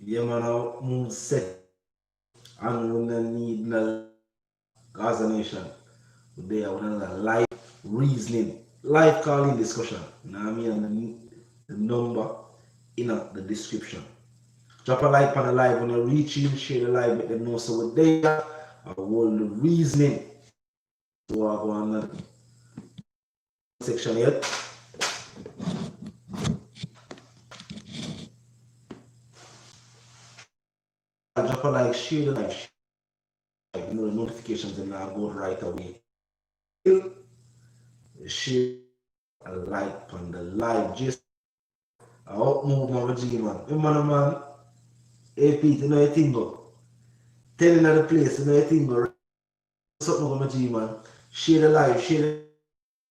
Yeah, man, I move set and we don't need no Gaza nation. They are another life reasoning, life calling discussion. You know what I mean? And the number in the description. Drop a like on the live when you reach in, share the live, let them know so we're there. I hold the reasoning. So I go on the section yet. Drop a like, share the live, you know the notifications and now go right away. Share a like on the live. Just I hope move my G man. Remember man, hey Pete, you know your thing go. Tell another place, you know your thing go. Something on my G man. Share the live, share the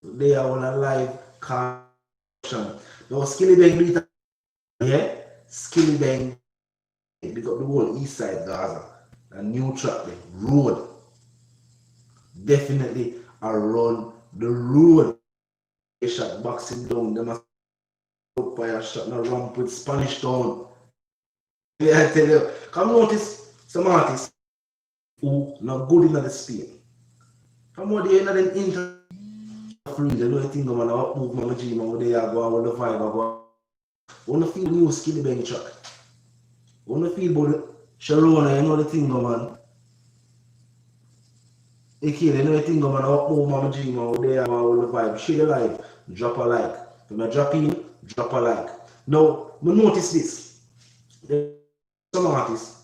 they are on a live conversation. Now Skillibeng beat yeah? Skillibeng they got the whole east side Gaza. A new track there. Road. Definitely around the road. They shot boxing down, them a fire shot a ramp with Spanish town. Yeah, I tell you. Come notice some artists who not good in the Spain. Come on, they in the inter free, they know anything man, I move my G man, they are go on the vibe, I go. Wanna feel the new Skillibeng track. Wanna feel about Sharona, you know the thing man. AK, you know the thing man, I move my G man, they are go on the vibe. Share the live, drop a like. When I drop in, drop a like. Now, me notice this. There's some artists,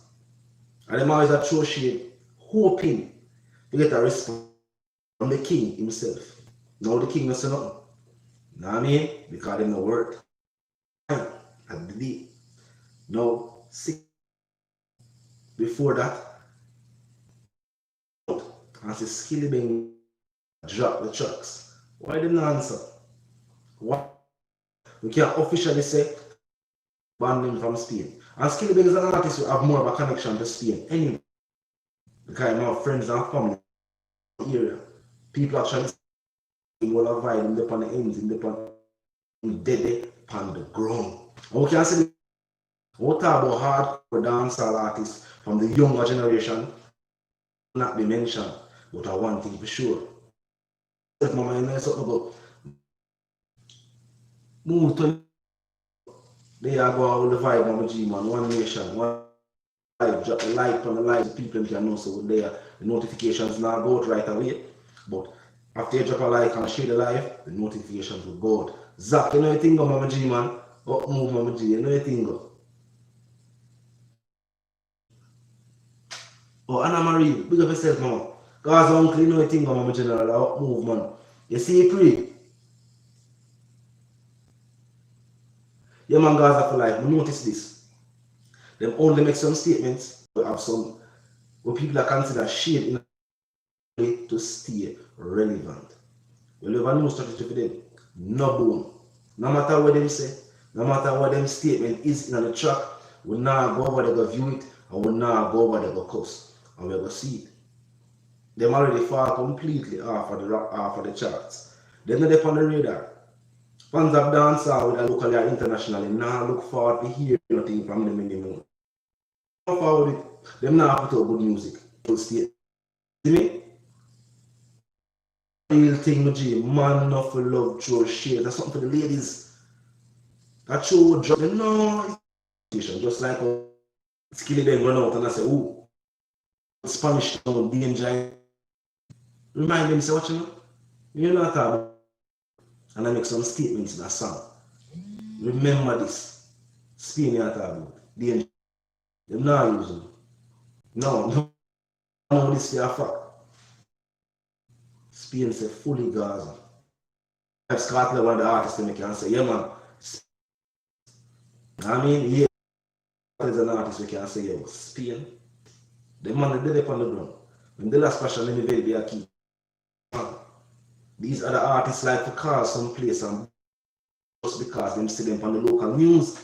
and them always a throw shade, hoping to get a response from the king himself. Now the king doesn't know nothing. You know what I mean? Because they no work. At the day. Now, before that, as the Skillibeng drop the tracks. Why didn't answer? Why? We can officially say ban him from Spain. And Skillibeng is an artist who have more of a connection to Spain anyway. Because I have friends and family in the area. People actually will avoid him upon the ends, in the upon dead upon the ground. And we can see what about hardcore dancehall artists from the younger generation not be mentioned, but I one thing for sure. If my mind is something about move to they are going with the vibe on the G man, one nation, one life, drop the like on the live, people can know so there the notifications now go out right away. But after you drop a like and share the live, the notifications will go out. Zach, you know your thing go Mama G man? Up move Mama G, you know your thing go. Oh Anna Marie, big up yourself mama. Cause uncle, you know your thing go Mama General, up move man. You see pre? Yeah man Gaza for life, notice this. Them only make some statements, we have some what people are considered shade in a way to stay relevant. Well, you have a new strategy for them. No bone. No matter what them say, no matter what them statement is in the track, we now go over there go view it, and we now go over there go cuss, and we go see it. Them already fall completely off of the charts. They're not on the radar. Fans of dancehall with a locally or internationally now look forward to hear nothing from them anymore. Not forward with them now put out good music. See me? Real thing, my G, man enough for love, throw shade. That's something for the ladies. That show drop. No, just like Skillibeng run out and I say, oh, Spanish town, danger. Remind them, say, what you know? You know that. And I make some statements in a song. Remember this. Spain you talk about. Danger. Them not using. No, no, this is a fact. Spain say fully Gaza. Kartel one of the artists they can say, yeah man. I mean, yeah, as an artist we can say, yeah, Spain. The man they did it on the ground. When the last question in the video, they are key. These other artists like to call some place and just because them see them on the local news.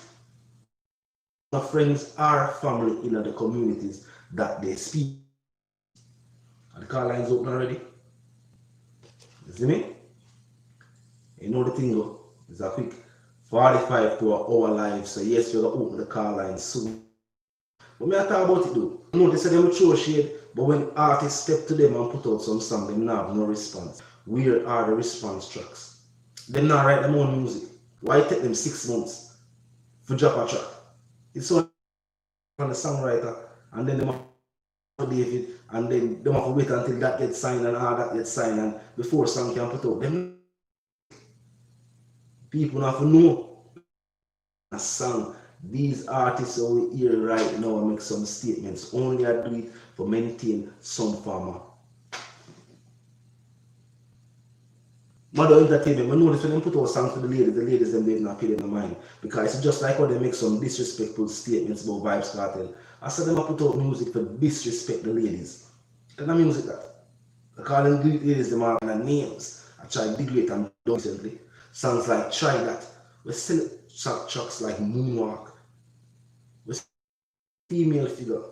My friends are family in the communities that they speak. Are the call lines open already? You see me? You know the thing though, it's a quick 45 to an hour live. So yes, you're gonna open the call line soon. But me I talk about it though. Notice that them throw shade, but when artists step to them and put out some song, them not have no response. Where are the response tracks? Them not write them own music. Why take them 6 months for drop a track? It's so on the songwriter, and then them have to David, and then them have to wait until that gets signed and all that gets signed, and before song can put out. Them people have to know a song. These artists over here right now make some statements. Only I do it for maintain some form of mother entertainment. I notice when they put out songs for the ladies them they not pay them no mind. Because it's just like when they make some disrespectful statements about Vybz Kartel. I said them put out music for disrespect the ladies. And that music that. I call them ladies them are names. I tried degrade and done recently. Songs like Try That. We still tracks like Moonwalk. We female figure.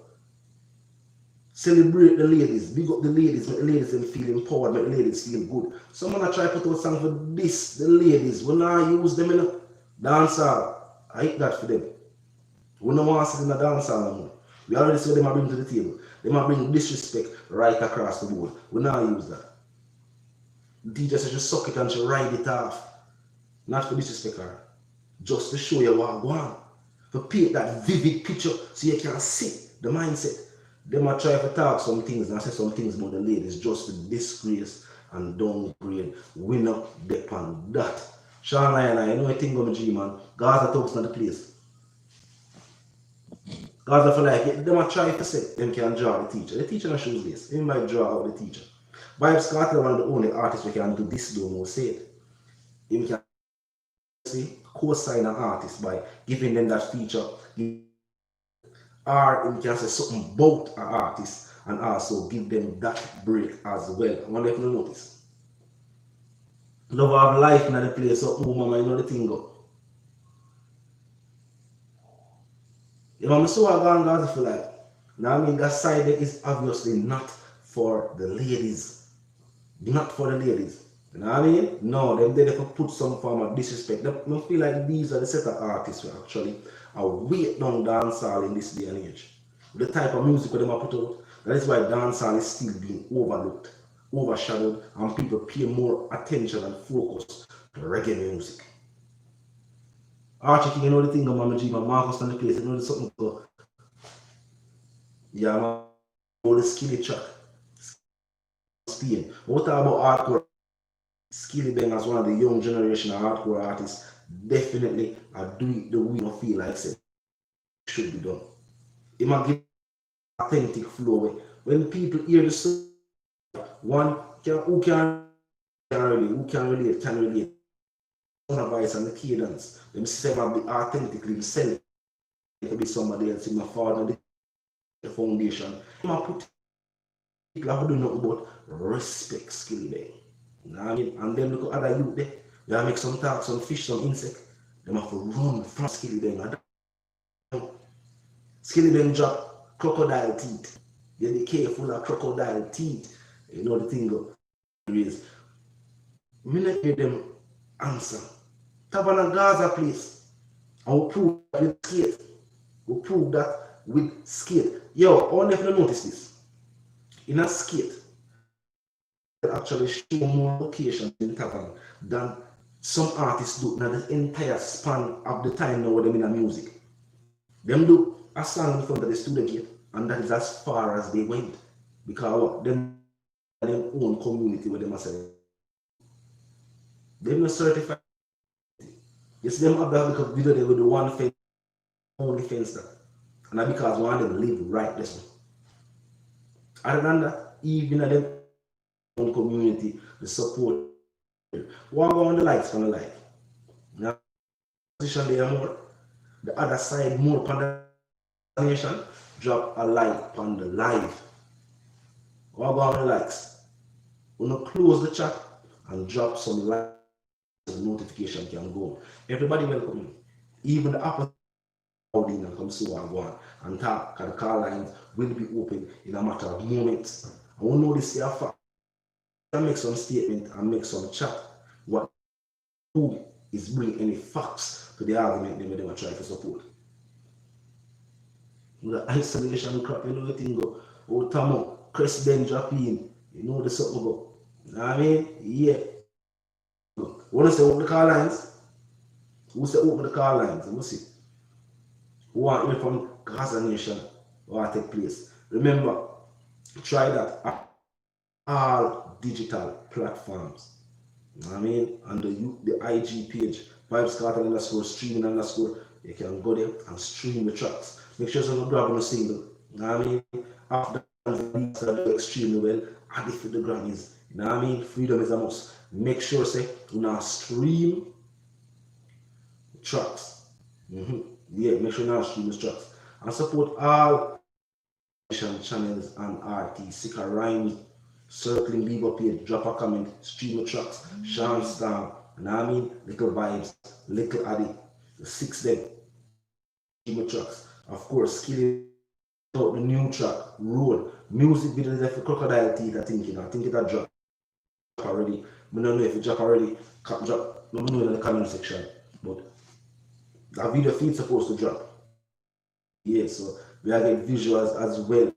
Celebrate the ladies, big up the ladies, make the ladies them feel empowered, make the ladies feel good. Someone I try to put out song for this, the ladies, we not use them in a dancehall. I hate that for them. We don't want to sit in a dancehall no more. We already saw them bring to the table. They might bring disrespect right across the board. We not use that. The teacher says just suck it and she ride it off. Not for disrespect her. Just to show you what going on. To paint that vivid picture so you can see the mindset. They might try to talk some things and say some things about the ladies just to disgrace and downgrade. We not depend that. Sean and I know a thing about G man. Gaza talks not the place. Gaza for life. They might try to say them can draw the teacher. The teacher not shoes this. They might draw out the teacher. Vybz Kartel one of the only artists we can do this don't know say it. He can say co-sign an artist by giving them that feature. Or you can say something about an artist and also give them that break as well. I wonder if you notice. Love of life in the place, so mama, you know the thing go. If I'm so going for life, now I mean that side is obviously not for the ladies. Not for the ladies. You know what I mean? No, them there to put some form of disrespect. I feel like these are the set of artists who actually are way down dancehall in this day and age. The type of music that they put out, that is why dancehall is still being overlooked, overshadowed, and people pay more attention and focus to reggae music. Archie King, you know the thing of Mama G, my Marcus on the place, you know there's something to, yeah, man, all the skilly track, Spain. What about hardcore? Skillibeng as one of the young generation of hardcore artists, definitely I do it the way I feel like it should be done. It might give authentic flow. When people hear the song, one who can relate, can relate. Tone of voice and the cadence, them say might be authentically themselves to be somebody else in my father, the foundation. I might put people who do nothing but respect Skillibeng. You know what I mean? And then look at other youth there. They make some talk, some fish, some insect. They have to run from Skillibeng. Skillibeng drop crocodile teeth. You be careful of crocodile teeth. You know the thing go. Anyways, me not hear them answer. Tabana Gaza place. And we prove that with skate. We prove that with skate. Yo, I wonder if you notice this. In a skate, actually show more locations in Tavern than some artists do in the entire span of the time now when they're in the music. Them do a song in front of the studio gate, and that is as far as they went. Because them own community where them are saying. They're not certified. Yes, them have that because video they will do one fence, only fence that. And that because one of them live right this one. Other than that, even at them own community, the support. One go on the likes from the like. Now position there more. The other side more upon the nation, drop a like on the live. One go on the likes. We not close the chat and drop some likes. The notification can go. Everybody welcome. Even the opposite and come so and go on and talk, and the call lines will be open in a matter of moments. I want to know this here fact. Make some statement and make some chat. What who is bringing any facts to the argument they will try to support. With the isolation crap, you know the thing go. Oh, Tamo, Chris Ben drop in. You know the something go. You know what I mean? Yeah. Wanna say open the car lines? Who say open the car lines? And we see. Who want to hear from Gaza Nation? What take place? Remember, try that all digital platforms. You know what I mean? On the IG page, Vybz Kartel underscore streaming underscore, you can go there and stream the tracks. Make sure you don't grab on a single. You know what I mean? After that, do extremely well, add it to the Grammys. You know what I mean? Freedom is a must. Make sure say you now stream tracks. Yeah, make sure you now stream the tracks. And support all channels and artists. Sick a rhymes, circling leave up page, drop a comment, stream the tracks, Sean Star, you know what I mean? Little Vybz, Little Addy, the six them, stream the tracks. Of course, Skillibeng out the new track, Roll. Music video is for Crocodile Teeth, I think, I think it had dropped already. I don't know if it dropped already, drop, let me know in the comment section. But that video feed supposed to drop. Yeah, so we are getting visuals as well.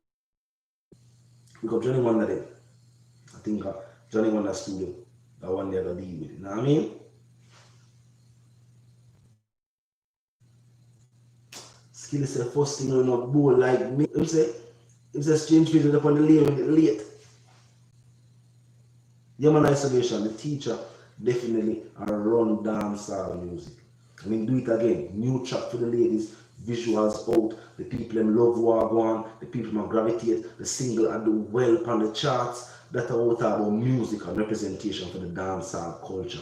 We got Johnny Wonder there. I think Johnny Wonder studio. That one there to deal with it. You know what I mean? Skill say first thing on not bowl like me. If say strange video up on the lane when it late. Yeah, man, isolation. The teacher definitely run dancehall music. I mean, do it again. New track for the ladies, visuals out. The people them love Wagwan. The people them gravitate. The single and the well on the charts. That are what about music and representation for the dancehall culture.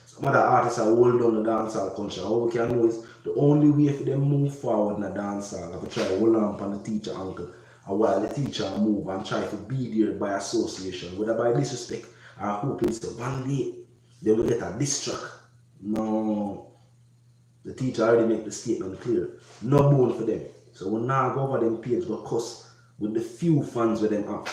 Some other artists are hold on the dancehall culture. All we can know is the only way for them move forward in the dancehall is to try to hold on the teacher uncle. And while the teacher move and try to be there by association, whether by disrespect or hoping so one day they will get a diss track. No. The teacher already make the statement clear. No bone for them. So we now go over them page go cuss with the few fans with them up.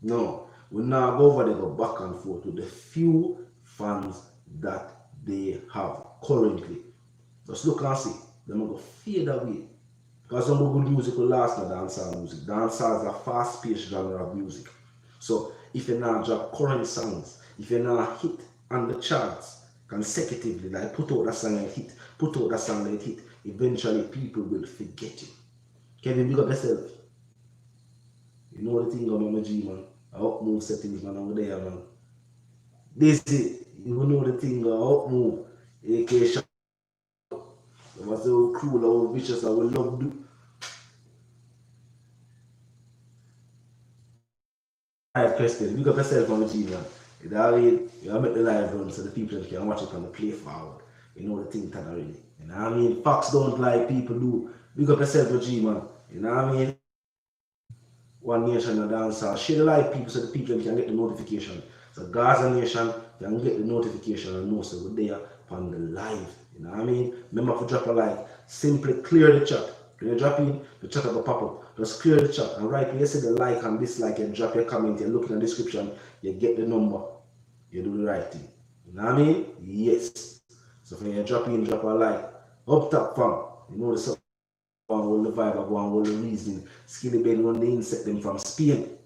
No. We now go over there go back and forth with the few fans that they have currently. Just look and see. They're going to fade away. Because some good music will last in dancehall music. Dancehall is a fast-paced genre of music. So if you now drop current songs, if you now hit on the charts consecutively, like put out that song and hit, put out that song and hit, eventually people will forget you. Kevin, big up yourself. You know the thing on my G, man. I up move settings, man, over there, man. This is, you know the thing, I up move. AK shot. It was so cruel, old vicious, I would love do. Alright, question. Big up yourself on the G, man. You know what I mean? You make the live run so the people can watch it on the play forward. You know the thing, already. You know what I mean? Fox don't like people do. Big up yourself on G, man. You know what I mean? One Nation and dancehall. Share the live people so the people can get the notification. So Gaza Nation can get the notification and know so we're there on the live. You know what I mean? Remember to drop a like. Simply clear the chat. When you drop in, the chat will pop up. Just clear the chat. And right when you see the like and dislike, you drop your comment, you look in the description, you get the number. You do the right thing. You know what I mean? Yes. So when you drop in, drop a like. Up top fam. You know the all the vibe of all the reason. Skillibeng on the insect them from Spain.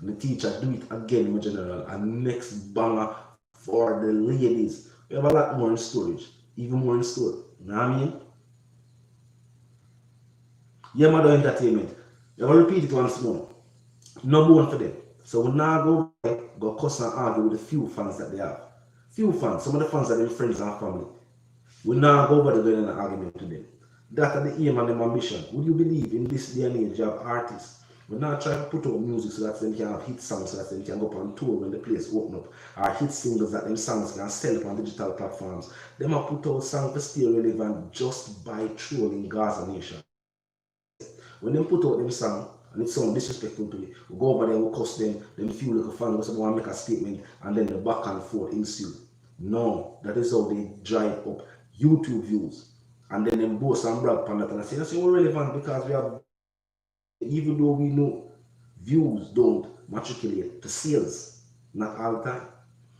And the teacher do it again in general. And next banger for the ladies. We have a lot more in storage. Even more in store. You know what I mean? Yeah, mother entertainment. You will repeat it once more. No bone for them. So we now go cuss and argue with the few fans that they have. Few fans, some of the fans are their friends and family. We now go over the going in an argument to them. That are the aim and the ambition. Would you believe in this day and age you have artists? We now try to put out music so that they can have hit songs so that they can go up on tour when the place open up. Or hit singles that them songs can sell up on digital platforms. They might put out songs to stay relevant just by trolling Gaza Nation. When they put out them song and it sounds disrespectful to me, we go over there, we cuss them feel like a fan, we want to make a statement, and then the back and forth ensue. No, that is how they drive up YouTube views. And then them boast and brag upon that and say, that's irrelevant because we have, even though we know views don't matriculate to sales, not all the time.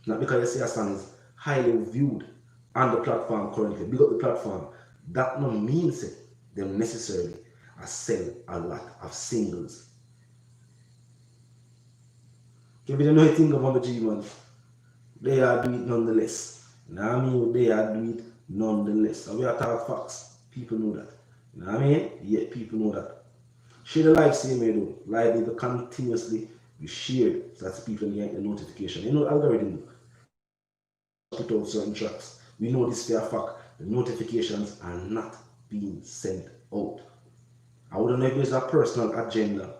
Not because you say a song is highly viewed on the platform currently, big up the platform, that no means it, them necessarily I sell a lot of singles. If you don't know anything about the G man, they are do it nonetheless. You know what I mean? They are do it nonetheless. And we are talking facts. People know that. You know what I mean? Yeah, people know that. Share the live same way though. Live will continuously be shared so that people get the notification. You know algorithm put out certain tracks. We know this for a fact. The notifications are not being sent out. I wouldn't know if there's a personal agenda.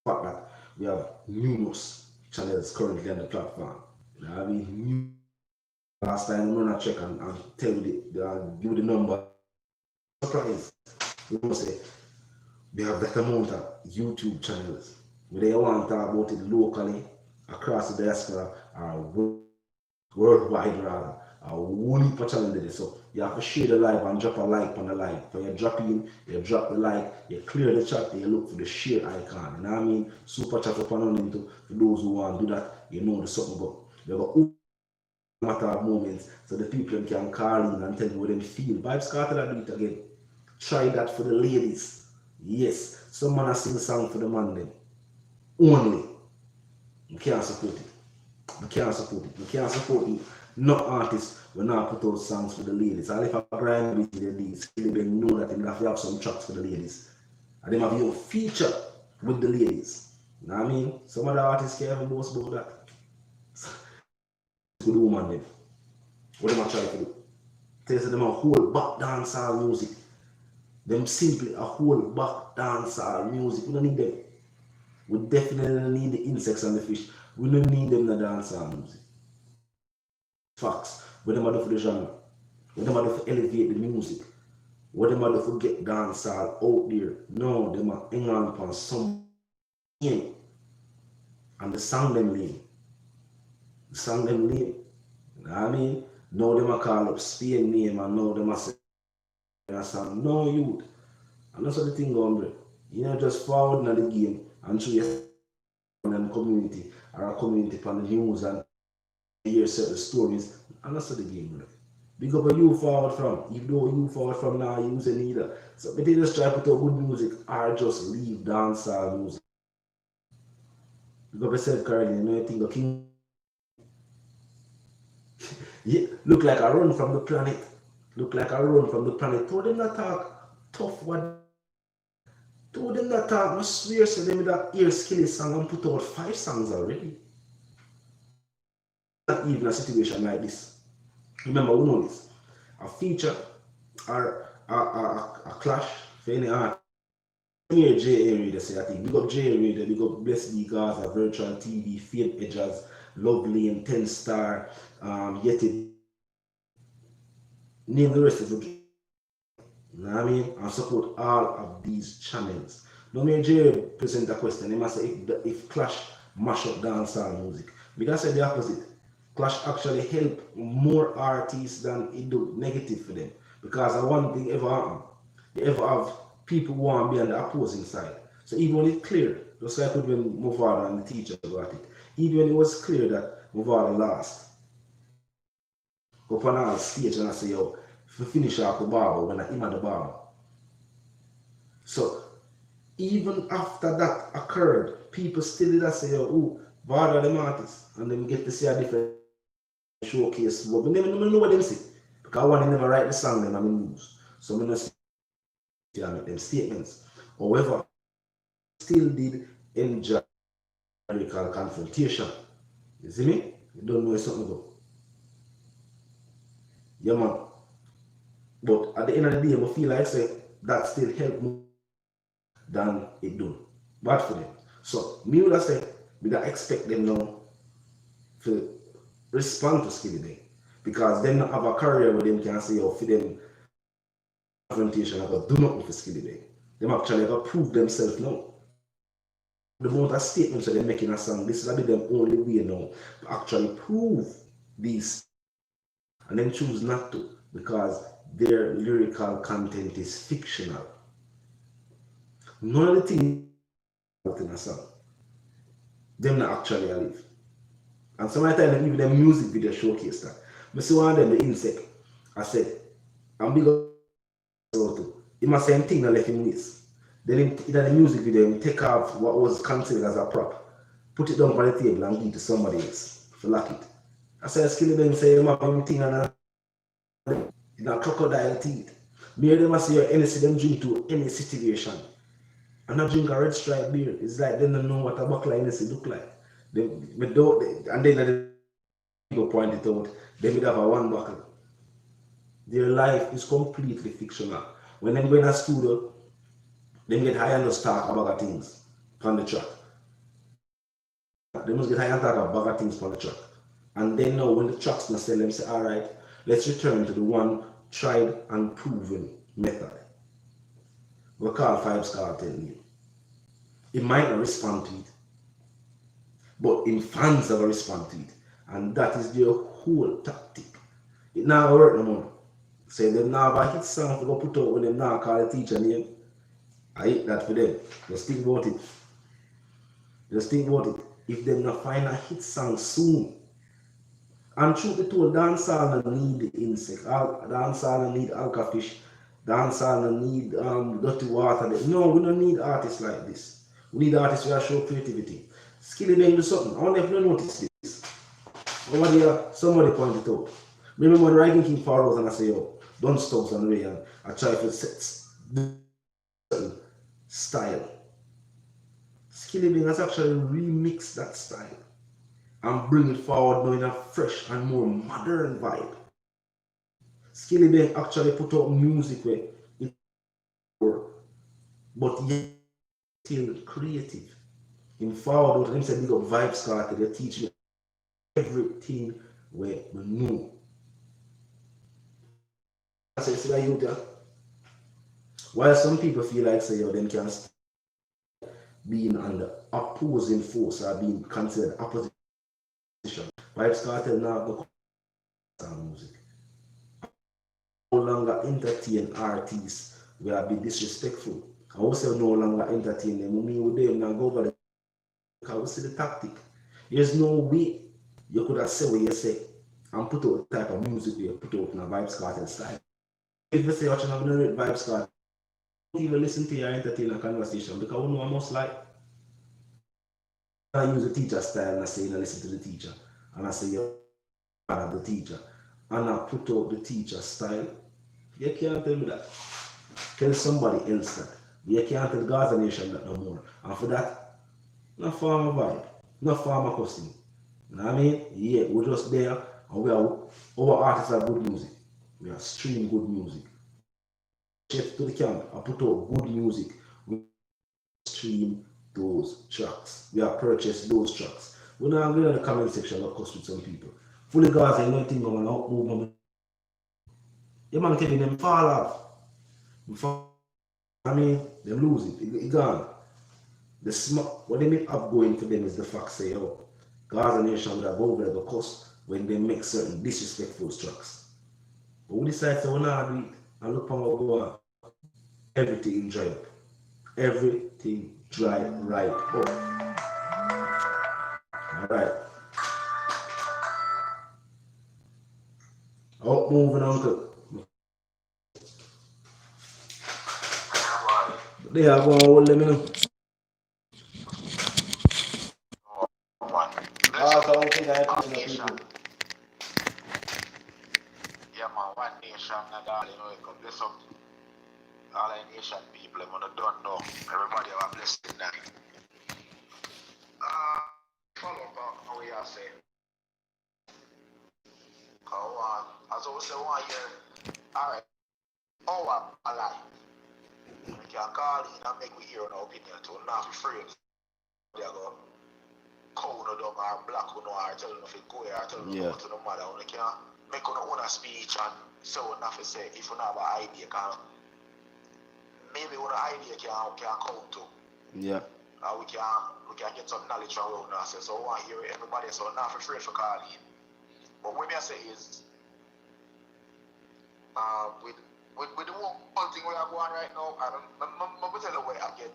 The fact that we have numerous channels currently on the platform. You know, I mean, last time I'm gonna check and tell you give you the number. Surprise. We must say we have that amount of YouTube channels. Whether you want to talk about it locally, across the diaspora, or worldwide rather, a whole heap of channel there. So you have to share the live and drop a like on the live. When you drop in, you drop the like, you clear the chat, you look for the share icon. You know what I mean? Super chat up and on to for those who want to do that, you know the something about. You have a matter of moments so the people can call in and tell you what they feel. Vybz Kartel do it again. Try that for the ladies. Yes, some man sing a song for the man then. Only. You can't support it. You can't support it. You can't support it. No artists will not put out songs for the ladies. And if I grind with the ladies, Skillibeng know that they have some tracks for the ladies. And they have your feature with the ladies. You know what I mean? Some other artists can't even boast about that. Good woman then. What am I trying to do? Tell them a whole back dancehall music. Them simply a whole back dancehall music. We don't need them. We definitely need the insects and the fish. We don't need them in the dancehall music. Facts. What them do for the genre? What them do for elevate the music? What them do for get dancehall out there? No, them are hang on upon some name. And the song them lame. The song them lame. You know what I mean? Now them a call up Spain name and now them a say no youth. And that's what the thing going, bro. You know, just forward in the game and show your community or a community on the news and hear certain stories. And that's what the game, bro. Big up where you forward from. Even though you forward from now using either. So they just try to put out good music or just leave dancehall music. Big up yourself, Kartel, you know you think the king. Yeah, look like a run from the planet. Look like a run from the planet. Told them that talk tough what. Told them that talk. I swear to them that ear skilly song and put out 5 songs already. Not even a situation like this. Remember, we know this. A feature or a clash for any art. Here J.A. Reader say I think. Big up J.A. Reader, big up Bless Me Gaza, Virtual TV, Faith Edgers, Love Lane, 10 Star, Yeti. Name the rest of the game. You know what I mean? And support all of these channels. Now me J present a question. They must say if Clash mash up dancehall music. Because I say the opposite. Clash actually help more artists than it do negative for them. Because one thing ever happen. They ever have people who want to be on the opposing side. So even when it's clear, just like when Movada and the teacher got it, even when it was clear that Movada lost, go up on our stage and I say, yo, if we finish off the bar, when I am at the bar. So even after that occurred, people still did say, oh, Vada them artists, and then we get to see a different showcase. But we never know what them say. Because one never write the song them and the news. So we don't see make them statements. However, still did enjoy lyrical confrontation. You see me? You don't know something about. Yeah man. But at the end of the day, I feel like say that still help more than it do. Bad for them. So me would have said, we don't expect them now to respond to Skillibeng. Because them not have a career where them can say, oh, for them confrontation, I got do nothing for Skillibeng. Them actually got prove themselves now. The amount of statements that they're making a song, this will be them only way now to actually prove these and then choose not to because their lyrical content is fictional. None of the things in a song, them not actually alive. And some of the time even them music video showcase that. But see one of them, the insect, I said, I'm big up to He must say thing that left him waste. Then in the music video, he take off what was considered as a prop, put it down on the table and give it to somebody else for lock it. I said Skillibeng say him have him thing and in a crocodile teeth. Me and them I see any see them drink to any situation. And not drink a red stripe beer. It's like they don't know what a buckle Hennessy look like. They don't, and then the people point it out. They would have a one buckle. Their life is completely fictional. When they go in a studio, they get high and just talk about things on the track. They must get high and talk about things on the track. And then now when the tracks not sell them, say, all right, let's return to the one tried and proven method. We call Vybz Kartel. It might not respond to it, but in fans have a respond to it. And that is their whole tactic. It now work no more. Say them now have a hit song to go put out when them now call the teacher name. I hate that for them. Just think about it. Just think about it. If them not find a hit song soon, and truth be told, dancehall no need insect, dancehall no need alkafish, dancehall no need dirty water. No, we don't need artists like this. We need artists who show creativity. Skillibeng do something. I wonder if you don't notice this. Somebody pointed out. Remember when Writing King Pharaohs and I say, yo, don't stop on the way and I try to set style. Skillibeng has actually remixed that style and bring it forward now in a fresh and more modern vibe. Skillibeng actually put out music where it work, but yet still creative. In forward, him say big up Vybz Kartel, they teach me everything where we know. I say, see that you there? While some people feel like say, yo, them can being on the opposing force or being considered opposition. Vybz Kartel now go music. No longer entertain artists we are be disrespectful. I also no longer entertain them. We mean with them now go over the because we see the tactic. There's no way you could have said what you say and put out the type of music you put out in a Vybz Kartel style. If you say what you're not going to read Vybz Kartel, don't even listen to your entertainer conversation because we know I must like I use the teacher style and I say, I listen to the teacher. And I say, you're the teacher. And I put out the teacher style. You can't tell me that. Tell somebody else that. You can't tell Gaza Nation that no more. And for that, no farmer vibe, no farmer custom. You know what I mean? Yeah, we're just there and we are our artists are good music. We are stream good music. Chef to the camp, I put out good music. We stream those tracks. We have purchased those tracks. We're not going to the comment section of course with some people. Fully Gaza, you know thing going on, move. Yeah man Kevin, them fall off. I mean, them lose it gone. The smart what they make up going for them is the fact say, oh, Gaza Nation would have over the cost when they make certain disrespectful tracks. But we decide to not do it and look for what go on. Everything dry up. Everything dry right up. Alright. Up moving uncle. They are going to hold them in. Yeah, man, one nation and all, you know, it could bless up all the nation people, you know, don't know. Everybody have a blessing night. Follow up on how we are saying. As I say, 1 year, alright, our life. We can call in and make we hear an opinion to not be afraid. They go cold or dumb or black or tell them if it go here, tell them go to the mother. We can make our own speech and say what not to say if we have an idea. Maybe our idea can come to. Yeah. We can get some knowledge from what we say. So we want to hear everybody, so not afraid for calling in. But what I say is, with the whole thing we are going right now, I'm tell you where I get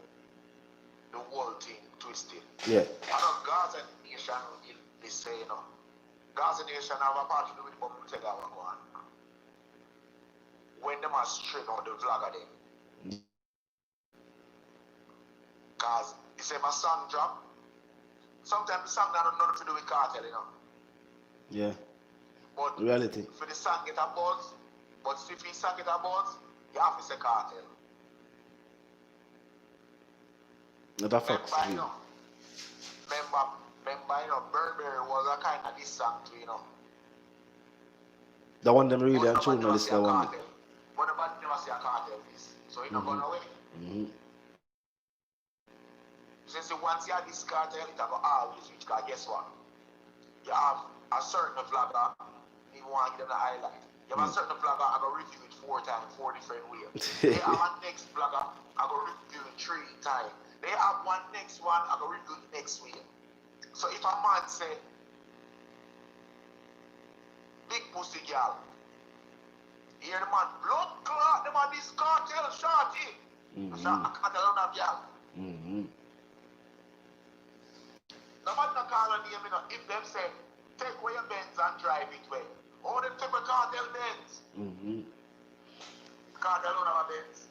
the whole thing twisted. Yeah. I know Gaza Nation is saying, Gaza Nation have a part to do with what we tell you what going on. When them are straight on the vlog of them. Because you say my song drop, sometimes the song not nothing to do with Kartel, you know. Yeah. But Reality. for the song get a buzz, but if the song get a buzz, you have to say Kartel. Not a fact. Remember, you know, Burberry was a kind of this song too, you know. The one them really But and true nobody never list see a the one. Kartel. But nobody never see a Kartel this. So it's not gone away. Since once you have this Kartel, it will always reach. Because guess what? You have a certain vlogger, you want to get them the highlight. You have a certain vlogger, I go review it 4 times, 4 different ways. They have a next vlogger, I go review it 3 times. They have one next one, I go review it next way. So if a man say, big pussy girl, hear the man, blood clot, the man this Kartel shorty. I Kartel on that girl. Nobody not call on name, you know, if them say, take away your Benz and drive it well. Or them take a Kartel Benz. Kartel don't have a Benz.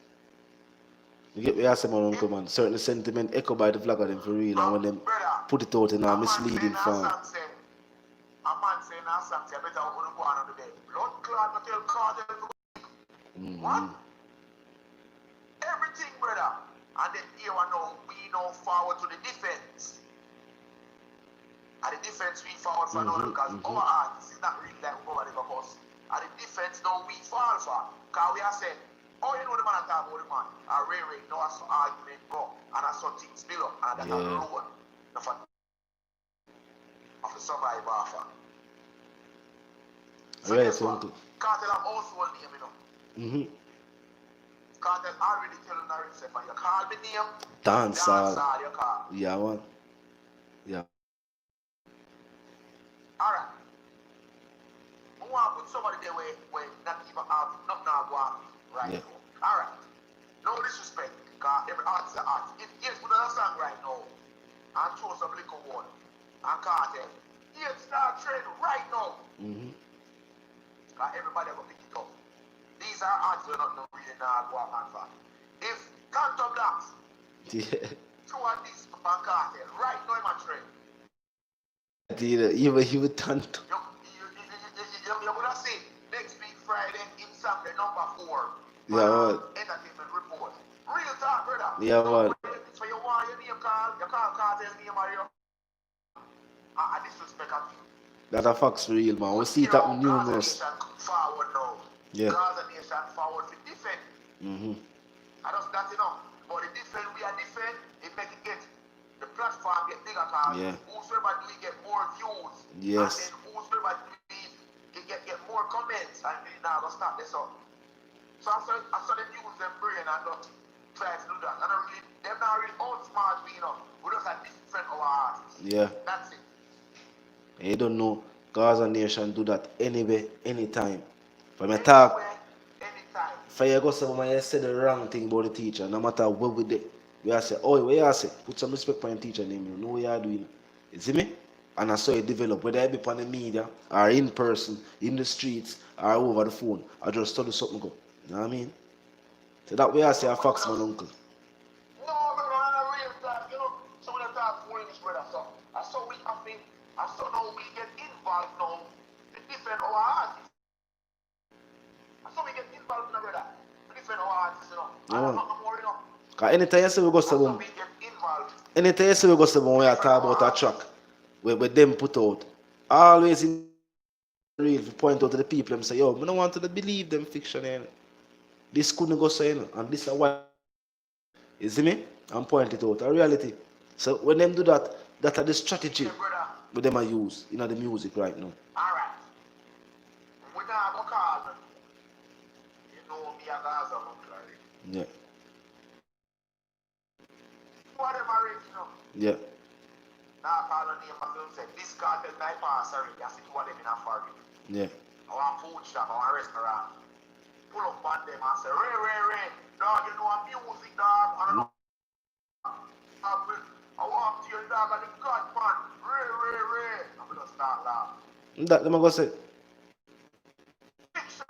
You get me asking, man, uncle, man. Certain sentiment echo by the vlogger them for real, and when them put it out in a misleading form. A man saying a song say, I better open go on the bed. Blood clot, but tell Kartel to go. What? Everything, brother. And then here we now forward to the defense. At the defense, we forward for now because our artists is not really like nobody for us. At the defense, now we fall for. Because we are saying, oh, you know the man I talk about the man. And Ray know some argument go. And I saw things build up. And that's a road. Of the survivor. So guess what? Kartel have also one name, you know. Kartel already telling himself, and you call the name. Dancehall. You call. Yeah, man. Yeah. Alright. I want to put somebody there where not even have nothing to go on right now. Alright. No disrespect, because every artist is an artist. If yes, put on a song right now and throw some liquor water and Kartel, yes, start trend right now. Because everybody will pick it up. These are artists who are not really not go on for. If Canto Blacks throw on this on Kartel right now in my trend. Even he would turn to. You're going to see next week Friday in Sunday number 4. Yeah, Entertainment report. Real talk, brother. Yeah, man. So you want your name called, you can't call their name or you. I disrespect of you. That's a facts for real, man. We see it happen numerous. Forward now. Yeah. Gaza Nation forward for defend. I just that, you know. But the defend, we are defend, it make it get the platform get bigger because whosoever do we get more views. Yes. And then whosoever do we get more comments and then now go stop this up. So I saw them use them brain and not try to do that. And they're not really outsmart we, you know. We just have different our artists. Yeah. That's it. And you don't know, Gaza Nation do that anywhere, anytime. From a talk, anytime. for you go somewhere you say the wrong thing about the teacher, no matter what we do. We are say, oh, where you say, put some respect for your teacher name, you know what you are doing. You see me? And I saw it develop, whether it be on the media, or in person, in the streets, or over the phone, I just study something go. You know what I mean? So that way I say a facts, my uncle. No, brother, I'm not real talk, you know. Some of the talk for English, brother. So I saw now we get involved now to defend our artists. I saw we get involved, brother, to defend our artists, you know. I'm not more, you know. Because anytime you say we go to them, anytime you say we go to them, we are talking about a track where them put out, always in real point out to the people and say, yo, I don't want to believe them fiction, you know. This couldn't go so, you know, and this is why. You see me? And point it out, a reality. So when them do that, that are the strategy with them I use in the music right now. Alright. We now have a call. You know me and Gaza, yeah. What am I ready, you know? Yeah. Now I call on name and say, this Kartel night pass already. I see two of them in a foreign. Yeah. I want food shop, I want restaurant. Pull up on them and say, Ray, dog, you know I'm music, dog. I don't know. I want to your dog and the God man. Ray. I'm going to start laughing. That them I go say. Fiction.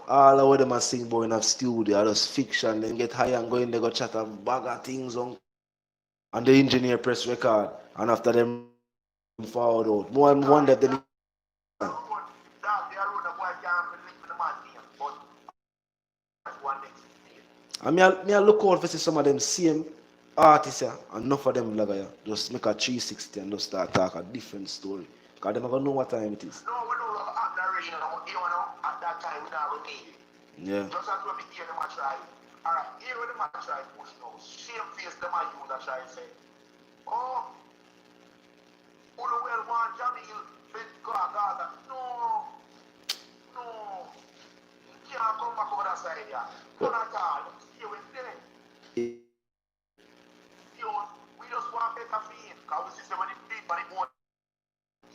all of them are sing boy in a studio, just fiction, then get high and go in, they go chat a bag of things on, and the engineer press record, and after them forward out. More and one that them. I mean, I look out for see some of them same artists yeah, and enough of them blogger yeah, just make a 360 and just start talk a different story. Because they never know what time it is. No, we know at that rate, you know, at that time we never need it. Yeah. Just as when we hear them a try. Alright, here when them a try push now, shame face them a use a try say, oh, who the well want Jamil, fit Gaza. No, no. You can't come back over that side here. None at all. Stay with them. We just want better for him. Because we see when it big but it won't.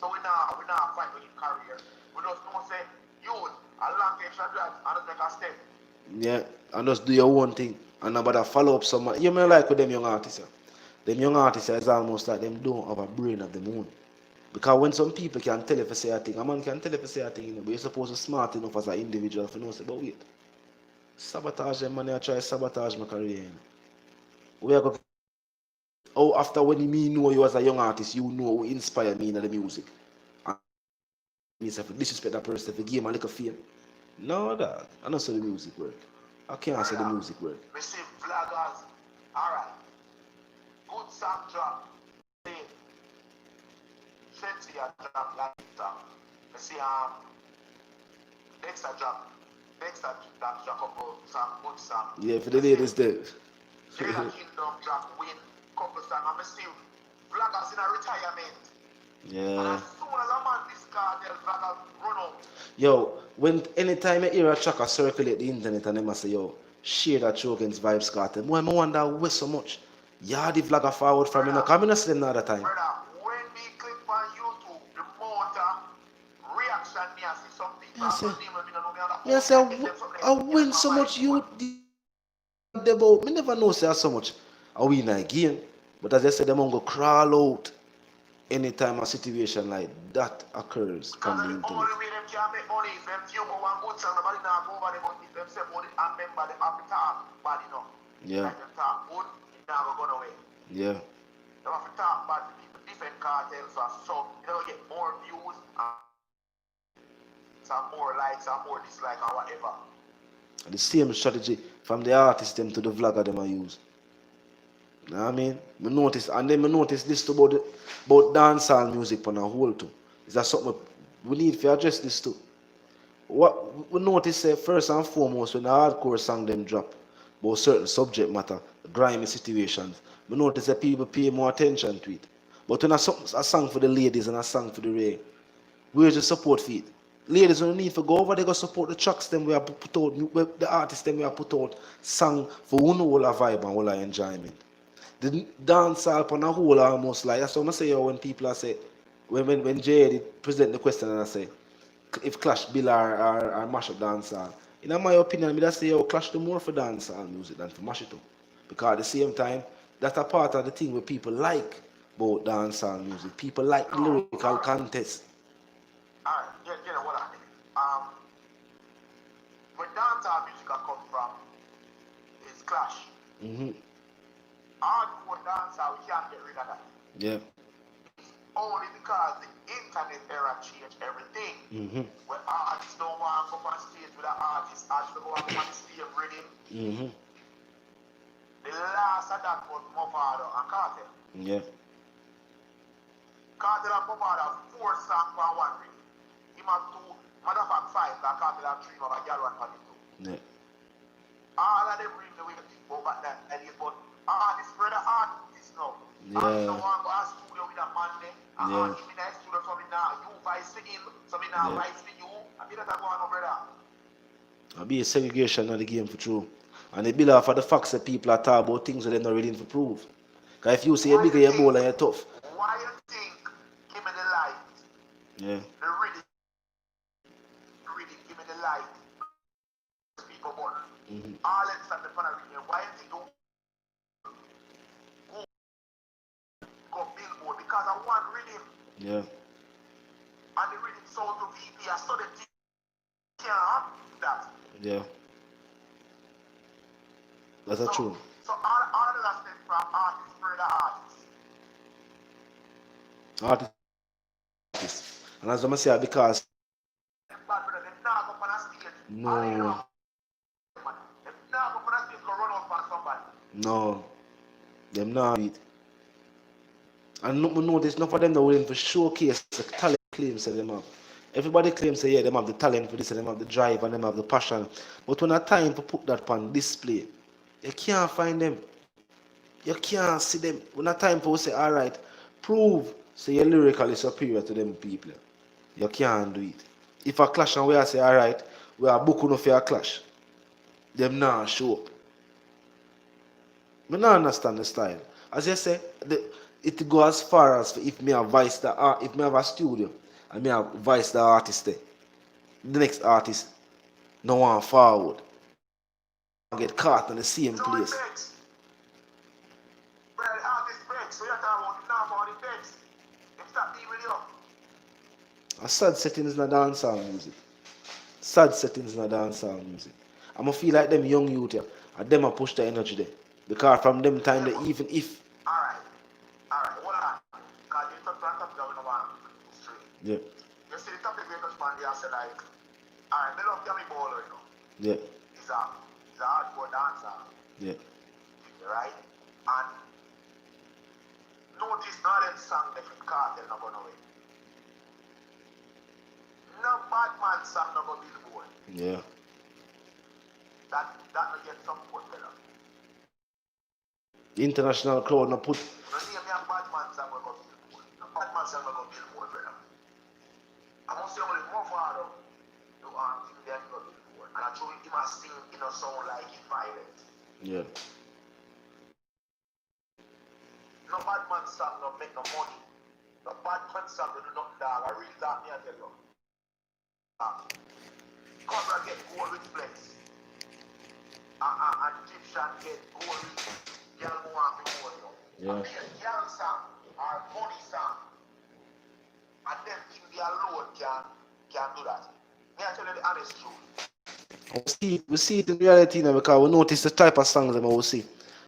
So we not fight with his career. We just know say, youth, a long extra drive and just make a step. Yeah, and just do your own thing. And nobody follow up someone. You may like with them young artists. Yeah. Them young artists yeah, is almost like them don't have a brain of their own. Because when some people can tell if you say a thing, a man can tell if you say a thing, you know, but you're supposed to smart enough as an individual to know say, but wait, sabotage them man, I try sabotage my career. You know. We are going oh, after when me know you as a young artist, you know who inspire me in the music. And me say, disrespect that person, if you give him a little fame. No, dog. I don't say the music work. I can't say the music work. Receive vloggers. Alright. Good song drop. Fancy a drop like that. I see Dexter drop. Dexter drop couple some good song. Yeah, for the ladies there. Jada Kingdom drop win couple song. I'm still vloggers in a retirement. And Yeah. as soon as a man this Kartel vlogger run out. Yo, when anytime I hear a tracker circulate the internet and them I say, yo, share that show against Vybz Kartel. Boy, I wonder why so much. Yeah, the vlogger forward from me now. Come in and see them another time. Brother, when we click on YouTube, the motor reaction, me I see some people. I say, I win so much you about. Me never know say so much. I win again. But as I said, them go crawl out anytime a situation like that occurs from the internet. Only way them can make money is them few one good song, nobody now go over them but them say money and remember them have to talk bad enough. Yeah. Like them talk good, it never gone away. Yeah. They have to talk bad to people, different cartels or so you know get more views and some more likes and more dislikes or whatever. The same strategy from the artist them to the vlogger them I use. You know what I mean? Me notice and then me notice this too about dancehall music on a whole too. Is that something we need to address this too? What we notice first and foremost when the hardcore song them drop about certain subject matter, grimy situations, we notice that people pay more attention to it. But when a song for the ladies and a song for the rain, where's the support for it? Ladies don't need to go over there go support the tracks them we have put out, the artists them we have put out, song for one whole vibe and whole enjoyment. The dancehall on a whole almost like that's what I say when people are say when Jay did present the question and I say if Clash Bill or mash up dancehall. In my opinion, I say yo Clash do more for dancehall music than for mash it up. Because at the same time, that's a part of the thing where people like about dancehall music. People like the lyrical contest. Alright, you know what I mean. Where dancehall music come from is Clash. Mm-hmm. Hardcore dancehall, we can't get rid of that. Yeah. Only because the internet era changed everything. Mm-hmm. Where artists don't want to go on stage with an artist, artists don't want to go on stage rhythm. Mm-hmm. The last of that was Mavado and Kartel. Yeah. Kartel and Mavado 4 songs for one rhythm. Him have 2, matter of fact 5, like Kartel have 3 of a girl one for him too. Yeah. All of them rhythm the way you think about back then, but artists, brother artists now. Yeah. Artists don't want to go to studio with a man there. Yeah. Him in a studio, so me now you vice for him, so me now vice for you. I mean that go on, brother. I'll be a segregation of the game for true. And it build off of the facts that people are talking about things that they're not ready to prove. Because if you say you're bigger, you're bolder, you're tough. Why you think give me the light? Yeah. The reading, give me the light. People born. Mm-hmm. All that's at the front of reading. Why you think go billboard? Because I want reading. Yeah. And the reading sold to VP. I saw the thing can't have that. Yeah. That's a true. So all of that stems from artists, further Artists. And as I say, because Bad brother, them not go on a stage. no, Them not go on a stage go run out for somebody. no, them not do it. And no, notice enough of them that willing to showcase the talent claims that them have. Everybody claims that yeah, them have the talent for this and them have the drive and them have the passion. But when a time to put that on display, you can't find them. You can't see them. When a time for say, alright, prove say you're lyrically superior to them people. You can't do it. If a clash and we are say, alright, we are booking enough for a clash, them not show up. I don't understand the style. As you say, it go as far as if me advise the art, if me have a studio and me advise the artist there, the next artist no one forward. Get caught in the same place. Well, the artist begs, so you're talking about now for the begs. If stop being with you. A sad settings in the dancehall music. Sad settings in the dancehall music. I'ma feel like them young youth here, and them a push the energy there. Because from them time they even if Alright, hold on. Because you touch on topic that we don't want to straight. yeah. You see the topic we touch on there, I say like, alright, me love Yummy Bowler, you know. Yeah. He's a hardcore dancer. Yeah. Right? And notice now them song they from Kartel not gonna win. No bad man song not gonna Billboard. Yeah. That will get some support better. The international crowd no put No name me a bad man song will go Billboard. No bad man song will go Billboard, brother. I must say only more father to think they go Billboard. And I told him I sing in a song like it violent. yeah. No bad man song no make no money. No bad man song no do nothing dog. I really got me I tell you. Cause I get gold with flex. And Egyptian get gold with girl who want me gold, you know. Yeah. I be a girl song or money song. And them things they alone can do that. Me I tell you the honest truth. We see it in reality now because we notice the type of songs that we see.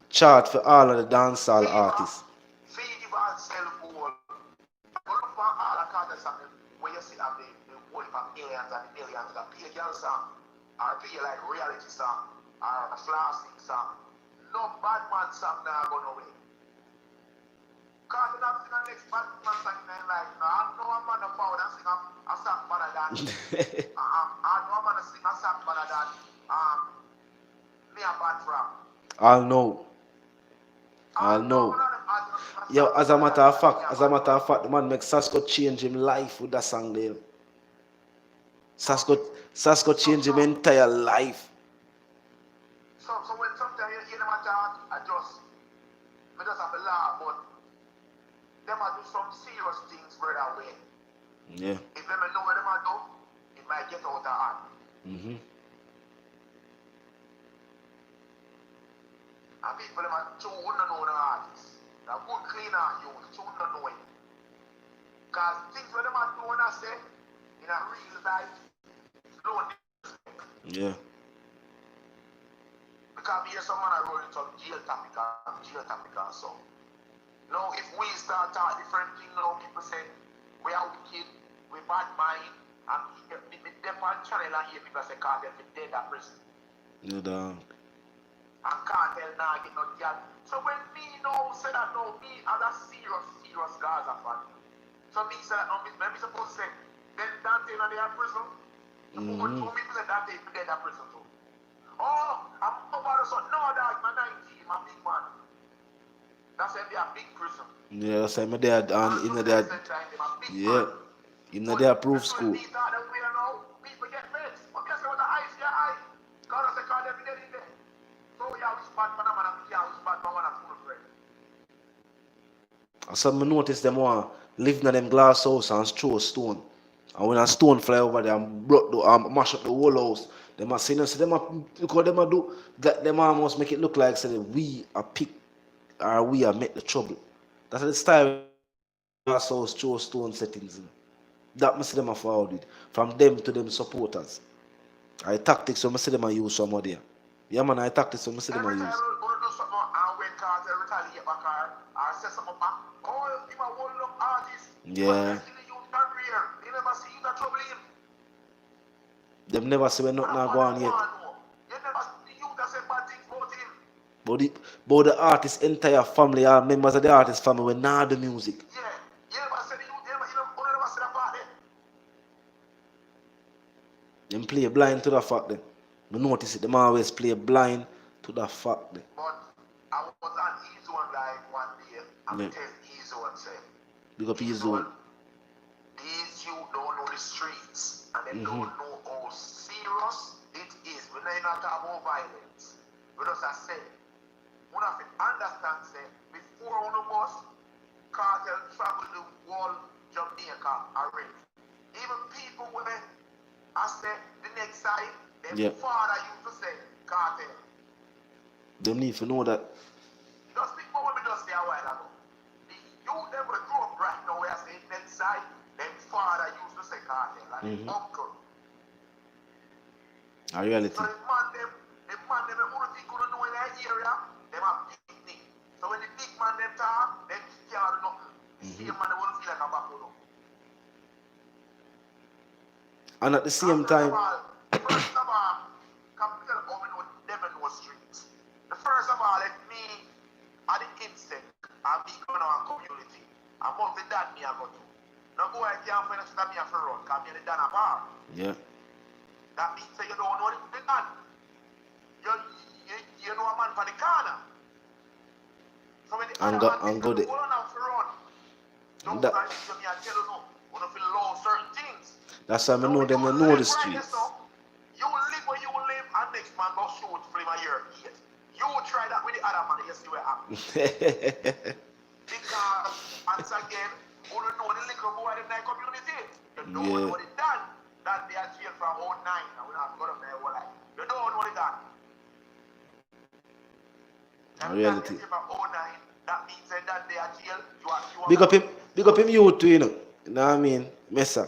Chart for all of the dancehall artists. Feed and sell gold. But look for all the kind of songs where you see have the gold for millions and millions. That pay a girl song or pay like reality song or a classic song. No bad man song now go nowhere. Cause you don't sing the next bad man song in their life. No, I know a man of power that sing a song better than I know a man that sing a song better than me a bad rap. I'll know. Yo, as a matter of fact, the man makes Sasko change him life with that song there. Sasko change him entire life. So when sometimes you hear them talk, I just have a laugh, but them a do some serious things brother way. Yeah. If them know what them a do, it might get out of hand. Mm-hmm. And people them are too know the artists. They're good cleaner youth, too know it. Cause things what them are doing I say in a real life, no disrespect. Yeah. Because me hear some man are rolling some jail topic and so. Now if we start talking different things now, people say we are wicked, we bad mind, and them on channel and hear people say Kartel be dead at prison. No doubt. And Kartel now get no girl. So when me now say that now, me as a serious Gaza fan. So me say that now, me supposed to say, then Dante now they are prison. So me say Dante be dead at prison too. Oh, I'm over the son. No, dog, I'm 19, I'm big man. That's why they are big prison. Yeah, that's why my dad and in the dad. Yeah. In the dad approved school. People get vexed. But guess what the eyes your eye? God has a card every day in there. So yeah, we spot man and yeah, we spot man and full friend. I saw me notice them one live in them glass house and throw a stone. And when a stone fly over there and broke the mash up the whole house, them a say, no, see them a look what them a do. That them almost make it look like say we are pick or we are make the trouble. That's the style glass house throw stone settings in. That must them a forward it. From them to them supporters. I tactics so I see them I use some of them. Yeah man, I tactics so I see them I Every time use. we do something and when Cartel retaliate back or say something back, oh, him a one long artist, Yeah. in the youth career, he never see you that trouble him. Them never say we But not that's now what go they on yet. want to know. You never see the youth that say bad things about him. But the artist's entire family are members of the artist family when now the music. Yeah, you never say the youth, you never say that part there. Them play blind to the fact then. I notice it, them always play blind to the fact then. But I was on Easy One live one day, and Yeah. I tell Easy One say, Big up his Easy zone. One, these youth don't know the streets, and they don't know how serious it is. When they not talk about violence, we just I say, one have to understand say, before one of us, Cartel travel the whole Jamaica already. Even people when I say the next side, their father used to say Cartel. Them need to know that. Just think about what we just say a while ago. The youth them will grow up right now where I say next side, their father used to say Cartel and uncle. A reality. So the man them only thing couldn't know in that area, them have big thing. So when the big man them talk, them can't do nothing. The same man they won't feel like a back. And at the same time, First of all, come tell how we know them in no streets. The first of all, let me at the insect and be going on community. And must be that me I go to. Now go ahead and find a me have to run, because me the done a bar. yeah. That means that you don't know the done. You know a man for the corner. So when the other man tell you one have to run, don't tell me I tell you no. You don't feel low certain things. That's why I know them, they know the streets. You live where you live, and next man go shoot flame a year. You try that with the other man, you see what happens. Because, once again, you don't know the little boy in that community. You don't know the done. That they are jail from 09, and we have to go to there all life. You don't know the done. A reality. That means that they are jail. Big up him youth too, you know. You know what I mean? Messa.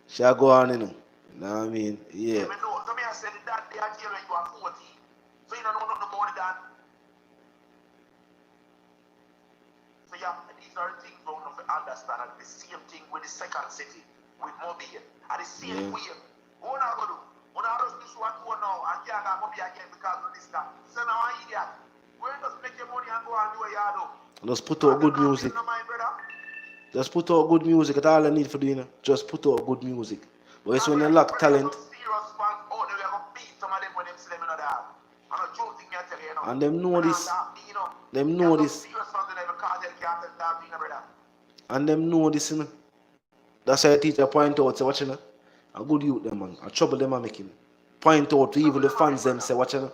Shall go on, you know. You know what I mean? Yeah. So me I said that they are jail when you are 14. So you don't know nothing about that. So yeah, these are things we want to understand. And the same thing with the second city, with Mobile. And the same way. What are going to do? When I just do what you now, and can't go Mobile again because of this stuff. So now I idiot. Where just make your money and go and do what you do? Just put out good music. Just put out good music. That's all I need for doing. You know? Just put out good music. But it's when you lack talent. And them know this. Them know this. And them know this. You know? That's why the teacher point out, say, watch you know. A good youth them man. A trouble them are making. Point out to even the fans them, say, watch you know.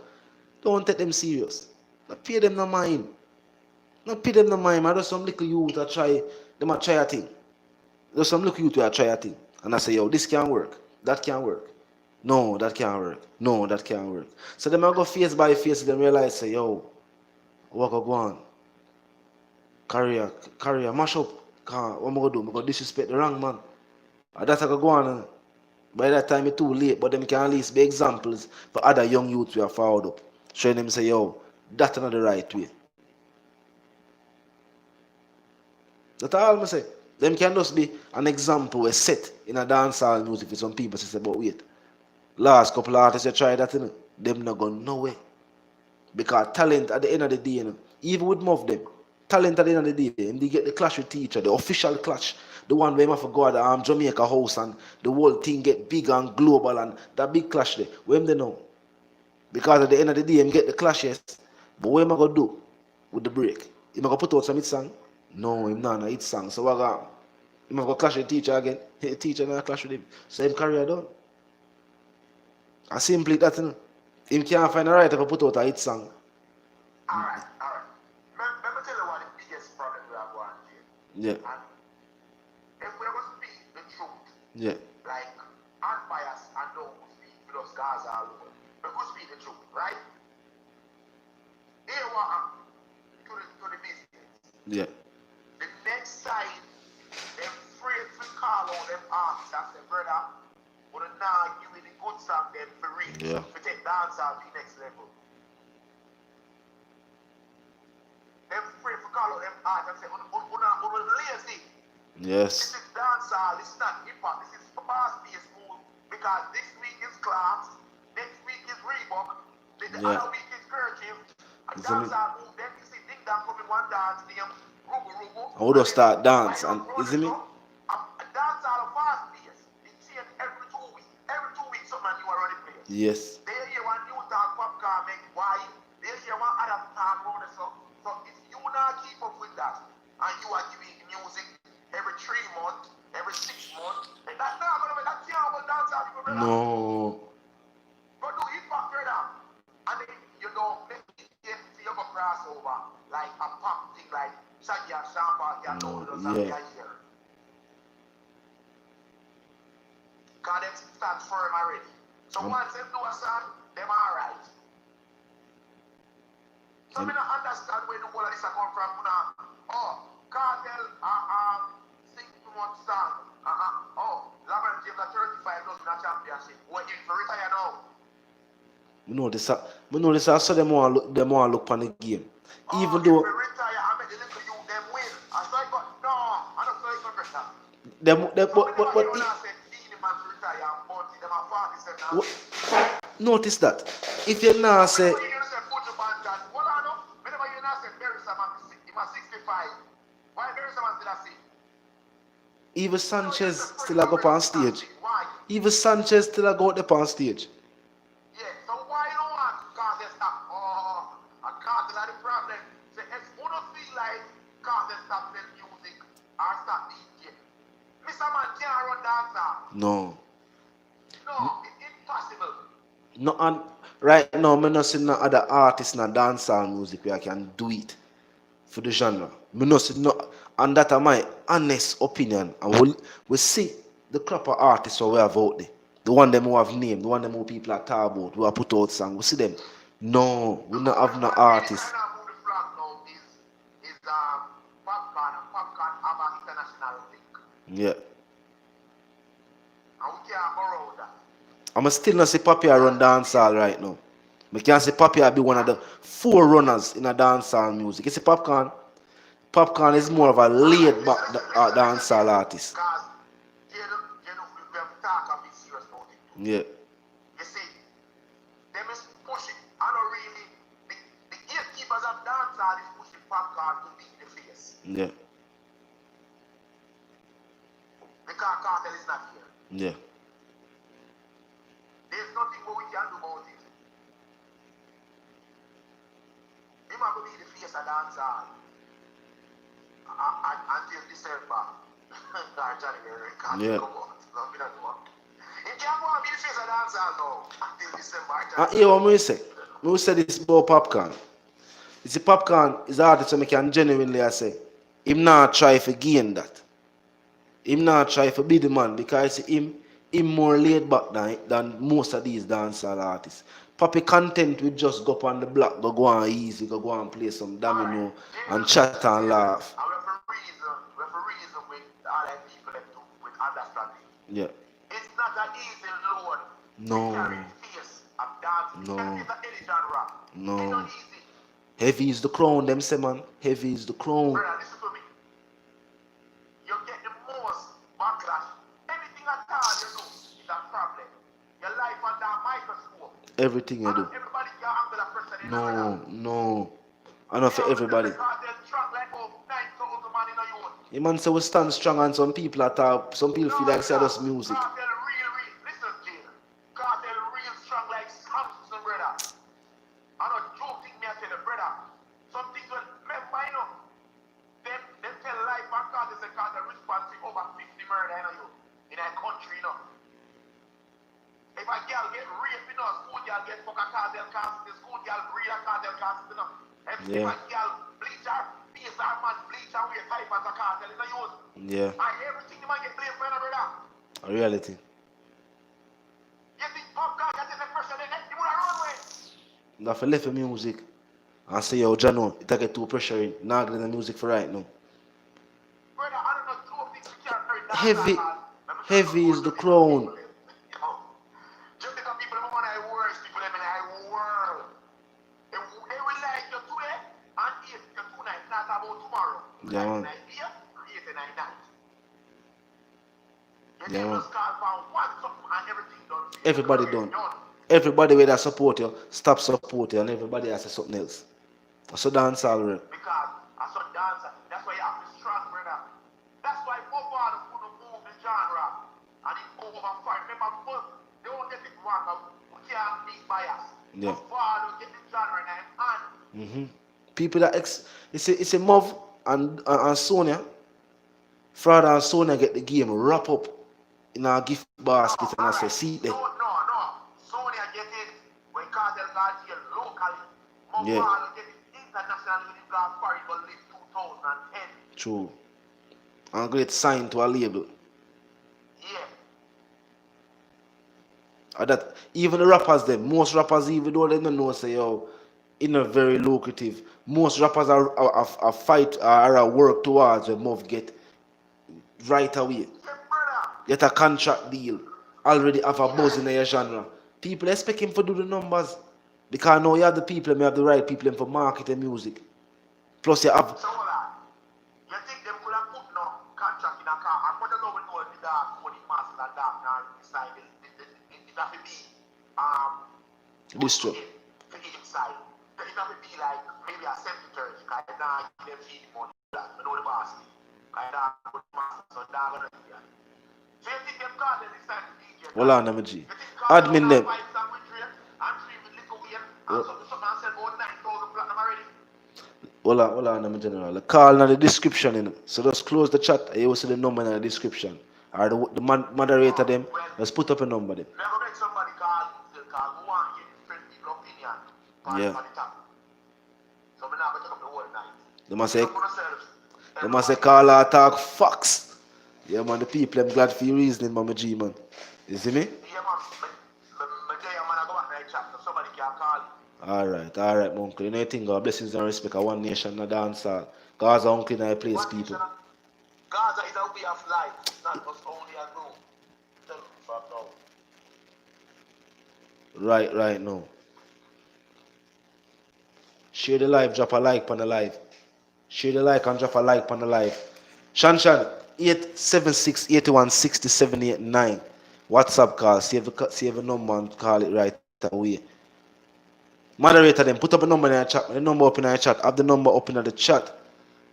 Don't take them serious. Not pay them no mind. Not pay them no mind. I just some little youth that try, them a try a thing. There's some little youth that try a thing. And I say, yo, this can't work. That can't work. No, that can't work. No, that can't work. So them I go face by face, them realize, say, yo, what go on? Career, mash up. What am I going to do? I'm going to disrespect the wrong man. And that's how I go on. By that time it's too late, but them can at least be examples for other young youths who are forward up. Showing them say, yo, that's not the right way. That's all I say. Them can just be an example, a set in a dancehall music for some people. Say, but wait, last couple of artists you try that, you know, them not going nowhere. Because talent at the end of the day, you know, even with most of them, talent at the end of the day, and they get the clash with teacher, the official clash, the one where you have to go at the Jamaica house and the whole thing get big and global and that big clash there. Where they know? Because at the end of the day, him get the clash, yes. But what am I gonna do with the break? Am I gonna put out some hit song? No, him not a hit song. So what got? Him gonna clash with the teacher again. The teacher not clash with him. So him career done. I simply that, you know. Him can't find a writer to put out a hit song. Alright. Let me tell you what the biggest problem we have going here. Yeah. And if we ever speak the truth, Yeah. like unbiased and those who speak with us guys all over, we could speak the truth, right? Here what happened to the business. Yeah. The next side, they're afraid to call on them artists and say, brother, but now give me the good song them for Yeah. We take dancehall to the next level. Them free for call out them art and say, una lazy. Yes. This is dancehall, this is not hip hop, this is fast-paced move. Because this week is class, next week is Reebok, the other week is Kerchief. A dancehall move, then you see Ding Dong coming one dance name, Rugu Rugu. I would start dance and is it me? A dancehall fast-paced. It changes every 2 weeks. Every 2 weeks something new are running place. Yes. They hear one new talk popcorn make why. They hear one other talk round so if you not keep up with that and you are giving music every 3 months, every 6 months, that's not gonna make that can't dance out people, brother. No. But do hip hop, brother. And then you don't make it get to your crossover like a pop thing like Shaggy and Shampa and all those and here. Cause them stand firm already. So once them do a song, them alright. So I don't understand where the whole of this come from. Kartel sing too much song. LeBron James at 35 doesn't win a championship. What in for retire now? We know this. I saw them want look on the game. Even though if we retire, I make the little youth them win. I saw it, but no, I don't saw it for better. Notice that if you now say even Sanchez still a go up on stage. Even Sanchez still a go up on stage. Yeah, so why you don't want Kartel stop? A Kartel are the problem. So if you don't feel like Kartel stop playing music or stop DJ, Mr. Man can't run dancehall. No. No, it's impossible. No, and right now, I'm not seeing no other artists in a dancehall music where I can do it for the genre. I'm not seeing no, and that is my honest opinion. And we see the crop of artists who we have out there. The one them who have name, the one them who people are talk about, who have put out songs. We see them. No, we not have no artists. Popcorn have an international link. Yeah. And we can't borrow that. I'm still not see Papi run dancehall right now. I can't see Papi be one of the forerunners in a dancehall music. You see Popcorn? Popcorn is more of a laid back dancehall artist. Yeah. You see, them is pushing. I don't really. The gatekeepers of dancehall is pushing Popcorn to be the face. Yeah. Because Kartel is not here. Yeah. There's nothing more we can do about it. He might be the face of dancehall until December. Yeah. He can't go and be the face of dancehall now until December. Yeah, what I say? I say this about Popcorn. You see, Popcorn is an artist I can genuinely say, him not try to gain that. Him not try to be the man because him more laid back than most of these dancehall artists. Papi content with just go up on the block, go on easy, go and play some domino and chat and laugh. And we have a reason with all the people with understanding. Yeah. It's not an easy load. No. Carry face of dancing. No. It's any genre. No. It's not easy. Heavy is the crown, them say man. Heavy is the crown. Brother, listen to me. You get the most backlash. Anything at all you do is a problem. Your life under a microscope. Everything you do. Everybody can handle that person. No. I know for everybody. The man say we stand strong and some people are talk, some people feel like say that's music. Kartel listen, Jay. Kartel real strong like Samson, brother. I know joking me, I tell you, brother. Some things when remember, you know, them tell life and Kartel say Kartel responsible over 50 murder, you know, in a country, you know. If a girl get raped, you know, a school girl get fuck a Kartel cast, the school girl breed a Kartel cast, you know. If a girl bleach her face, her man bleach her way type as a Kartel, you know, use. Yeah. And everything the man get blamed for, you know, brother. A reality. You think Popcorn can take the pressure, then you would have run away. That for left the music and say, yo, Jano, it get too pressuring. Not getting the music for right now. Brother, I don't know, two of things we can't hurt. Heavy is the crown. Jamaican people, the one I worst Yeah, man. Yeah, man. Everybody done. Everybody where that support you, stop support you, and everybody has something else. So dance all right. Because I saw dancer. That's why you have to be strong, brother. That's why Mobile couldn't move the genre. And it overfired. Remember, they won't get it wrong. We can't be biased. Yeah. Mobile will get the genre in their hand. People that it's a Mov and Sonia. Fraud and Sonia get the game wrap up in our gift basket and I say, see there. No. Sonia get it when Kartel got here locally. Mobile Yeah. will get it internationally when he got fired but live 2010. True. And get signed to a label. Yeah. And that even the rappers them, most rappers even though they don't know say yo, it's not very lucrative. Most rappers are fight are a work towards a move get right away. Yeah, brother. Get a contract deal. Already have a buzz in your genre. People expect him to do the numbers. Because now you have the people, you have the right people for marketing music. Plus you have So hold on. You think them could have put no contract in a car? And what the law will know the dark, what the master and dark now inside it have to be this true. for inside. It have to be like maybe a secretary, because now give them feed money. I know the boss. Because now the master, so now gonna do that. So you think them call them this time to DJ? Hold on, G. You think Admin them. 5 song with Dre and 3 with Little Wayne and something and sell about 9,000 platinum already? Hold on, I'm general. The call in the description, you know. So just close the chat. You will see the number in the description. Or the moderator them. Let's put up a number them. Never make somebody call who want to get different people opinion on Yeah. the topic. So we're not going to take up the whole night. They must say call or talk facts. Yeah man, the people I'm glad for your reasoning, Mama G man. You see me? Yeah man, but I go back to the chat so somebody can call you. Alright, my uncle. You know you think God blessings and respect of one nation and dancehall. God's uncle in a place, people. Gaza is a way of life, not just only a group. Tell them from now. Right now. Share the live, drop a like on the live. Share the like and drop a like on the live. Shan 876 81 67 89. WhatsApp call. Save the number and call it right away. Moderator them, put up a number in the chat. The number up in the chat. Have the number up in the chat.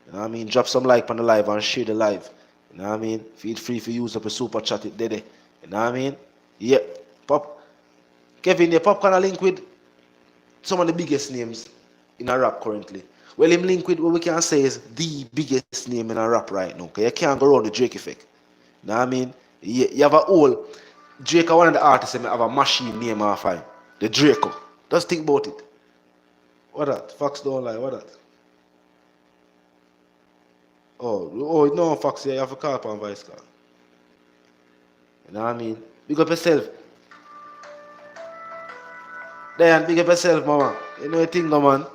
You know what I mean? Drop some like on the live and share the live. You know what I mean? Feel free to use up a super chat it there. You know what I mean? Yeah. Pop. Kevin, you pop kind of link with some of the biggest names in a rap currently. Well, him link with what we can say is the biggest name in a rap right now. Okay? You can't go around the Drake effect. You know what I mean? You have a whole Drake, one of the artists, have a machine name off him. The Draco. Just think about it. What that? Fox don't lie. What that? Oh, no, Fox, yeah, you have a car on Vice car. You know what I mean? Big up yourself. Diane, big up yourself, mama. You know the thing, man.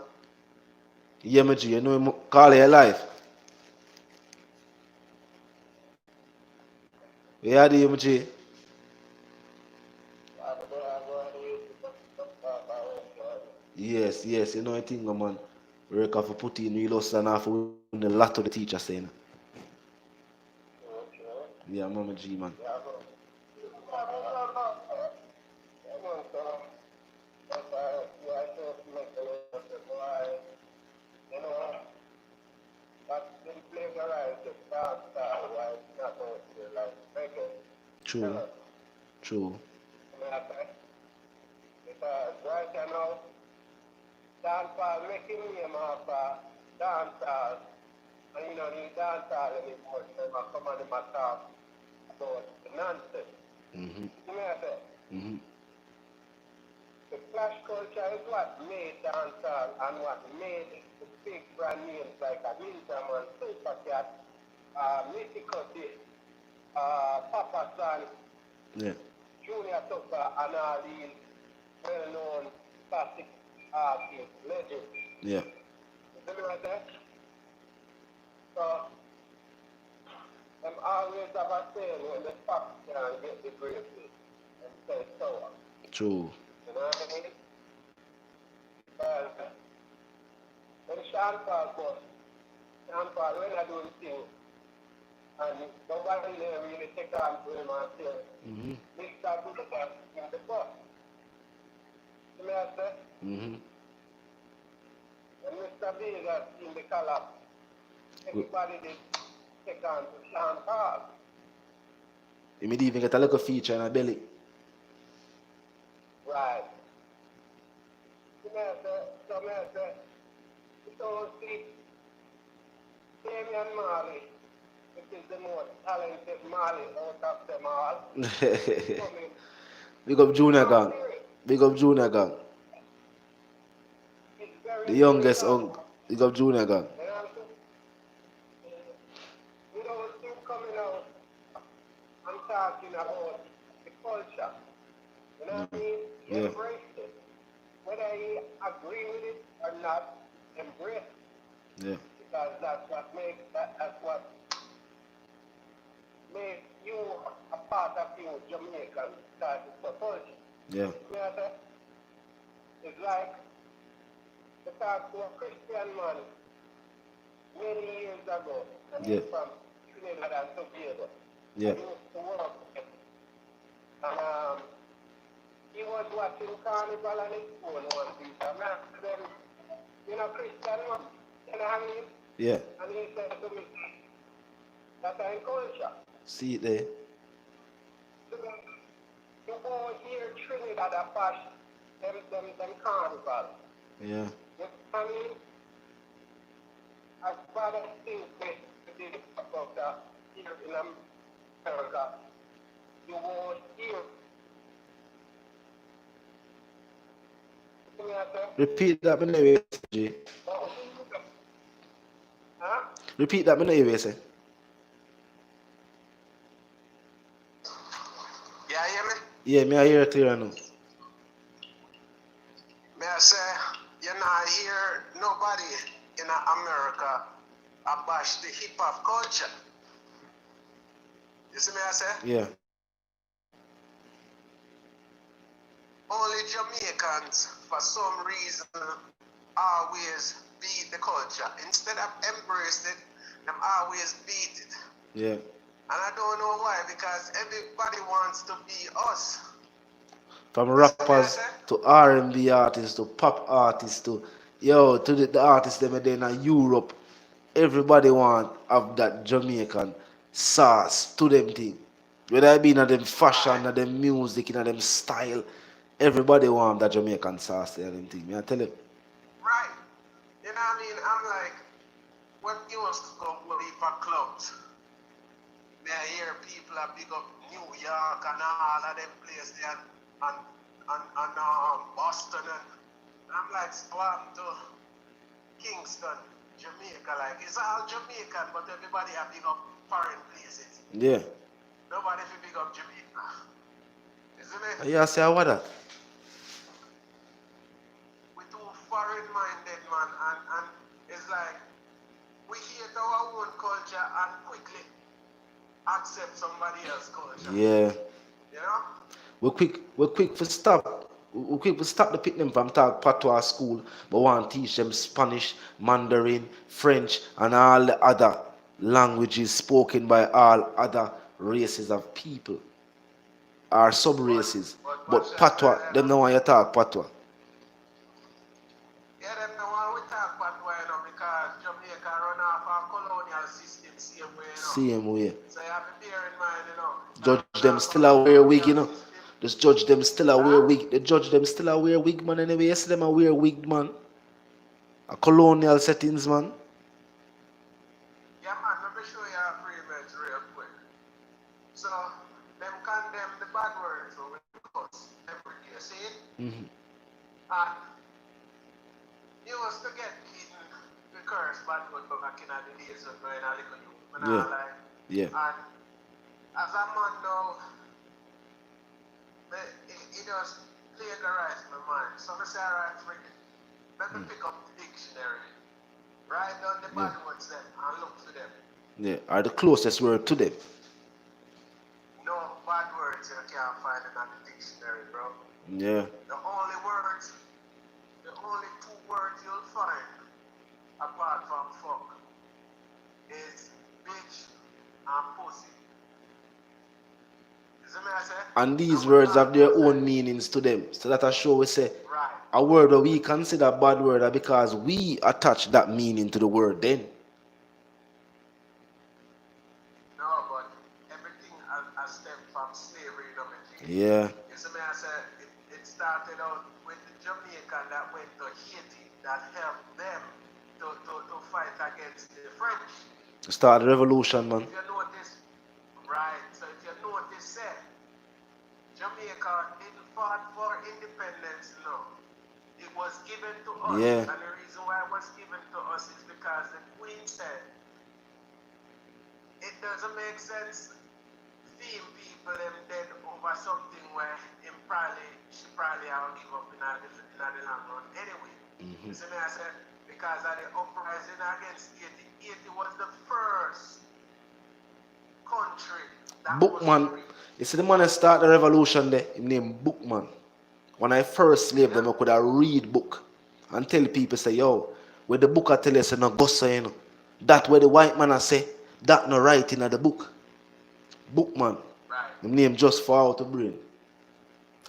Yeah, my G, you know him call your life. Yeah, the my G. Yes, you know the thing, man. Work off for put in real hustle and half win the lot of the teacher saying. Yeah, mama G, man. True. Because right now, dancehall making name of dancehall. And you know, the dancehall anymore, they come and they talk about the nonsense. You know what I say? The flash culture is what made dancehall and what made the big brand names like a Ninja Man, Supercat, Mythical Dick, Papa San, Junior Tucker, and all these well-known classic artists, legends. Yeah. You see me right there? So, them always have a saying when the fox can't get the grapes and say sour. True. You know what I mean? Because when Sean Paul goes, And Paul, when I do the thing, and nobody there really take on to him and say, Mr. Buddha in the bus. You know what I say? And Mr. Vega in the collapse, everybody did take on to Sean Paul. You may even get a little feature in a belly. Right. You know what I say? So I say, you don't see Damian Marley, which is the most talented Marley out of them all. Big up Junior Gang. Big up Junior Gang. The youngest big up Junior Gang. We don't see him coming out and talking about the culture. You know what I mean? He embraced it. Whether he agree with it or not, embrace it. Yeah. Because that's what makes you a part of you Jamaican type of culture. Yeah. You know what I say? It's like to talk to a Christian man many years ago, and he's from Trinidad and Tobago. Yeah. I used to work with him. And he was watching Carnival on his phone one week. And I said, you know, Christian man, you know what I mean? Yeah. And he said to me, that's our culture. See it there. You go here Trinidad and bash them Carnival. Yeah. You know what I mean? As bad as things they did about that here in America, you won't hear. Repeat that, but anyway, G. Huh? Repeat that, but anyway, say. Yeah, hear me? Yeah, me I hear it clear now. May I say, you not hear nobody in America bash the hip hop culture. You see me I say? Yeah. Only Jamaicans, for some reason, always beat the culture. Instead of embrace it, them always beat it. Yeah. And I don't know why, because everybody wants to be us. From rappers to R&B artists to pop artists to the artists them then in Europe, everybody want have that Jamaican sauce to them thing. Whether it be in them fashion, in them music, in them style, everybody want that Jamaican sauce there them thing. Me I tell you. Right. You know what I mean? I'm like, when you used to go for clubs, me I hear people are big up New York and all of them places there and Boston and I'm like, swam to Kingston, Jamaica, like it's all Jamaican, but everybody have big up foreign places. Yeah. Nobody fi big up Jamaica. Isn't it? Yeah, say what that? We too foreign minded, man, and it's like we hate our own culture and quickly accept somebody else's culture. Yeah. You know? We're quick for stop. We're quick to stop the pit them from talk patois school, but want to teach them Spanish, Mandarin, French, and all the other languages spoken by all other races of people or sub races. But patois, them know why you talk patois. Yeah, them know why we talk patois, you know, because Jamaica run off our colonial system same way, you know. Same way. So you have to bear in mind, you know. Judge them still a wear wig, you know. Just judge them still a wear wig. They judge them still a wear wig, man. Anyway, you see them a wear wig, man. A colonial settings, man. Yeah, man, let me show you a free image real quick. So, them condemn the bad words so we cuss every day, see it? Mm-hmm. And you used to get hidden the curse bad word back in the days when we were in a little youth. Yeah. Like, Yeah. and as a man now, it just plagiarize my mind. So I say, alright, let me pick up the dictionary, write down the bad words then, and look for them. Yeah, are the closest word to them. No bad words you can't find in the dictionary, bro. Yeah. The only two words you'll find apart from fuck And these words have their own meanings to them. So that I show we say a word that we consider bad word are because we attach that meaning to the word then. No, but everything has stemmed from slavery, you know, Yeah. You see me, I said it started out with the Jamaican that went to Haiti that helped them to fight against the French. Start the revolution, man. If you notice, right, so if you notice, Jamaica didn't fight for independence, no. It was given to us. Yeah. And the reason why it was given to us is because the Queen said, it doesn't make sense seeing people them dead over something where she probably will give up in the long run anyway. You see me, I said, because of the uprising against Haiti, Haiti was the first country that Bookman. You see the man that start the revolution there, his name Bookman. When I first slave them, I could have read book and tell people say, yo, where the book I tell you say no go say, you know. That where the white man I say, that no writing in the book. Bookman. Right. His name just fall out of brain.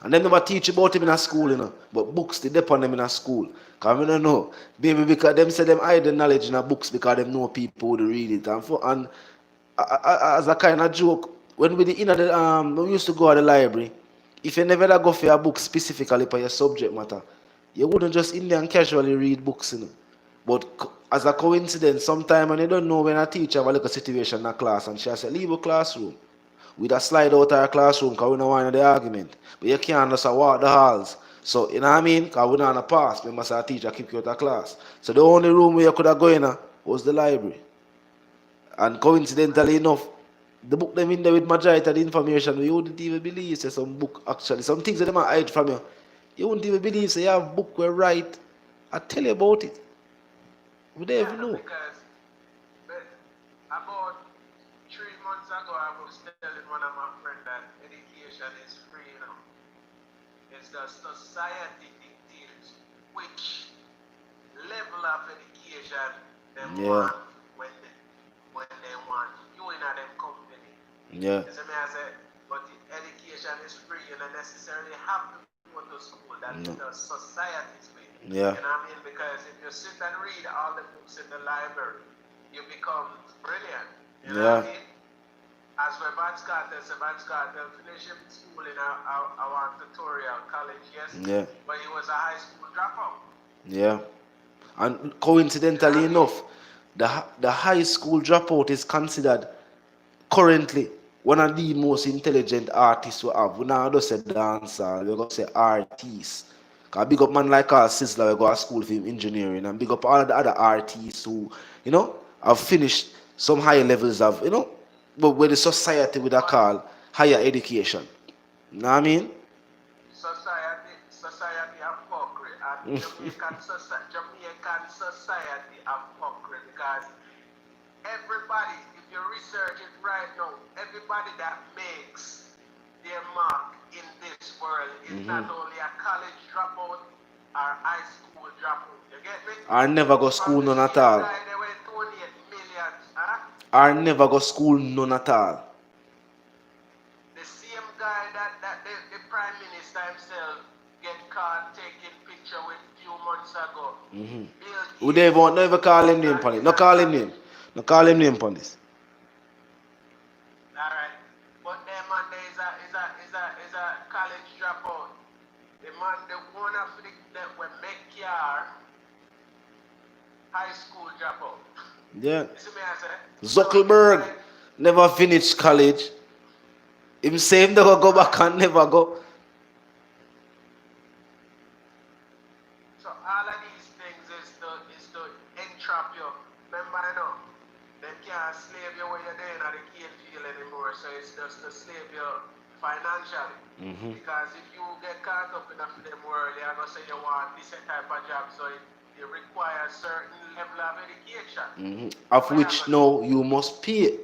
And them never teach about him in a school, you know. But books they depend on them in a school. Cause I don't know. Maybe because them say them hide the knowledge in the books because them know people would read it. And as a kind of joke, when we in the we used to go to the library, if you never go for a book specifically for your subject matter, you wouldn't just in there and casually read books, you know. But as a coincidence, sometime and you don't know when a teacher have a little situation in a class and she say, leave a classroom. We just slide out of our classroom because we don't want the argument. But you can't just walk the halls. So, you know what I mean? Because we don't want to pass. Remember, say a teacher keep you out of class. So the only room where you could have gone in was the library. And coincidentally enough, the book them in there with majority of the information you wouldn't even believe. Say some book actually, some things that they might hide from you. You wouldn't even believe. Say you have book where write. I tell you about it. We don't even know. Because about 3 months ago, I was telling one of my friends that education is free, you know. It's the society dictates which level of education they want when they want you in a them company. Yeah. You see me, I said, but the education is free. You don't necessarily have to go to school. That's the society's way. Yeah. You know what I mean? Because if you sit and read all the books in the library, you become brilliant. You know what I mean? As for Vybz Kartel, Vybz Kartel finished school in our tutorial college, yes? Yeah. But he was a high school dropout. Yeah. And coincidentally enough, the high school dropout is considered currently one of the most intelligent artists we have. We now just say dancer, we're going to say artists. Because big up man like us, Sizzler, we go to school for engineering, and big up all the other artists who, you know, have finished some higher levels of, you know, but where the society would call higher education. You know what I mean? Society of fuckery, and Jamaican society of fuckery, because everybody, if you research it right now, everybody that makes their mark in this world is not only a college dropout or high school dropout. You get me? I never go school none at all. They were 28 millions, huh? I never go school none at all. The same guy that the Prime Minister himself get caught taking picture with few months ago. Who they won't never call him name on it. No call him name. No call him name on this. Alright. But that man there is a college dropout. The man the one of the that will make your high school dropout. Yeah. You see me I say? Zuckerberg never finished college. Him say him never go back and never go. So all of these things is to entrap you. Remember I know, they can't slave you when you're there and they can't feel anymore. So it's just to slave you financially. Because if you get caught up in them world, they're going to say you want this type of job. So it requires certain level of education. Of which now you must pay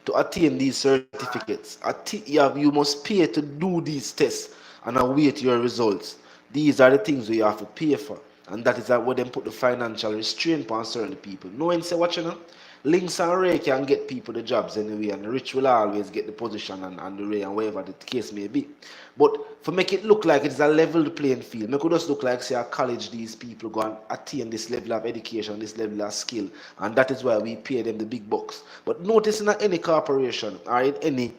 to attain these certificates. You must pay to do these tests and await your results. These are the things we have to pay for. And that is what them put the financial restraint on certain people. Knowing say what you know? Links and Ray can get people the jobs anyway, and the rich will always get the position and the Ray and whatever the case may be. But for make it look like it's a leveled playing field, make it just look like say a college these people go and attain this level of education, this level of skill, and that is why we pay them the big bucks. But notice in any corporation or in any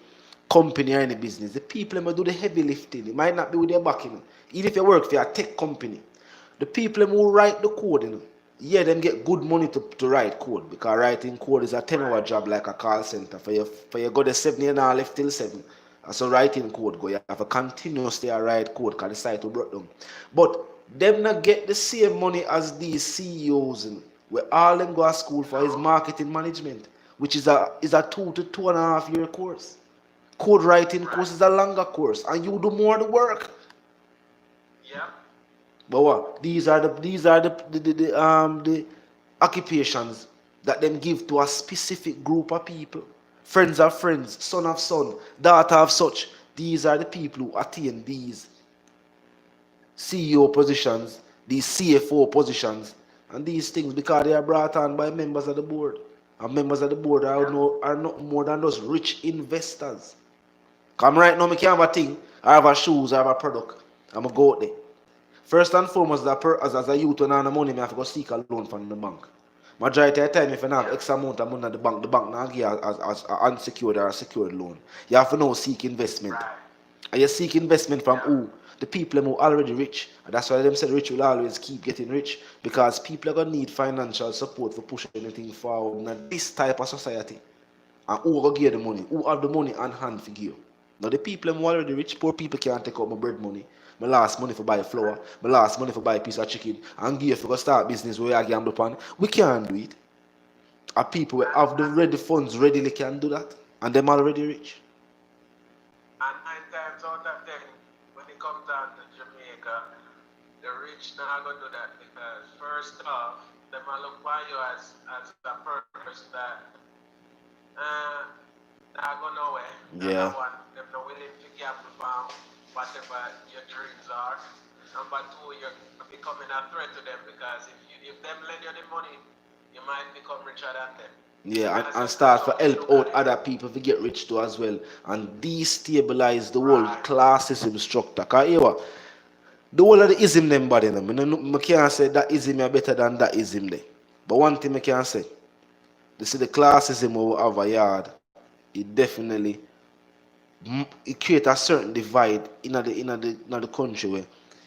company or any business, the people who do the heavy lifting. It might not be with their backing. Even if you work for a tech company, the people who write the code, yeah, them get good money to write code because writing code is a 10-hour job like a call center. For you go to 7 and a left till 7. So writing code go, you have to continuously write code because the site will break down. But them not get the same money as these CEOs where all them go to school for is marketing management, which is a 2 to 2.5 year course. Code writing course is a longer course and you do more of the work. Yeah. But what? These are the occupations that them give to a specific group of people. Friends of friends, son of son, daughter of such. These are the people who attain these CEO positions, these CFO positions, and these things because they are brought on by members of the board. And members of the board are not more than those rich investors. Come right now, I can't have a thing. I have a shoes, I have a product. I'm going to go out there. First and foremost, as a youth when I have money, I have to go seek a loan from the bank. Majority of the time, if you have X amount of money at the bank now give you as an unsecured or a secured loan. You have to now seek investment. And you seek investment from who? The people who are already rich. And that's why them say rich will always keep getting rich. Because people are going to need financial support for pushing anything forward in this type of society. And who will give the money? Who have the money on hand for give? Now the people who are already rich, poor people can't take out my bread money. My last money for buy flour, my last money for buy a piece of chicken, and give for go start business where I gamble upon. We can't do it. And people who have the ready funds readily can do that. And them already rich. And 9 times out of 10, when it comes down to Jamaica, the rich not gonna do that because first off, they might look by you as a person that not go nowhere. Yeah. Number one, they're not willing to gamble from whatever your dreams are. Number two, you're becoming a threat to them because if them lend you the money, you might become richer than them. Yeah, and start to help out other people to get rich too as well and destabilize the whole classism structure. Cause you know, the whole of the ism them body them. I can't say that ism are better than that ism there. But one thing I can say, you see the classism of a yard, it definitely it create a certain divide in the country where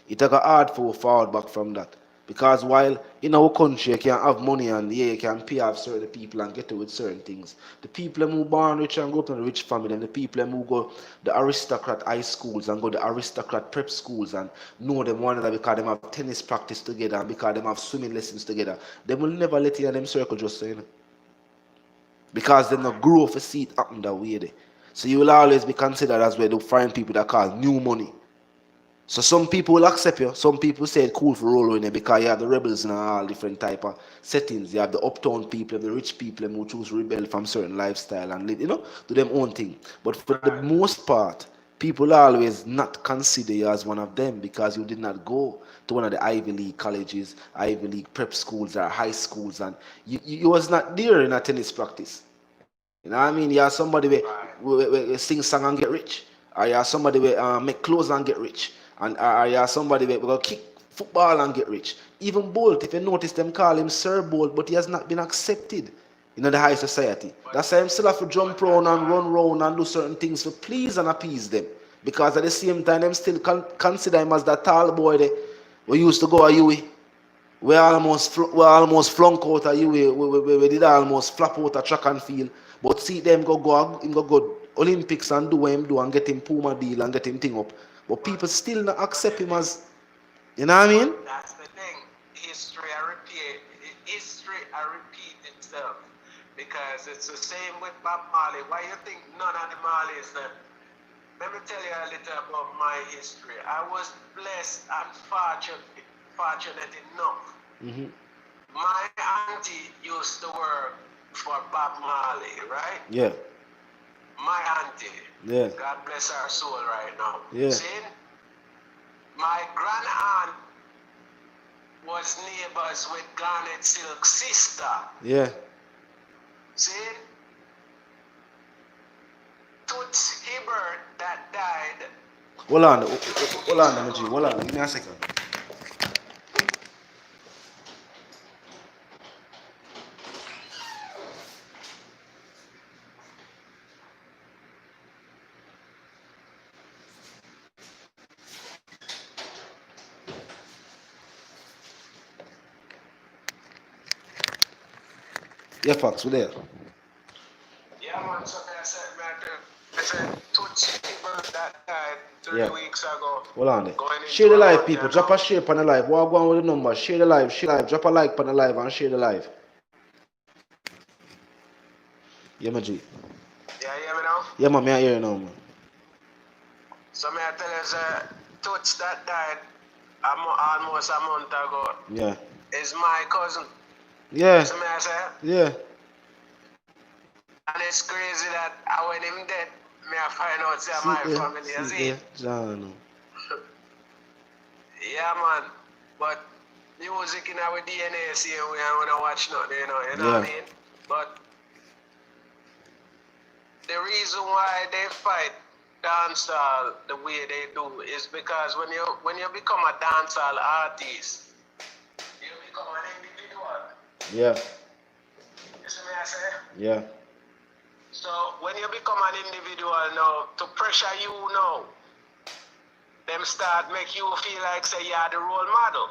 it take a hard for forward back from that. Because while in our country you can have money and yeah you can pay off certain people and get away with certain things. The people who born rich and go up in a rich family and the people who go the aristocrat high schools and go the aristocrat prep schools and know them one another because they have tennis practice together and because they have swimming lessons together, they will never let in them circle just so you know. Because they not grow for see it happen that way there. So you will always be considered as well to find people that call new money. So some people will accept you. Some people say it's cool for roll in it because you have the rebels in all different type of settings. You have the uptown people, the rich people who choose to rebel from certain lifestyle and live, do them own thing. But for the most part, people always not consider you as one of them because you did not go to one of the Ivy League colleges, Ivy League prep schools or high schools and you was not there in a tennis practice. You know what I mean? You are somebody where sing song and get rich. Or you are somebody where make clothes and get rich. And or you are somebody where will kick football and get rich. Even Bolt, if you notice them call him Sir Bolt, but he has not been accepted in the high society. That's why him still have to jump around and run around and do certain things to please and appease them. Because at the same time, them still consider him as that tall boy there. We used to go a UE. We almost flunk out of UE. We did almost flap out of track and field. But see them go Olympics and do what him do and get him Puma deal and get him thing up. But people still not accept him as, you know what I mean? That's the thing. History repeat itself. Because it's the same with Bob Marley. Why you think none of the Marleys them? Let me tell you a little about my history. I was blessed and fortunate enough. My auntie used to work for Bob Marley, right? Yeah. My auntie. Yeah. God bless her soul right now. Yeah. See? My grand aunt was neighbors with Garnet Silk's sister. Yeah. See? Toots Hibbert that died. Hold on, my G. Hold on, give me a second. Yeah, Fox, we there. Yeah, man, so I said Toots Hibbert that died 3 Yeah. weeks ago. Hold on there. Going Share the into a live, month people. and Drop now. a share on the live. Walk on with the number. Share the live. Drop a like on the live and share the live. Yeah, my G. Yeah, you hear me now? Yeah, man, I hear you now, man. So me I tell you, Toots that died almost a month ago Yeah. is my cousin. Yeah. So me I say, Yeah. and it's crazy that when him dead, me I find out say my family is it. John. Yeah, man. But music in our DNA, see, we don't want to watch nothing, you know what I mean? But the reason why they fight dancehall the way they do is because when you become a dancehall artist, you become an individual. Yeah. You see me I say? Yeah. So when you become an individual now, to pressure you now, them start make you feel like say you are the role model.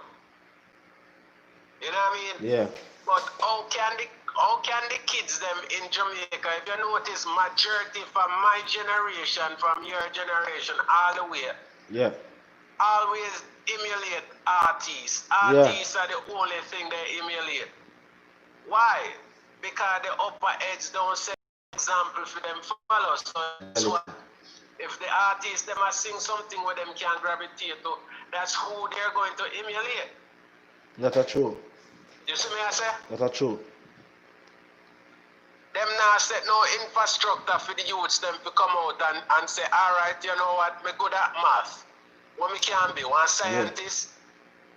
You know what I mean? Yeah. But how can the kids them in Jamaica, if you notice majority from my generation, from your generation, all the way, Yeah. always emulate artists. Artists are the only thing they emulate. Why? Because the upper heads don't set example for them follow. So that's what if the artist them are sing something where them can gravitate to, that's who they're going to emulate. That's true. You see me I say? That's true. Them now set no infrastructure for the youths them to come out and say, alright, you know what, me good at math. What me can be, one scientist,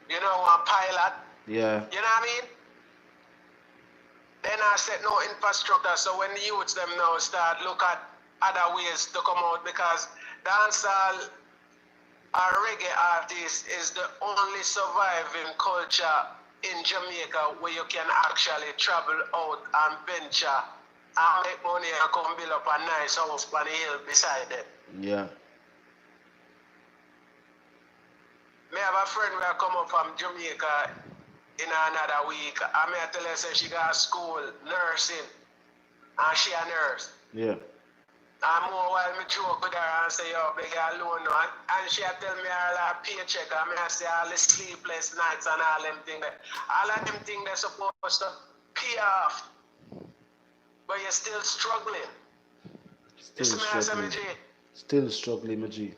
you know, one pilot. Yeah. You know what I mean? Then I set no infrastructure, so when the youths them now start look at other ways to come out, because dancehall or reggae artist is the only surviving culture in Jamaica where you can actually travel out and venture and make money and come build up a nice house on the hill beside them. Yeah. Me have a friend who come up from Jamaica in another week. I may tell her say she got school nursing and she a nurse. Yeah. And more while me joke with her and say, yo, beg her alone now. And she tell me all her paycheck and me I say all the sleepless nights and all them things. All of them things they're supposed to pay off. But you're still struggling. Still struggling, my G.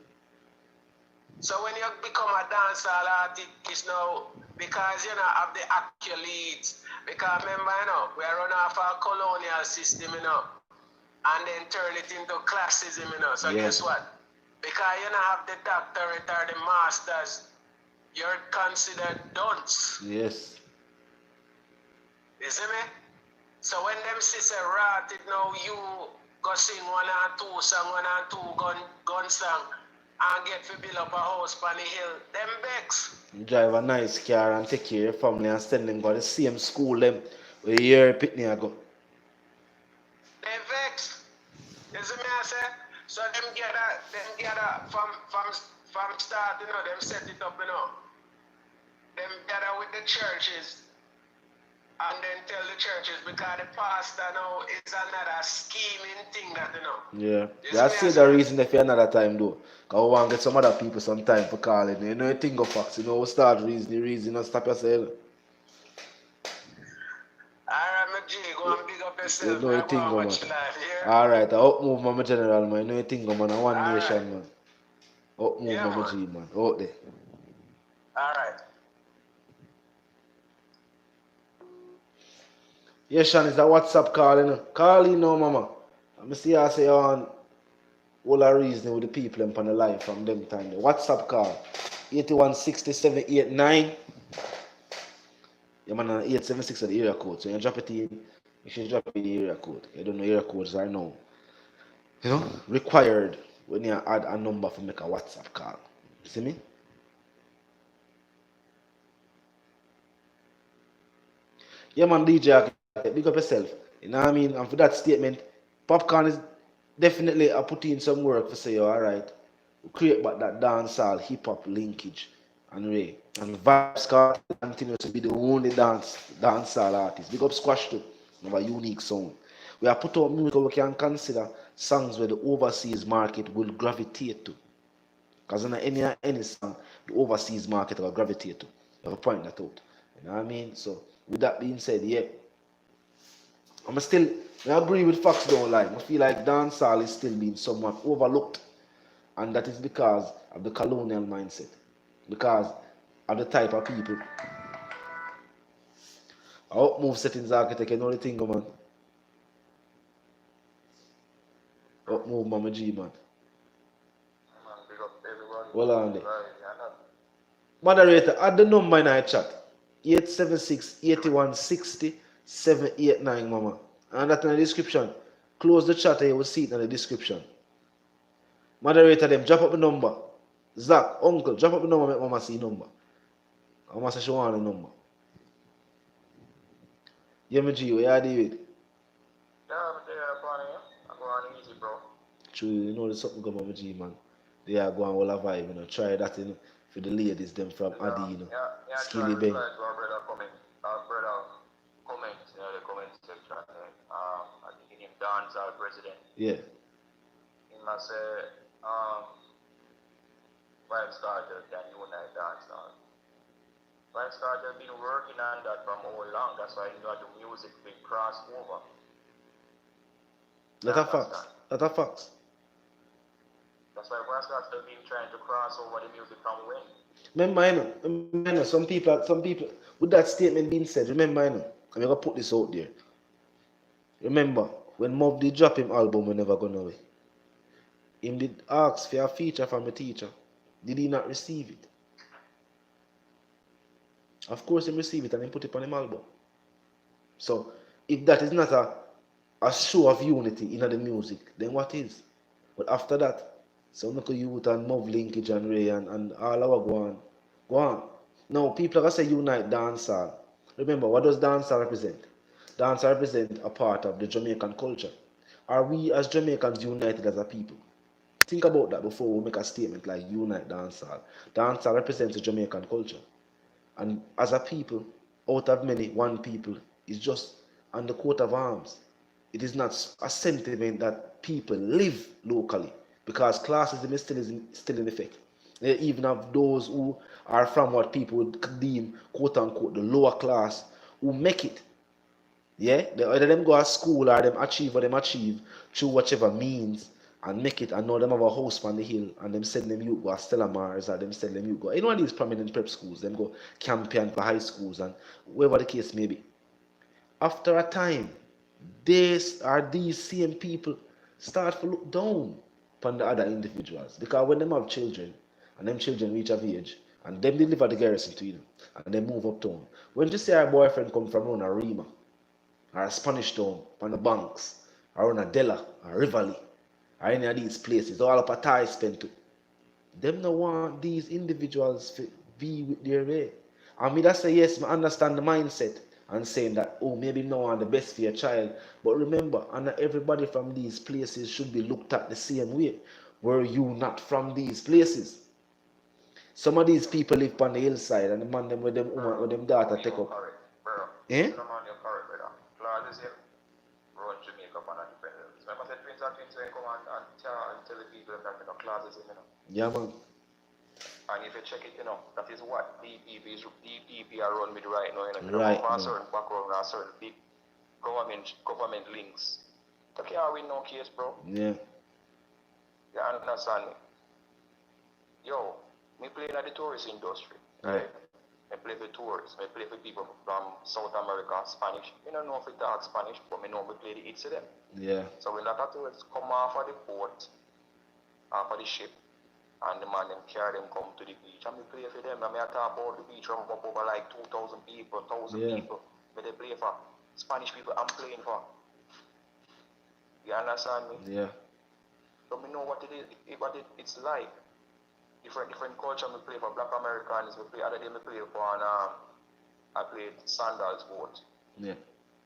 So when you become a dancehall artist now, because you know have the accolades, because remember, you know, we are run off our colonial system, you know, and then turn it into classism, you know. So guess what? Because you don't have the doctorate or the masters, you're considered dunce. Yes. You see me? So when them sister rotted now, you go sing one or two song, one or two gun song, and get to build up a house on the hill, them begs. Drive a nice car and take care of your family and send them go to the same school them where your pitney go. They vex. You see me I say? So them gather from start, you know, them set it up, you know. Them gather with the churches and then tell the churches because the pastor now is another scheming thing that, you know. Yeah. That's the reason if you another time though. Because we want to get some other people some time for calling. You know you think of facts, you know, we start reason and stop yourself. Alright, my G, go and big up yourself. You know you think of man. Alright, I up move my general man. You know you think of man, a one nation man. Up move my G man. Out there. Alright. Yeah, Sean, is that WhatsApp calling? Call in now, mama. I'm see I say on all our reasoning with the people on the live from them time. The WhatsApp call 816789. Yeah, man, 876 at the area code. So you drop it in You should drop in the area code. You don't know area codes are now, required when you add a number for make a WhatsApp call. You see me? Yeah, man, DJ, big up yourself. You know what I mean? And for that statement, Popcorn is definitely I put in some work to say, all right, we create back that dancehall hip hop linkage and way. And Vybz Kartel continues to be the only dancehall artist. Big up Squash too, have a unique sound. We have put out music we can consider songs where the overseas market will gravitate to. Because in any song, the overseas market will gravitate to. You have to point that out. You know what I mean? So with that being said, yeah, I agree with Fox don't lie. I feel like dancehall is still being somewhat overlooked, and that is because of the colonial mindset, because of the type of people. I hope move settings architect, you know the thing, man. Up move Mama G, man. Man, big up everybody. Well on there. Right, yeah, no. Moderator, add the number in our chat. 876-8160-789, mama. And that in the description. Close the chat and you will see it in the description. Moderator them, drop up the number. Zach, uncle, drop up the number, make mama see number. Mama say she want the number. Yeah, me G, where you do it? Yeah, I'm there, funny. I go on easy, bro. True, you know there's something going on with G, man. They are going all a vibe, Try that, for the ladies, them from Adi, Yeah, I try to Skillibeng. reply to our brother comments, the comment section. I think him dance our president. Yeah. He must say, Vybz Kartel can unite dance now. Vybz Kartel been working on that from all along. That's why you got the music big cross over. That are facts. That are facts. That's why Vybz Kartel been trying to cross over the music from when. Remember, some people, with that statement being said, remember, I'm going to put this out there. Remember, when Mob did drop him album, we never gone away. Him did ask for a feature from a teacher. Did he not receive it? Of course, he received it and he put it on him album. So, if that is not a show of unity in the music, then what is? But after that, some look youth and Mob linkage and Ray and all our go on. Go on. Now, people are going to say unite dancehall. Remember, what does dancehall represent? Dancehall represent a part of the Jamaican culture. Are we as Jamaicans united as a people? Think about that before we make a statement like unite dancehall. Dancehall represents the Jamaican culture. And as a people, out of many, one people is just on the coat of arms. It is not a sentiment that people live locally because classism is still in effect. Even of those who are from what people would deem, quote unquote, the lower class, who make it. Yeah, either them go to school or them achieve what them achieve through whichever means and make it and know them have a house on the hill and them send them youth go to Stella Mars or them send them youth go. You know these prominent prep schools, them go campaign for high schools and wherever the case may be. After a time, these same people start to look down upon the other individuals because when them have children and them children reach of age and them deliver the garrison to you and they move uptown. When you say our boyfriend come from around a Rima or a Spanish town on the banks or on a Della or Rivoli or any of these places, all up a tie spent to. Them no want these individuals to be with their way. And me that say yes, I understand the mindset and saying that oh maybe no one the best for your child. But remember, and everybody from these places should be looked at the same way. Were you not from these places? Some of these people live on the hillside and the man them with them woman with them daughter take up. Eh? Classism run Jamaica for independence. Remember the twins and twins when come and tell the people that classism, Yeah man. And if you check it, that is what DPP are run with right now, Right from a now. certain background and certain big government links. You can't win no case, bro. Yeah. You understand me? Yo, me play in the tourist industry, Yeah. right? I play for tourists, I play for people from South America, Spanish. I don't know if we talk Spanish, but I know we play the hits of them. Yeah. So when that tourists come off of the boat, off of the ship, and the man them carry them come to the beach, and we play for them. And I talk about the beach from up over like 2,000 people, 1,000 Yeah. people, but they play for. Spanish people I'm playing for. You understand me? Yeah. So me know what it's like. Different culture me play for Black Americans, me play other day me play for I played Sandals boat. Yeah.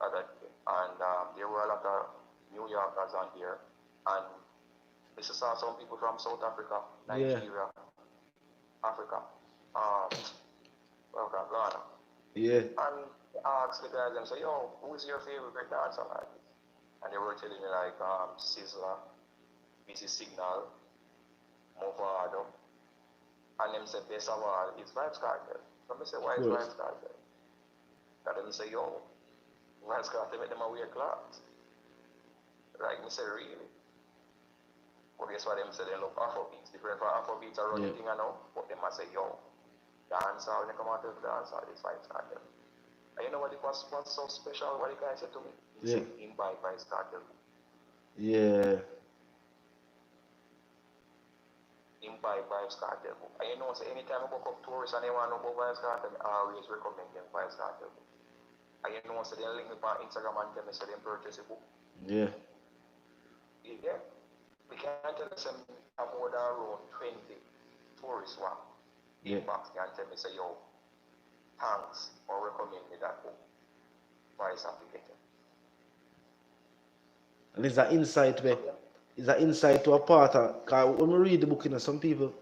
And there were a lot of New Yorkers on here. And I saw some people from South Africa, Nigeria, Africa, Ghana. Yeah. And I asked the guys and say, yo, who's your favorite dancer like? And they were telling me like Sizzler, Mrs. Signal, Movado. And them said best of all is Vybz Kartel. So I said, why is Vybz Kartel? And them say, yo, Vybz Kartel make them a wear clothes. Like me say, really? But guess what them say, they love Afrobeats. Different from Afrobeats are running thing I know. But them I say, yo, dancehall, when they come out of dancehall, it's Vybz Kartel. And you know what it was so special, what the guy said to me? He said, him buy Vybz Kartel. Yeah. Him buy Vybz Kartel book. And you know, so anytime I book up tourists and they want to know about Vybz Kartel, I always recommend them Vybz Kartel book. And you know, so they link me on Instagram and tell me so they purchase a book. Yeah. Yeah. We can't tell us more than around 20 tourists one inbox can tell me say, yo, thanks or recommend me that book. Price application. And it's an insight where it's an insight to a part of, because when we read the book, you know, some people,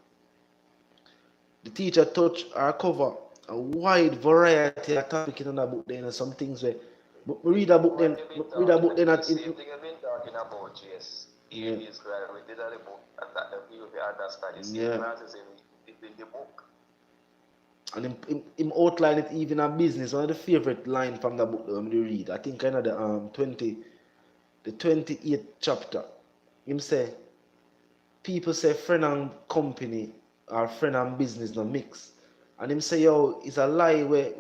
the teacher touch or cover a wide variety of topic in that book. Then some things where we read a book then The same thing I've been talking about, yes. Here is we did a book and that the view we understand. The same classes in the book. And him outline it even a business. One of the favorite line from the book when you read, I think kind of the 28th chapter. Him say, people say friend and company or friend and business no mix. And him say, yo, it's a lie where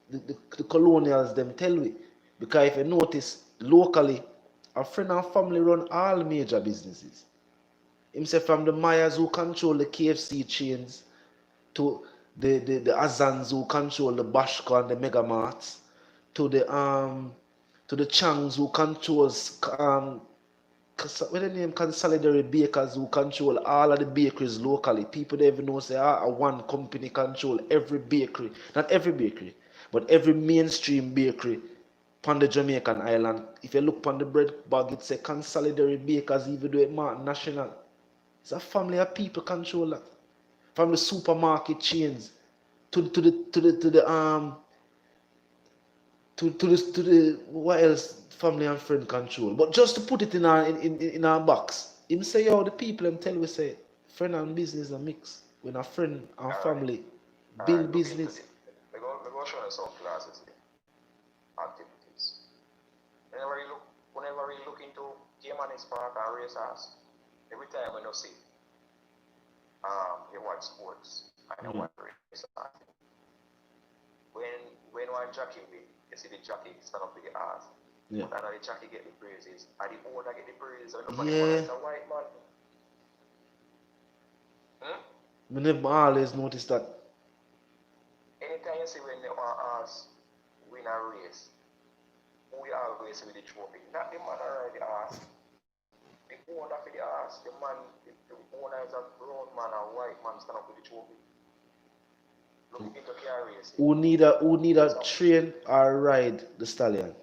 the colonials them tell we. Because if you notice, locally, our friend and family run all major businesses. Him say from the Mayas who control the KFC chains to the Azans who control the Bashka and the Mega Marts, to the Changs who controls what the name Consolidated Bakers who control all of the bakeries locally. People don't even know say one company control every bakery. Not every bakery, but every mainstream bakery on the Jamaican island. If you look on the bread bag, it say Consolidated Bakers, even though it's Martin National. It's a family of people control that. From the supermarket chains to the what else family and friend control. But just to put it in our box, him say, yo, the people them tell we say friend and business a mix. When a friend and family build business. We go show you some classes activities. Whenever you look into game and spark and racers, every time when you see you watch sports and you watch racers. When one jockey win, you see the jockey stand up with the ass. But another jockey get the praises, and the owner get the praises. So nobody wants a white man. I never always notice that. Anytime you see when the ass win a race, we always see with the trophy. Not the man or the ass. The owner for the ass, the owner is a brown man, a white man stand up with the trophy. Look into carriers. Who need a train or ride the stallion?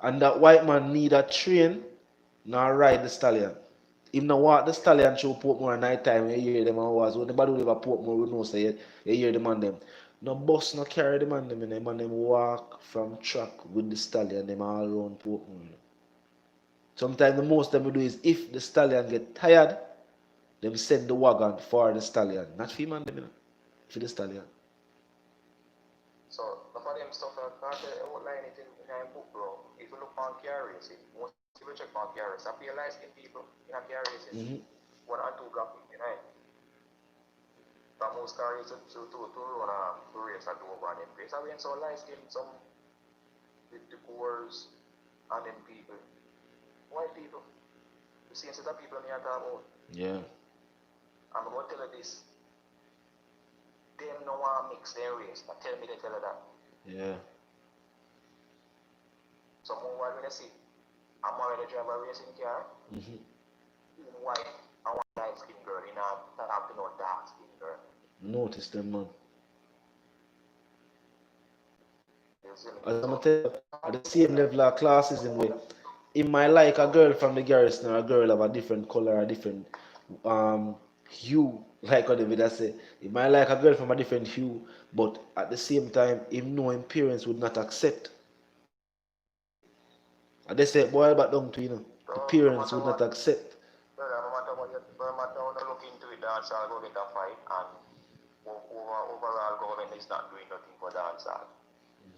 And that white man need a train nor ride the stallion. Him no walk the stallion through Portmore at night time, you hear them and was. When nobody live at Portmore, we know say you hear them and them. No bus no carry them and them, them and them walk from track with the stallion, them all around Portmore. Sometimes the most them do is if the stallion get tired, them send the wagon for the stallion. Not for him and them, you know, for the stallion. So, the for them stuff like that, outline it in a book, bro. If you look on carriers, most people check on carriers. I feel light skin people in a carriers, one or two graphic, you know. But most carriers to run to race and do over them place. I mean, so light skin, some with the poors and then people. White people. The same set of people me are talking about. Yeah. I'm going to tell you this. Them no want mix their race. Now tell me they tell you that. Yeah. So more when I see, I'm already drive a racing car. White and one light skin girl in a dark, dark skin girl. Notice them, man. You see me? As I'm gonna tell you, at the same level of classism way, it might like a girl from the garrison or a girl of a different color, a different hue, like what David say. It might like a girl from a different hue, but at the same time, him know him parents would not accept. And they say, boy, back down to So, the no parents matter would not what, accept. no matter what, no matter how you look into it, dancehall go get a fight, and overall government is not doing nothing for dancehall.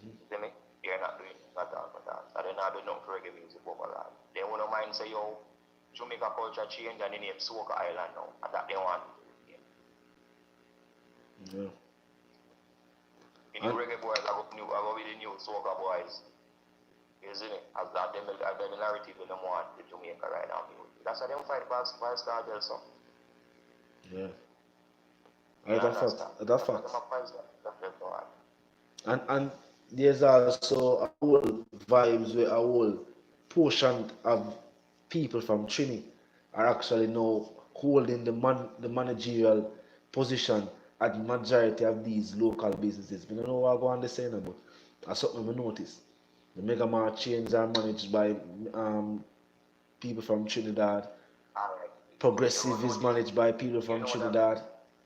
You see me? You're not doing nothing for dance. And they're not doing nothing for reggae music overall. They won't mind say, yo, Jamaica culture change and they name Soca Island now. And that they want to do. Yeah. The new reggae boys are going with the new Soca boys. You see me? As that them the narrative they don't want the Jamaica right now. That's how they fight Vybz Kartel so. Yeah. You That's a fact. understand? That's a fact. And there's also a whole vibes where a whole portion of people from Trini are actually now holding the managerial position at majority of these local businesses. I don't know what I go on the saying about. That's something I noticed. The mega mart chains are managed by people from Trinidad. Alright. Progressive is managed by people from Trinidad.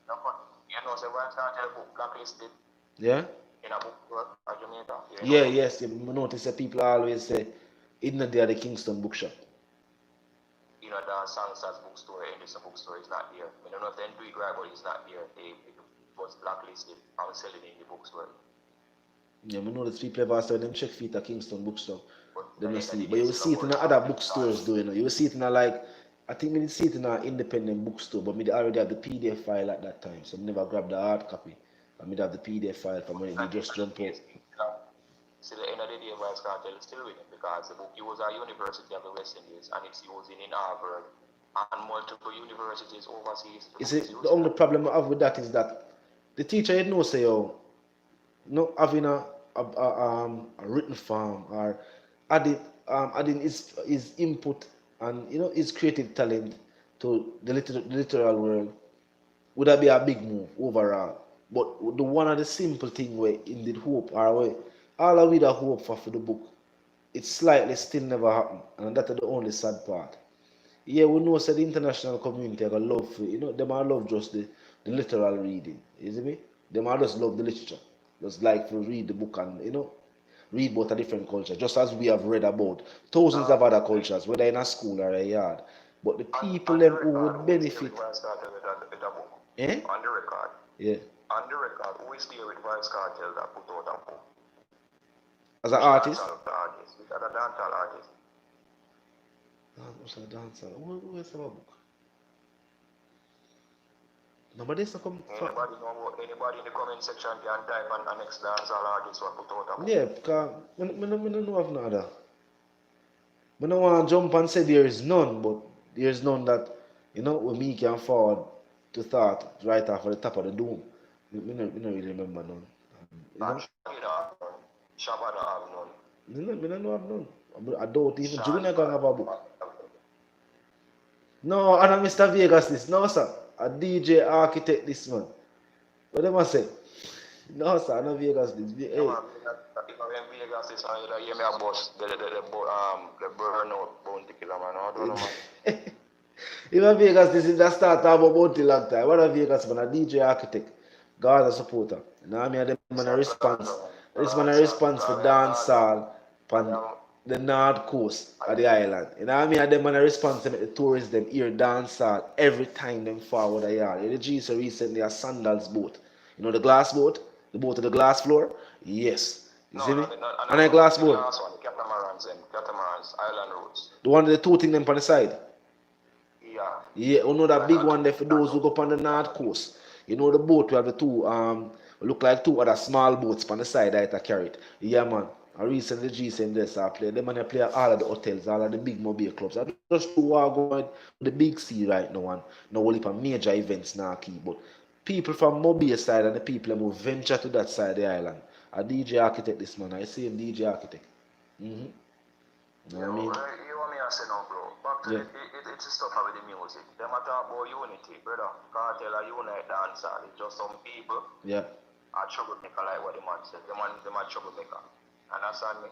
You know, so Vybz Kartel book blacklisted Yeah? in a book work at Jamaica. Yeah, yes. You notice that people always say, isn't there the Kingston bookshop? You know, the Sansas bookstore, Anderson bookstore is not there. I don't know if they do it right, but it's not there. It was blacklisted and selling in the bookstore. Yeah, I know that people ever say them check feet at Kingston bookstore. But They don't at the see end it. of But the you day, will still see it in work other hard. bookstores doing it. You will see it in I think we did see it in an independent bookstore, but me already have the PDF file at that time, so I never grabbed the hard copy. I me have the PDF file from when they just jump out. See, the end of the day, Vybz Kartel is still winning because the book used at University of the West Indies and it's used in Harvard and multiple universities overseas. You see, the only problem I have with that is that the teacher, you know, say, yo, not having a written form or adding his input and his creative talent to the literal world would that be a big move overall. But the one of the simple thing where indeed hope or where all of we that hope for the book, it slightly still never happen, and that's the only sad part. Yeah, we know that the international community are gonna love for them I love just the literal reading. You see me? Them I just love the literature. Just like to read the book and read about a different culture, just as we have read about thousands of other cultures, whether in a school or a yard. But the people them who would benefit. Eh? On the record. Yeah. On the record, who is there with Vybz Kartel that put out a book? As an artist? Which other dancehall artist? What's a dancer? Who is about book? Nobody's not come. Anybody in the comment section can type on the next dancehall artist what put out a book? Yeah, because I don't know of no other. I don't want to jump and say there is none, but there is none that, when me can forward to thought right off at the top of the dome. I don't really remember none. Shabba don't have none. I don't know of none. I don't even Junior gang have a book. No, I'm not Mr. Vegas this. No, sir. A DJ architect this man. What them I say? No, sir, I'm not Vegas this. Hey. If I'm Vegas this one, you hear me about the burnout bounty killer man. I don't know man. If I'm Vegas this is the start of a bounty long time. What a Vegas man, a DJ architect. God a supporter. Now I mean them man a response. This man a response for dancehall on the north coast of the island. I mean them man a response to make the tourists them hear dancehall every time them forward a yard. The G so recently a sandals boat. The glass boat? The boat to the glass floor? Yes. You see me? And a glass boat. Catamarans, Island Roads. The one with the two things them on the side? Yeah. Yeah, that big one there for those who go up on the north coast. The boat we have the two look like two other small boats on the side that I carry it. Yeah man. I recently G same this I play. Them man I play at all of the hotels, all of the big mobile clubs. I just do what going the big sea right now and no only for major events now key. But people from Mobile side and the people who venture to that side of the island a DJ architect this man. I see him DJ architect. Mm-hmm. You know what I mean? You want me to say no, bro? Back to it's stuff with the music. Them a talk about unity, brother. Kartel a unite dancer. It's just some people. Yeah. Are troublemaker like what the man said. Them a troublemaker. Understand me?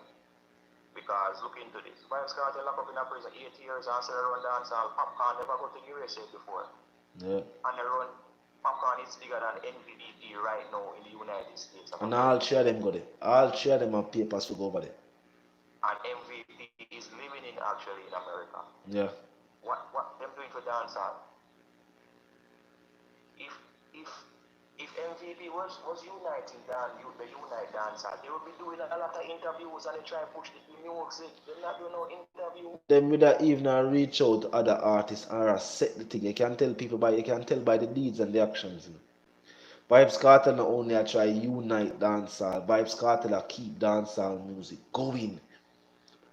Because look into this. Vybz Kartel lock up in a prison 8 years and say run dancehall. Popcorn never go to the USA before. Yeah. And they run Popcorn is bigger than NVDP right now in the United States. And all three of them go there. All three of them have papers to go over there. And MVP is living in actually in America. Yeah. What them doing for dancehall? If MVP was uniting the Unite dancehall, they would be doing a lot of interviews and they try to push the music. They're not doing no interview. Them would have even reach out to other artists and set the thing. You can tell people by the deeds and the actions. You know. Vybz Kartel not only I try unite dancehall, Vybz Kartel I keep dancehall music going.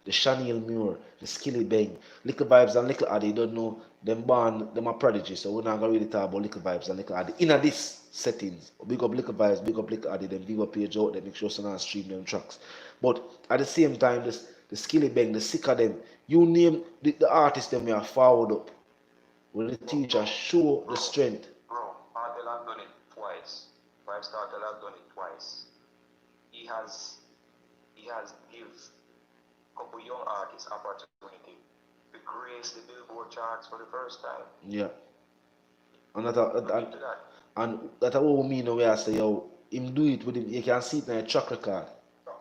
The Chanel Muir, the Skillibeng, Little Vybz and Little Addy, don't know them born, them are prodigy, so we're not gonna really talk about Little Vybz and Little Addy. In this settings, big up Little Vybz, big up Little Addy, them big up page out, they make sure someone stream them tracks. But at the same time, the Skillibeng, the sick of them, you name the artists them we are forward up. When the teacher show the strength. Bro, Kartel has done it twice. Vybz Kartel has done it twice. He has given couple young artists opportunity to grace the Billboard charts for the first time. Yeah. And that all mean the way I say, yo, him do it with him, you can see it in a track record. So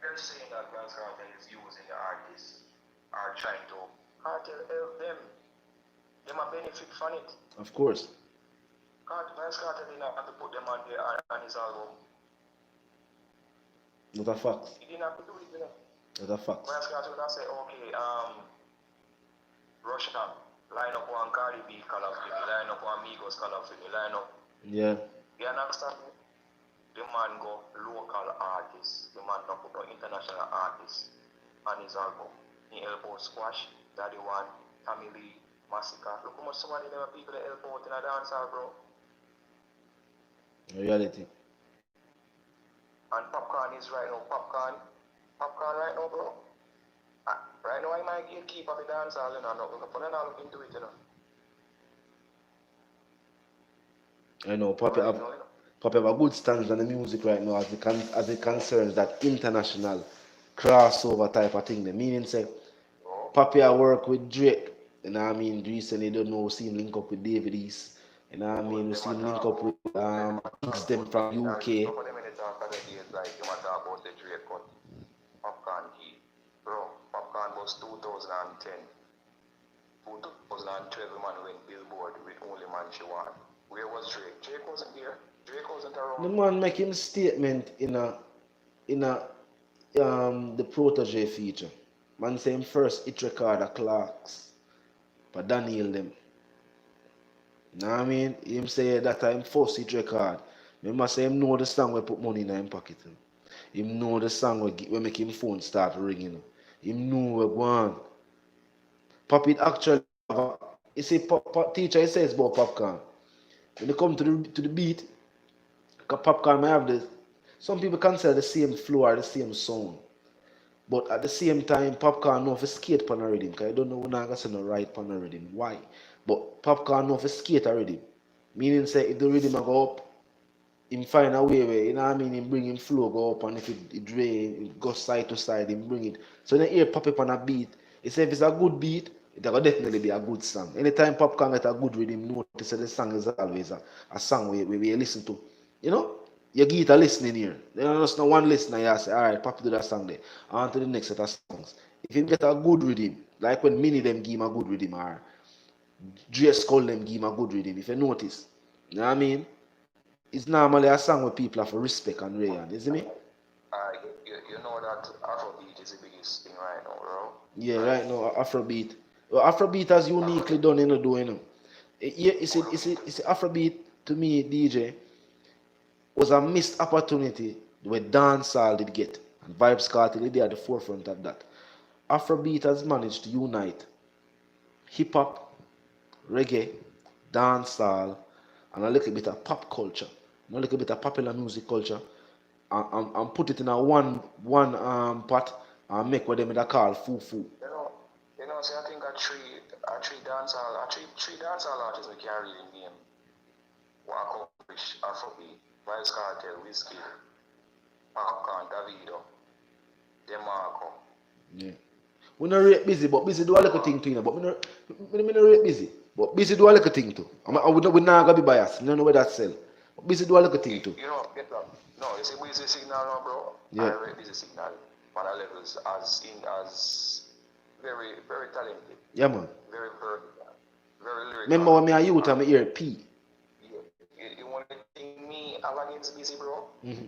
they're saying that Vybz Kartel is using the artists are trying to Kartel help them. They might benefit from it. Of course. Vybz Kartel didn't have to put them on his album. Not a fact. He didn't have to do it, you know. Not a fact. Vybz Kartel would have said, okay, Russia, line up one Cardi B Call of Duty, line up one Migos Call of Duty, line up. Yeah. You understand me? The man go local artists, the man not put no international artists on his album. He help out Squash, Daddy One, Tommy Lee, Massacre. Look how much somebody them people that help out in a dancehall, bro. Reality. And Popcorn is right now, Popcorn right now, bro. Right now I might keep up the dancehall, you know, but then I'll look into it, you know. I know, Papi have a good stance on the music right now as it concerns that international crossover type of thing. The meaning say, Papi I work with Drake, you know what I mean? Recently, don't know, we see him link up with David East, you know what I mean? We see him link up with Vybz them from UK. Like, you want to talk about the Drake cut. Popcorn key. Bro, Popcorn was 2010. 2012 man went Billboard with Only Man She Want. Where was Drake? Drake wasn't here. Drake wasn't around. The man make him statement in the Protege feature. Man say him first hit record a Clarks. But Daniel them. You know what I mean? Him say that time first hit record. Remember say him know the song we put money in him pocket. Him know the song we make him phone start ringing. Him know we go on. Pop it actually you see teacher he says about Popcorn. When they come to the beat, Popcorn may have some people consider the same flow or the same sound. But at the same time, Popcorn know if skate pan a rhythm, because I don't know when I got no right pan a rhythm. Why? But Popcorn know if skate a rhythm. Meaning say if the rhythm go up, him find a way where, you know what I mean, him bring him flow go up, and if it drain, it goes side to side, him bring it. So when you hear pop up on a beat, it say if it's a good beat, it will definitely be a good song. Anytime Popcorn get a good rhythm, notice that the song is always a song where you listen to. You know? You get a listening here. There is no one listener you say, alright, Pop do that song there. On to the next set of songs. If you get a good rhythm, like when Mini them give him a good rhythm, or Dre Skull them give him a good rhythm, if you notice. You know what I mean? It's normally a song where people have respect and rayon, isn't it? You know that Afrobeat is the biggest thing right now, bro. Yeah, right now, Afrobeat. Well, Afrobeat has uniquely done, you see, Afrobeat, to me, DJ, was a missed opportunity where dancehall did get. And Vybz Kartel, they are at the forefront of that. Afrobeat has managed to unite hip-hop, reggae, dancehall, and a little bit of pop culture, and a little bit of popular music culture and put it in a one pot and make what them that call fufu. See, I think a three dancehall artists we can really name. What accomplish Afrobeat, Vybz Kartel, Whiskey, Popcorn, Davido, DeMarco. Yeah. We not rate busy, but busy do a little thing too, you know. But me no rate busy. But busy do a little thing too. We not gonna be biased. You don't know where that sell. But busy do a little thing too. You know, get that. No, you see busy signal now, bro. Yeah. I rate busy signal on a levels as very, very talented. Yeah, man. Very lyrical. Remember when me a youth and me hear P. Yeah. You want to think me have against busy, bro? Mm-hmm.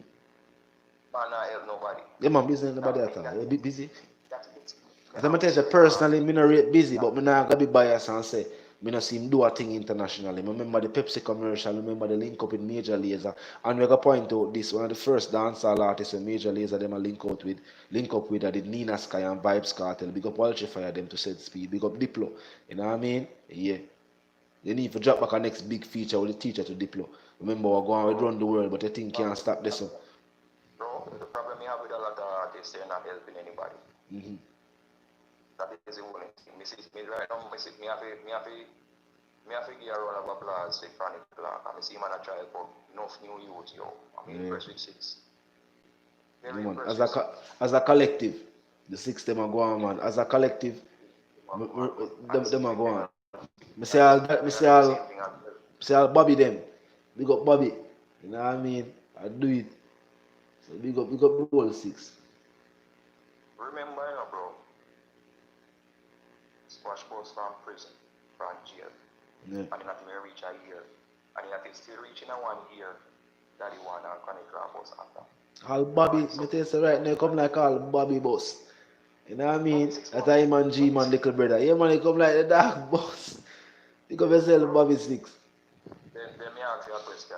Man, not help nobody. Yeah, man, busy ain't nobody at all. You be busy. That's it. As I'm tell you, personally, me no rate busy, but me not gonna be biased and say me not see him do a thing internationally. Me remember the Pepsi commercial, remember the link up with Major Lazer, and we gonna point out this one of the first dancehall artists when Major Lazer them a link up with I did Nina Sky and Vybz Kartel. Big up Ultra Fire them to set speed. Big up Diplo. You know what I mean? Yeah. You need to drop back a next big feature with the teacher to Diplo. Remember we're going to run the world, but the thing can't stop this. Bro, the problem you have with a lot of artists, they're not helping anybody. Mm-hmm. That is the only thing. Me right now, me have to give a round of applause to Chronic Black. I see man a try for enough new youth, yo. I'm impressed with 6. Very impressed. As a collective, the 6 them are going on. As a collective, them are going on. Me say all Bobby them. Big up Bobby. You know what I mean? I do it. So big up the whole 6. Remember, you know, bro. Squash post from prison, from jail. Yeah. And he not even reach a year. And he not still reaching a 1 year that he want to connect Ramos after. All Bobby, me tell you right now, come like all Bobby boss. You know what I mean? That's how him and G man little brother. Yeah man, he come like the dark boss. You come and sell Bobby 6. Then me ask you a question.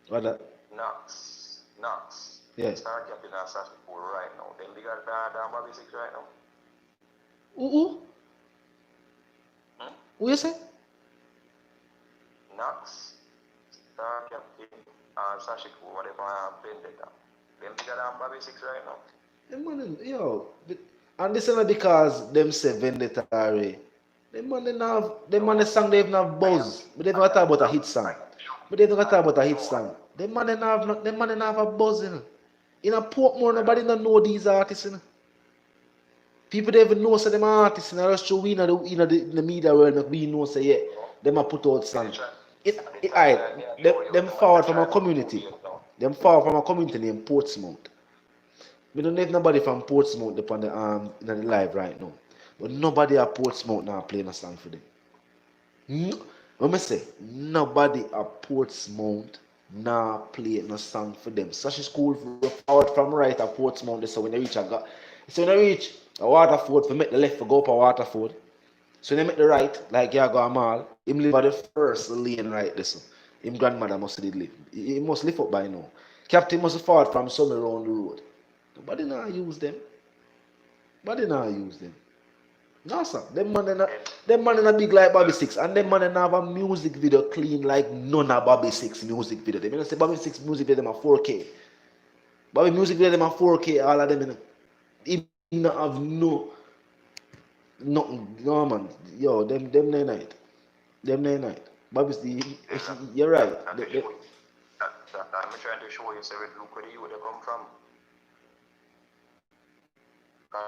What that? Knox. Yeah. Start captain and Sashi Pool right now. Them bigger than Bobby 6 right now. Who? Who you say? Knox. Star captain and Sashi Pool, whatever Vendetta. Them bigger than Bobby 6 right now. Yo, and this is not because them say Vendetta already. Them man song they even have buzz. But they don't talk about a hit song. Them man have a buzz in it. In a Portmore, nobody don't know these artists. You know? People don't even know say them artists. You know? Just we in the media world, we know say yeah, them a put out songs. Them forward from a community. Them forward from a community named Portsmouth. We don't have nobody from Portsmouth upon the in the live right now. But nobody at Portsmouth now playing a song for them. When I say nobody at Portsmouth now play no song for them. Such a school forward from right at Portsmouth. So when they reach a Waterford, for make the left for go up a Waterford. So when they make the right, like you go a mall, him live at the first lane right this one. Him grandmother must did live. He must live up by now. Captain must forward from somewhere around the road. Nobody now use them. No sir. Them man in a big like Bobby 6 and them man in have a music video clean like none of Bobby 6 music video. They mean say Bobby 6 music video them are 4K. Bobby music video them are 4K, all of them in it. He not have nothing. No man. Yo, them night. Bobby's you're right. I'm trying to show you, say, look where you would have come from.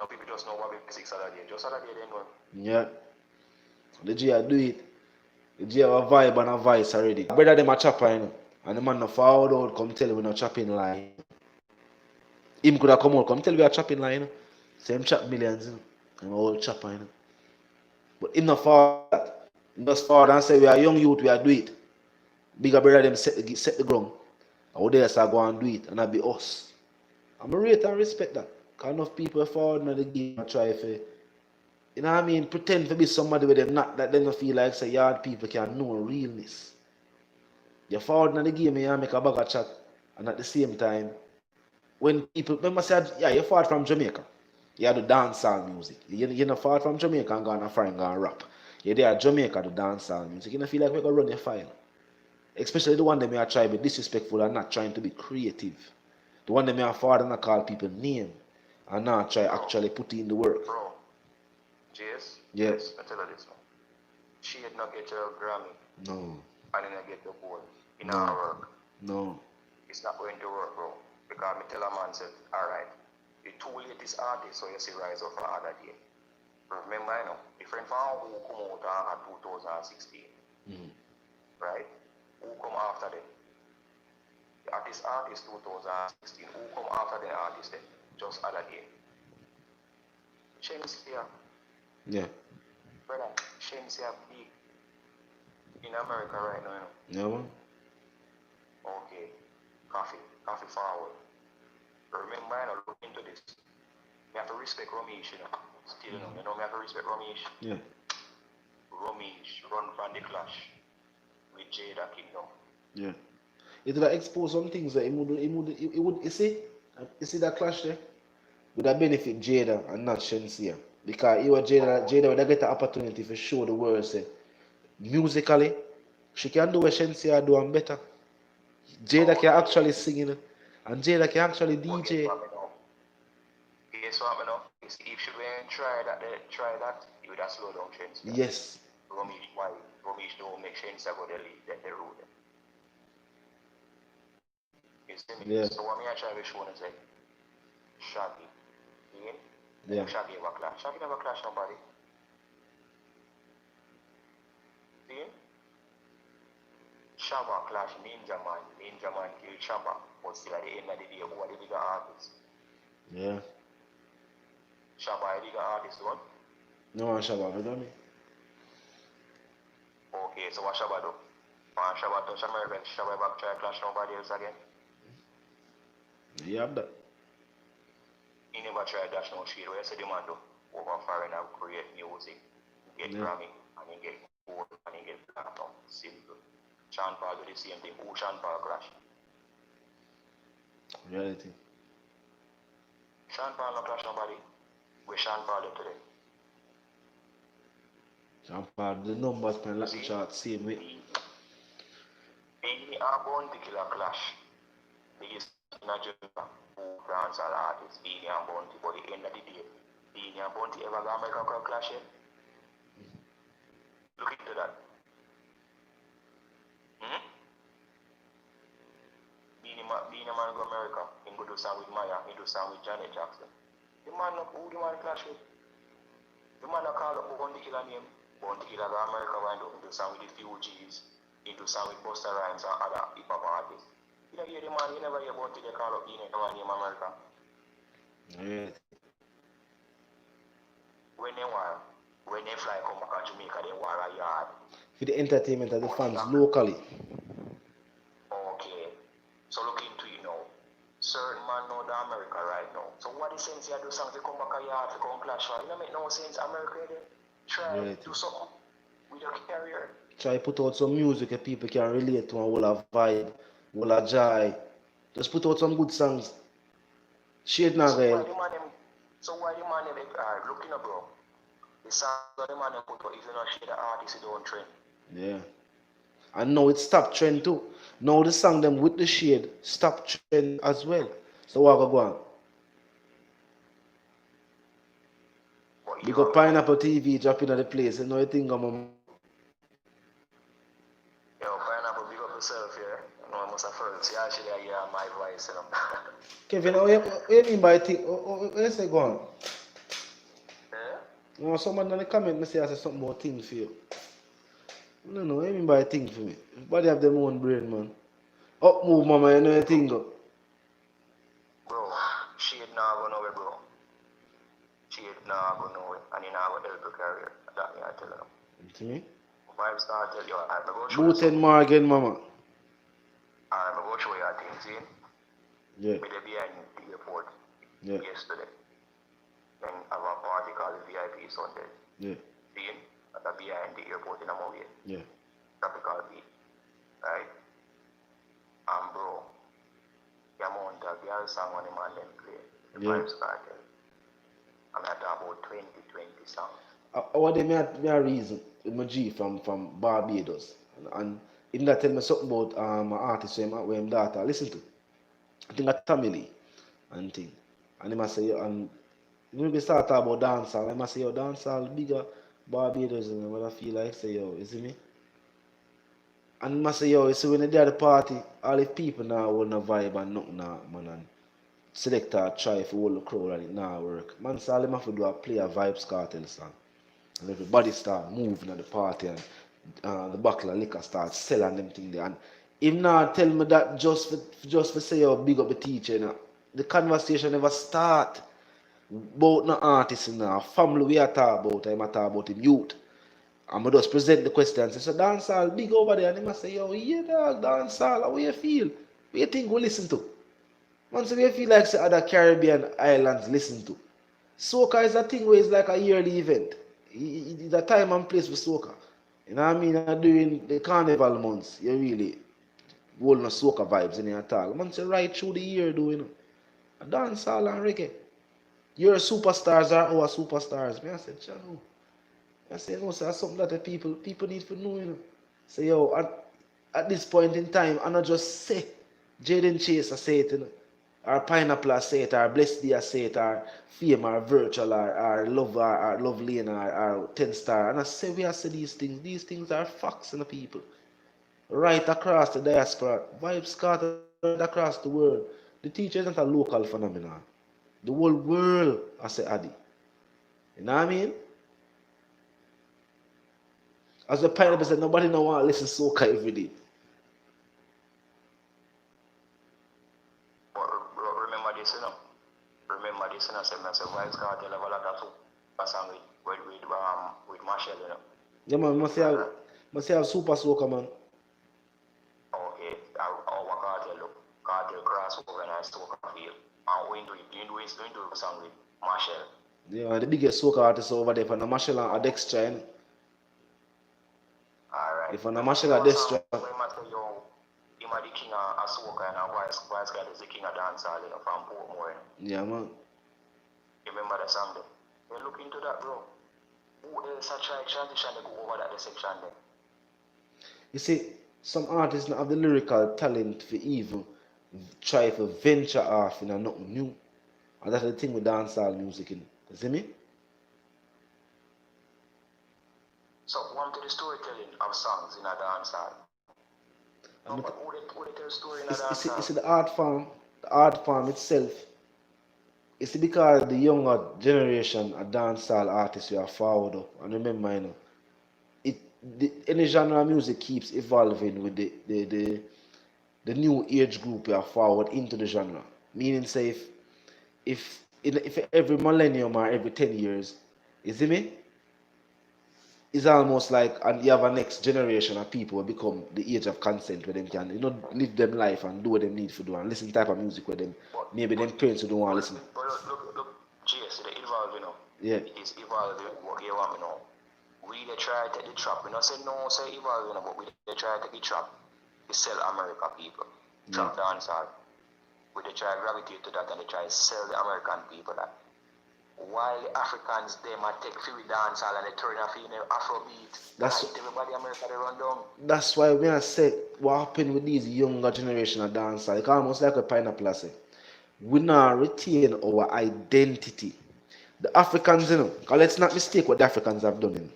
People just know Bobby 6 Saturday. Just Saturday, they know. Yeah. The G do it. The G have a vibe and a voice already. Brother them a chopper, you know. And the man no forward out, come tell we no chopping line. Him could have come out, come tell we a chopping line, you know. Same chop millions, you know. I'm a old chopper, you know. But him no forward that. Just forward and say we are young youth, we are do it. Bigger brother them set the ground. And we there start go and do it, and that be us. I'm a rate and respect that. Because enough people forward in the game and try to, you know what I mean, pretend to be somebody with them not that they don't feel like say yard people can know realness. You forward in the game and you make a bag of chat, and at the same time, when people remember say, yeah, you forward from Jamaica. You do dancehall music. You're not forward from Jamaica and go on a foreign and rap. You're there at Jamaica to dancehall music. You don't feel like we're gonna run your file. Especially the one that may I try to be disrespectful and not trying to be creative. The one that may I forward and not call people name and not try actually put in the work. Bro, JS, Yeah. yes, I tell you this, man. She did not get your Grammy. No. And then I get the award. In No. our work. No. It's not going to work, bro. Because me tell a man, said, alright, the two latest artists, so you see Rise Up for other day. Remember, you know, different from who come out in 2016. Right? Who come after them? The artist 2016. Who come after the artist then? Just other day. Shensia. Yeah. Brother, Shensia big in America right now, you know. Yeah, man. Okay. Coffee forward. Remember, you know, look into this. You have to respect Ramesh, you know. Still, you know, me have to respect Ramesh. Yeah. Ramesh run from the clash with Jada Kingdom. Yeah. It would expose some things that it would, you see that clash there? Would that benefit Jada and not Shensia? Because Jada would get the opportunity to show the world, say, musically, she can do what Shensia do and better. Jada can actually sing, you know, and Jada can actually DJ. Guess what, you know? If she went try that, you would have slowed down Shensia. Yes. Ramesh don't make Shensia go the road. You see me? Yeah. So what me I try to show is like, Shaggy. Yeah. Shaggy never clash. Shaggy never clash nobody. See? Shabba clash Ninja Man. Ninja Man kill Shabba. But still at the end of the day, who are the bigger artists? Yeah. Shabba is the bigger artist, what? No one Shabba, you know me? Okay, so what Shabba do? When Shabba touch America, Shabba back try to clash nobody else again? You have that. He never try to dash no shade. Where you see the man do? Over foreign and create music. Get Grammy, and he get gold, and he get platinum. Simple. Sean Paul do the same thing. Who Sean Paul clash? Reality. Sean Paul no clash nobody. Where Sean Paul do today? Sean Paul, the numbers can like the chart same way. Beanie and Bounty Killer clash. Biggest in Nigeria who dance all artists, Beanie and Bounty. But at the end of the day, Beanie and Bounty ever gonna make a clash yet? Look into that. Beanie man go America. He go do song with Maya. He do song with Janet Jackson. The man who the man clash with? The man that call up Bounty Killer name. Bounty Killer go America wind up. He do song with the Fugees. He do song with Busta Rhymes and other hip hop artists. You don't hear the man, you never hear Bounty they call up Beanie the man name America. Yeah. When they fly come back to Jamaica, they war a yard. For the entertainment of the fans locally. Okay. So look into it now. Certain man know the America right now. So what is sense you do something to come back a yard to come clash? It don't make no sense. America there. Try to do something with your career. Try put out some music that people can relate to and will have vibe, will have joy. Just put out some good songs. Shade not real. So why the man are looking up, bro? The song that the man put out, if you not share the artist, it don't trend. Yeah. And now it stopped trend too. Now the song them with the shade stopped trend as well. So what go on? You got Pineapple TV dropping at the place, you know you think I'm a... Yo, Pineapple, big up yourself, yeah. I know I must have heard. See, actually, I hear my voice, you know. Kevin, what you mean by thing? What you say go on? Yeah? No, someone in the comment me say I say something about things for you. No, what you mean by thing for me? Everybody have their own brain, man. Up move, mama, you know your thing though. Bro, shade now go nowhere, bro. Shade now go nowhere, and you now go help your career. That me I tell you. To me? Vybz start tell you, I'm going to show you Guten something. Morgen, mama. I'm going to show you a thing, see? Yeah. We did behind the airport yesterday. Then I have a party called the VIP Sunday. Yeah. See? At the behind the airport in a movie. Yeah. Tropical beat. Right? And bro, the amount of girl song on the man them play. The Vybz Kartel. And I talk about 20 songs. What they may a reason with my G from Barbados and him that tell me something about an artist where him daughter listen to. I think a Tamil and thing. And he must say, and when we start talking about dancehall, I must say, yo, dancehall bigger Barbados, and what I feel like, say, yo, you see me? And he must say, yo, you see, when they at the party, all the people now hold no vibe and nothing now, man, and selector try if you hold the crowd and it now work. Man, so all them have to do is play a Vybz Kartel song. And everybody start moving at the party and the bottle of liquor starts selling them thing there. And him now tell me that just for say, yo, big up the teacher, you know. The conversation never start. About no artist in our family we are talk about, I'm talk about him youth. And I just present the question and say, so dancehall big over there, and they must say, yo, yeah dog, dancehall, how you feel? What you think we listen to? Man say we feel like say other Caribbean islands listen to. Soca is a thing where it's like a yearly event. It's a time and place for soca. You know what I mean? During the carnival months, you really hold no soca vibes in it at all. Man say right through the year doing you know. A dancehall and reggae. Your superstars are our superstars. Me I said, Chano. I say, no, sir, that's something that the people need to know, you know. Say, yo, at this point in time, I not just say, Jaden Chase, I say it, you know. Or Pineapple, I say it, or Blessed Day, I say it, or Fame, or Virtual, or Love Lane, or 10 Star. And I say, we are say these things. These things are facts in the people. Right across the diaspora. Vybz scattered across the world. The teacher isn't a local phenomenon. The whole world, I say, Adi. You know what I mean? As the pineapple said, nobody no want to listen to soca every day. But remember this, you know. Remember this, you know. Say, Vybz Kartel have a lot of song with Marshall, you know. Yeah, man, must have super soca, man. Okay, our Kartel look, Kartel crossover and I soca feel. And we do a song with Marshall. Yeah, the biggest soca artist over there, for the Marshall and Dextra, you know. Alright. If on the Marshall and Dextra. When I say, yo, him are the king of soca and Vybz Kartel is the king of dancehall, you know, from Portmore. Yeah, man. You remember that song there? You look into that, bro. Who else a try transition to go over that section there? You see, some artists not have the lyrical talent for even try to venture off in a nothing new. And that's the thing with dancehall music, you know. You see me? So, one to the storytelling of songs in a dancehall. No, but who they tell story in a dancehall? You see the art form itself. It's because the younger generation of dancehall artists we are forward up. And remember, you know, any genre of music keeps evolving with the new age group we are forward into the genre. Meaning, say, if every millennium or every 10 years, you see me? It's almost like and you have a next generation of people will become the age of consent where them can live them life and do what they need to do and listen to type of music where them maybe them parents who don't want to listen. But look, GS, it evolve, you know. Yeah. It is evolving what you want, you know. We they try to take the trap. We not say no, say evolve, you know, but we they try to take the trap. They sell America people. Trap dancehall. We they try to gravitate to that and they try to sell the American people that. While the Africans they might take free dancehall and they turn off in Afrobeat. That's everybody America they run down. That's why when I say what happened with these younger generation of dancers, it's almost like a pineapple I say. We now retain our identity. The Africans, you know, because let's not mistake what the Africans have done. You know.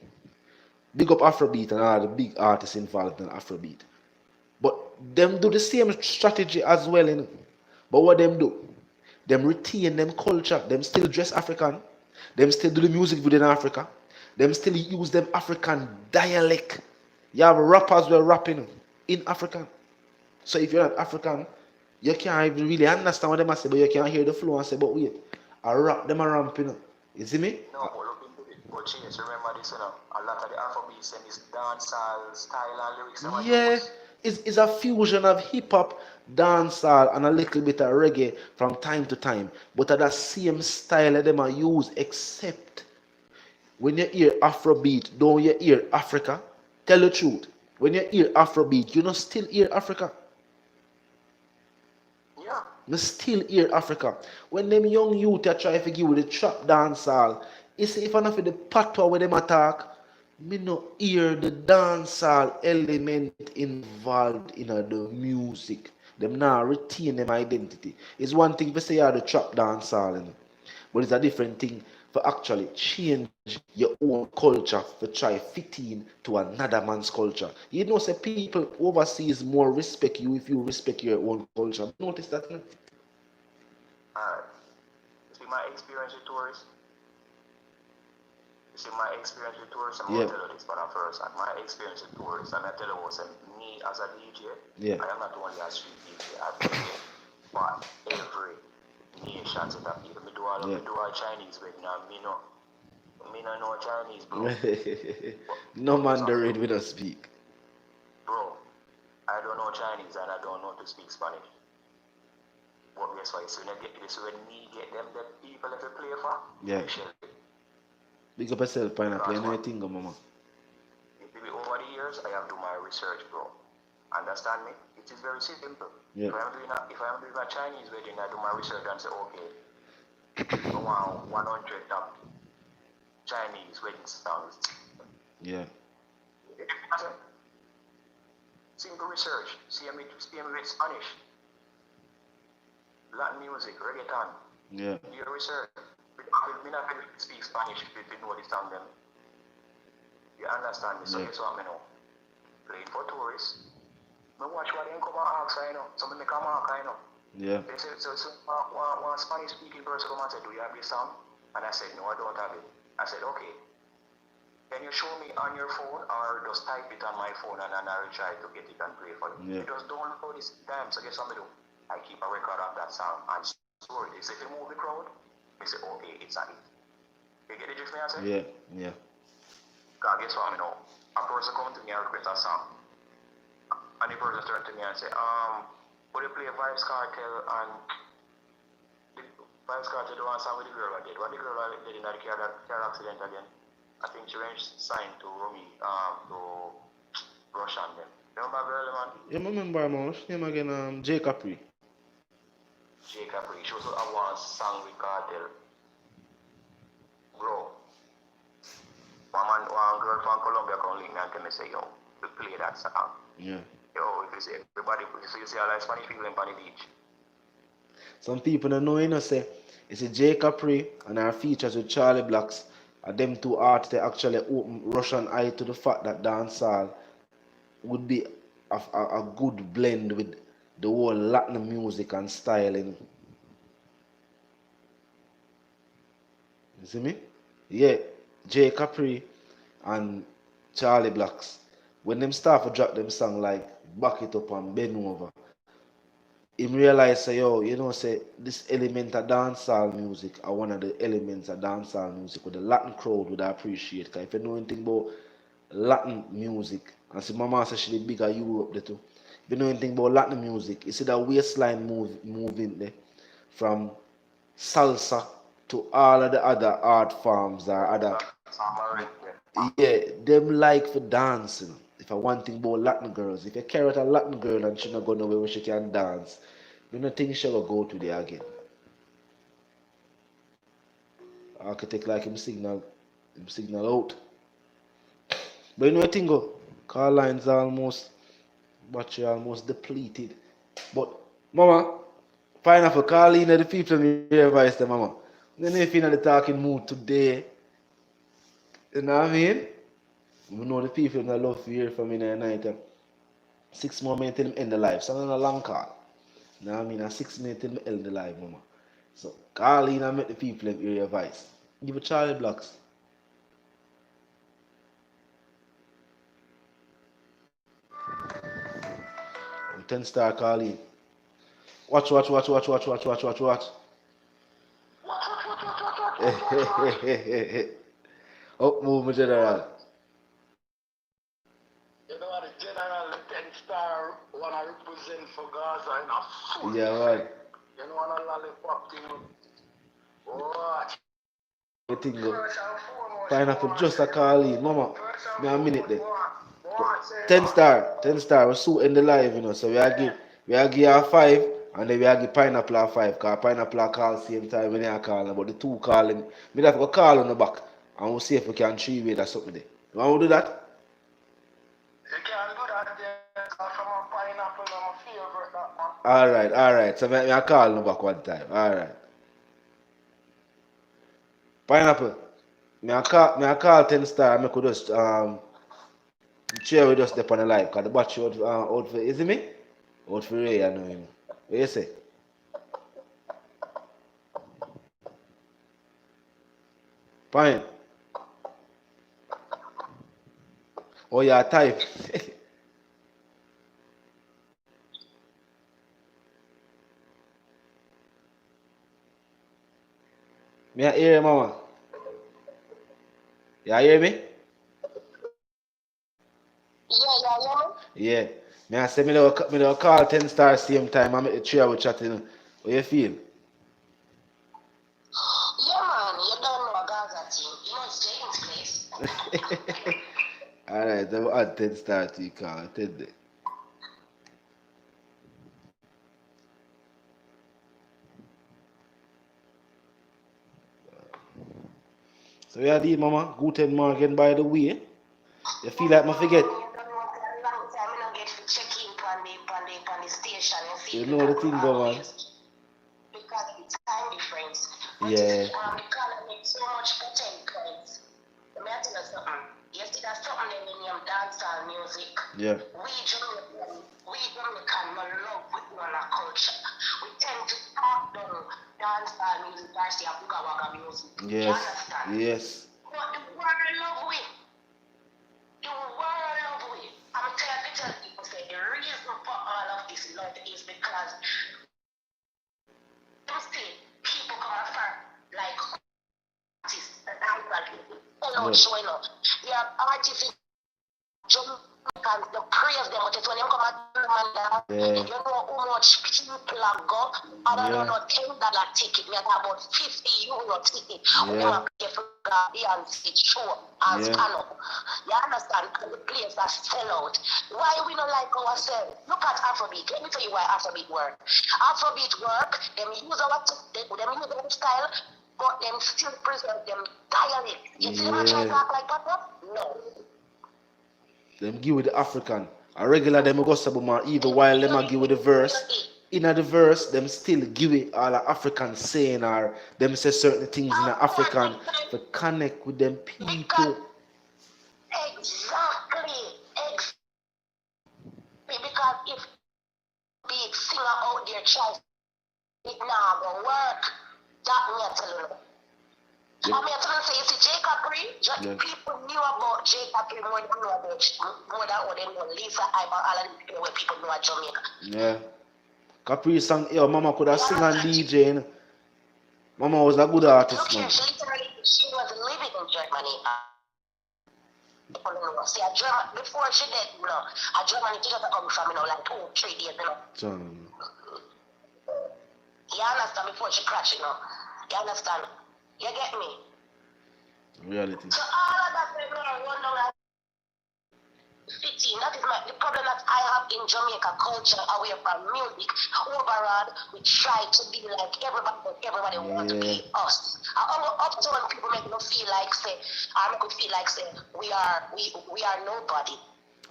Big up Afrobeat and all the big artists involved in Afrobeat. But them do the same strategy as well, you know. But what them do? Them retain them culture. Them still dress African. Them still do the music within Africa. Them still use them African dialect. You have rappers who are rapping in African. So if you're not African, you can't even really understand what they must say, but you can't hear the flow and say, but wait, I rap them a ramp, you know. You see me? No, but look into it. But change, remember this, you know. A lot of the Afrobeats and this dancehall style and lyrics. Yeah, it's a fusion of hip hop, dancehall, and a little bit of reggae from time to time. But at the same style that them are use, except when you hear Afrobeat, don't you hear Africa? Tell the truth. When you hear Afrobeat, you don't still hear Africa. Yeah. You still hear Africa. When them young youth are try to give you the trap dancehall, you see if enough of the patois where them attack, Me no hear the dancehall element involved in the music. Them now retain them identity. It's one thing to say you are the trap dancehall, you know, but it's a different thing for actually change your own culture to try fit in to another man's culture. You know, say people overseas more respect you if you respect your own culture. Notice that? No? Alright. You see my experience with tourists? You see my experience with tourists, I'm Yeah, going to tell you this for the first time. My experience with tourists, and I tell you what, me as a DJ, yeah, I am not only a street DJ, I DJ for every nation set of people. yeah. Me do a Chinese wedding, and me no know Chinese, bro. No But guess what me Mandarin do? we don't speak. Bro, I don't know Chinese and I don't know to speak Spanish. But guess what? So when I get this, when me get them, the people that I play for, Yeah. initially. Big up yourself, pineapple. You Because know your what? thing, mama. Over the years, I have done my research, bro. Understand me? It is very simple. Yeah. If I'm doing a Chinese wedding, I do my research and say, okay, I want 100 top Chinese wedding songs. Yeah. Simple research. See me with Spanish, Latin music, reggaeton. Yeah. Do your research. Me not speak Spanish if you know the song them. You understand me? So Yeah. guess what me know? Playing for tourists. Me watch what them come and ask, I know. So me make a mark, I know. Yeah. They say, so one Spanish speaking person come and say, do you have this song? And I said, no, I don't have it. I said, okay. Can you show me on your phone or just type it on my phone and then I'll try to get it and play for you? Yeah. You just don't know this time. So guess what I do? I keep a record of that song and store it. They say, if you move the crowd, they say, okay, it's a hit. You get the drift me I say? Yeah. Yeah. Because guess what I know? A person come to me and request a song. And the person turn to me and say, would you play Vybz Kartel and the Vybz Kartel do one song with the girl I did? What the girl I did in the car accident again? I think she went signed to Rumi, to Russian them. Remember girl man? Yeah, I remember, man. What's your name again? J Capri. Jake Capri. She also have one song with Kartel. Bro. One girl from Colombia come link me and tell me say, yo, we play that song. Yeah. Yo, if you see everybody, so you see all the Spanish people in on the beach. Some people don't know, you know, say, it's a J Capri and our features with Charlie Blacks. And them two artists, they actually open Russian eye to the fact that dancehall would be a good blend with the whole Latin music and styling. You see me? Yeah, J Capri and Charlie Blacks. When them start to drop them song like Back It Up and Bend Over, him realize say, yo, you know, say this element of dancehall music are one of the elements of dancehall music with the Latin crowd would appreciate. Cause if you know anything about Latin music, and see mama says she did bigger Europe there too. If you know anything about Latin music, you see that waistline moving there from salsa to all of the other art forms or other, yeah, them like for dancing. If I want thing about Latin girls, if you carry out a Latin girl and she not go nowhere where she can dance, you don't think she will go to there again. Architect like him signal out. But you know the thing go, car lines are almost battery almost depleted. But mama, pineapple call in the people in your advice them mama. Then if you're in the talking mood today, you know what I mean? You know the people that love to hear from me in the night. 6 more minutes till end the live. So I'm not a long call. You know what I mean? 6 minutes till end the live, mama. So call in and make the people hear your voice. Give a Charlie Blocks. And 10 star call in. Watch, watch, watch, watch, watch, watch, watch, watch, watch. Up move, my general. You know what the general, the 10 star, want to represent for Gaza in a full Yeah, man. effect. You know what a lollipop thing? What? The thing go. First and foremost, Pineapple just a call in. Mama, First me and a minute foremost, there. say 10 star, 10 star. We're suiting the live, you know. So we are give you a 5 and then we are give pineapple a 5. Because pineapple a call same time when you call. But the two calling, we have to go call on the back and we'll see if we can 3-way or something there. You want to do that? You can do that there. From a pineapple, I'm a favorite that one. Alright. So I call you back one time. Alright. Pineapple. Me I call 10 star, I could just share with us step on the live, because the battery out for, is it me? Out for Ray, I know him. What you say? Pine. Oh yeah, type. Me I hear you, mama. You hear me? Yeah. Me I say me do call 10 star same time, I make the three we chatting. What you feel? Yeah, man, you don't know a Gaza team. You know it's James' place. Alright, I'm add 10 star to you call. 10 day. So yeah, did mama. Guten Morgen by the way. You feel like I forget? You know the thing go on. Because of the time difference. But Yeah. you see, the color makes so much potential. Let me tell you something. You see, that's something that in your dancehall music. Yeah. We Jamaican, love with one culture. We tend to talk down dancehall music versus Buga Waga music. Yes. You understand? Yes. But the world love with. The world love with. I'm tell people say the reason for all of this love is because you see people come after like artists and dancehall showing up. There are artists in Jamaicans, the praise them, but it's when you come at Yeah. you know how much people have got. I don't know, not $10 ticket, me about €50 ticket. We Yeah. want to pay for and sit show and stand up. You understand? And the place that sell out. Why we don't like ourselves? Look at Afrobeat. Let me tell you why Afrobeat work. Afrobeat work, them use our style, but them still preserve them dialect. You see them try to act like that? No. Them give with the African. A regular them go sabuma even while them give with the verse. In the verse, them still give it all the African saying or them say certain things in the African to connect with them people. Exactly. Because if big singer out there tries it now go work, that me I tell you. I mean, I say, you see, Jacob Reed, people knew about Jacob Reed more than they knew about more than what they know. Lisa Iber, all of the where people know at Jamaica. Yeah. Capri song, yo, mama could have sing and DJ. You know? Mama was a good artist, man. She literally, she was living in Germany. See, a German, before she did, you know, a Germany she just come from, you know, like 2-3 days, you know. You understand? Before she crashed, you know. You understand? You get me? Reality. So all of that, we run down like 15. That is the problem that I have in Jamaica culture away from music. Overall, we try to be like everybody, but everybody wants to be us. Up to when people make me feel like say, I make me feel like say, we are nobody.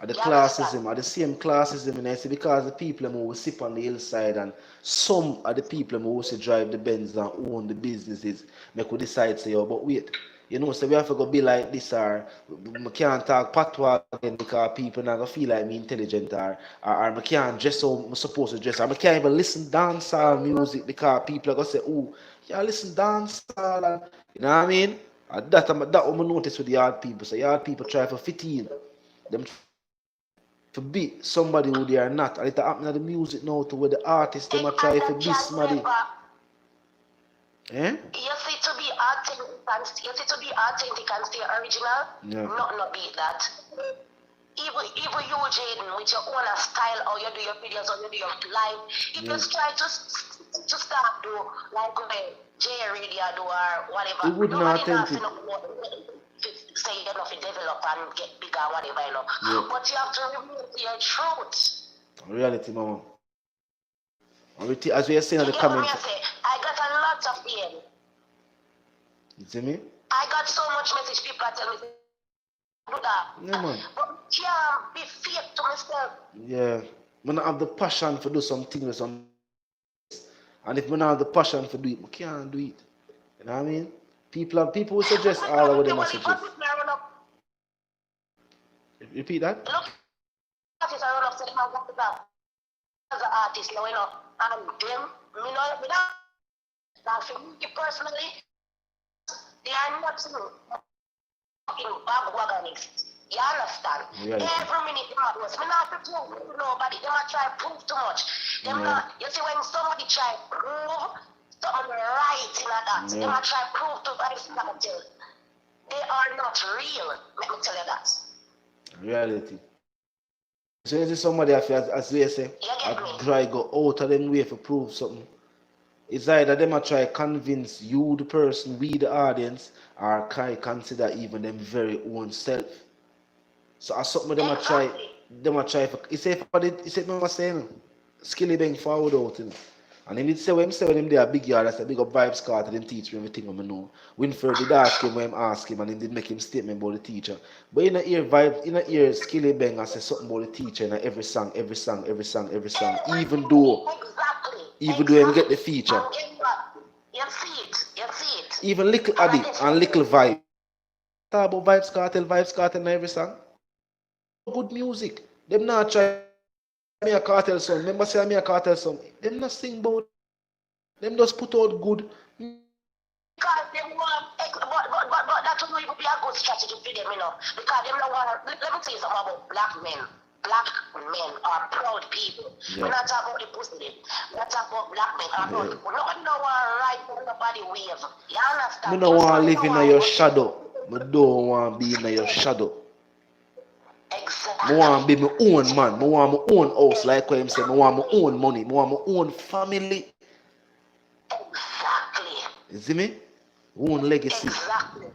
The classism, the same classism, and I say because the people who sit on the hillside and some of the people who also drive the Benz and own the businesses, make we decide say, oh, but wait, you know, so we have to go be like this or we can't talk patois again because people not gonna feel like me intelligent or I can't dress how I'm supposed to dress or I can't even listen dancehall music because people are gonna say, oh, yeah, listen dancehall and you know what I mean? And that what I notice with the yard people. So yard people try for 15. Them to be somebody who they are not. And it happen in the music now to where the artists them are trying to be somebody. Eh? You see to be authentic and stay original, not beat that. Even you, Jaden, with your own style, or you do your videos, or you do your live, you just try to start do like Jay Radio do or whatever. It would not authentic. Say you're not to develop and get bigger, whatever, you know. But you have to remove your truth. Reality, mama. As we are saying in the comments. I got a lot of DM. You see me? I got so much message people are telling me do that. Yeah, man. But can't be fake to myself. Yeah. When I have the passion for do something with some, and if I don't have the passion for do it, I can't do it. You know what I mean? People will suggest all of what they must suggest. Repeat that? Look, artists are run up, say them have got to that. As an artist, now, and them, me not, now for me personally, they are not in bag wagonics. You understand? Reality. Every minute they are me not to prove to nobody. They might try to prove too much. Them not, you see when somebody try to prove something right in that, they might try to prove to everybody. They are not real. Let me tell you that. Reality. So you see somebody as we say, I try go out of them way to prove something. It's either them a try convince you, the person, we, the audience, or try consider even them very own self. So as something them a try for. He say for the, he said, remember saying, Skillibeng forward out, And he did say when him say when him there a big yard, I said big up Vybz Kartel, him teach me everything I know. Winford did ask him when him ask him, and he did make him statement about the teacher. But in the ear Vybz, in the ear Skillibeng, I say something about the teacher in every song, even though him get the feature. You see it. Even Little Addy and Little Vibe. Talk about Vybz Kartel in every song. Good music. Them not try me a Kartel song. Remember say me a Kartel song. Them not sing about. Them just put out good. Because them want, but that will even be a good strategy for them, Because them don't want. Let me tell you something about black men. Black men are proud people. We're not talking about the pussy. We're not talking about black men are proud people. Nobody don't want to ride on nobody wave. You understand? Me don't want to live in your shadow. Me don't want to be in your shadow. Exactly. I want to be my own man. I want my own house, like what him say. I want my own money. I want my own family. Exactly. You see me? Own legacy. Exactly.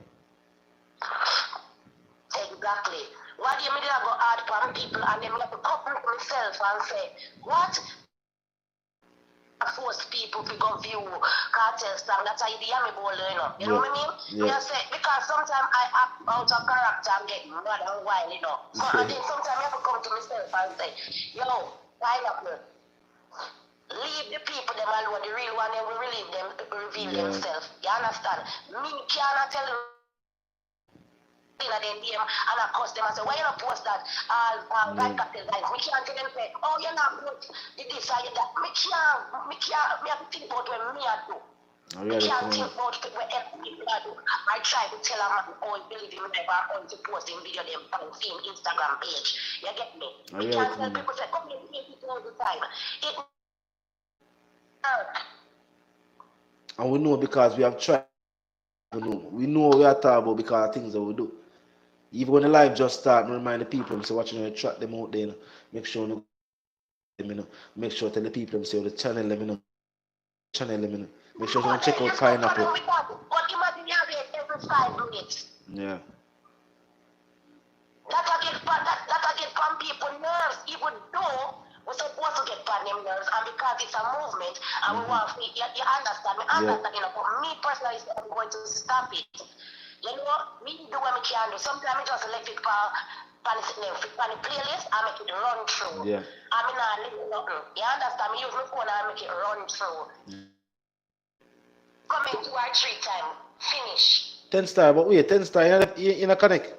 Why do you mean I go hard for people and them like to couple myself and say, what? Force people to go view Kartel song. That's how you hear me ball, You know what I mean? Yeah. You say, because sometimes I act out of character and get mad and wild, So and then sometimes I have to come to myself and say, yo, wind up, leave the people them alone, the real one, they will relieve them, reveal themselves. You understand? Me cannot tell you in them DM and I cuss them and say, why you not post that? Like Kartel guys, me can't tell them say, oh, you're not good, this or that. Me have to think about what me I do. I can't think about what people I do. I try to tell them how I believe in me, or to post in video them on film, Instagram page. You get me? I can't tell people say, come here, people all the time. It and we know because we have tried. We know we are talking about because of things that we do. Even when the live just start, we remind the people, so watching you track them out there, make sure you make sure tell the people them say the channel them, make sure you check out Pineapple. But imagine you have it every 5 minutes. Yeah. That get from people nerves, even though we're supposed to get on them nerves, and because it's a movement, and we want to, you understand me, but me personally, I'm going to stop it. You know, me do what I can do. Sometimes I just let it for the playlist, I make it run through. Yeah. I mean, I leave nothing. You understand me? Use my phone and I make it run through. Come in 2 or 3 times, finish. 10 star, but wait, 10 star, you in a connect.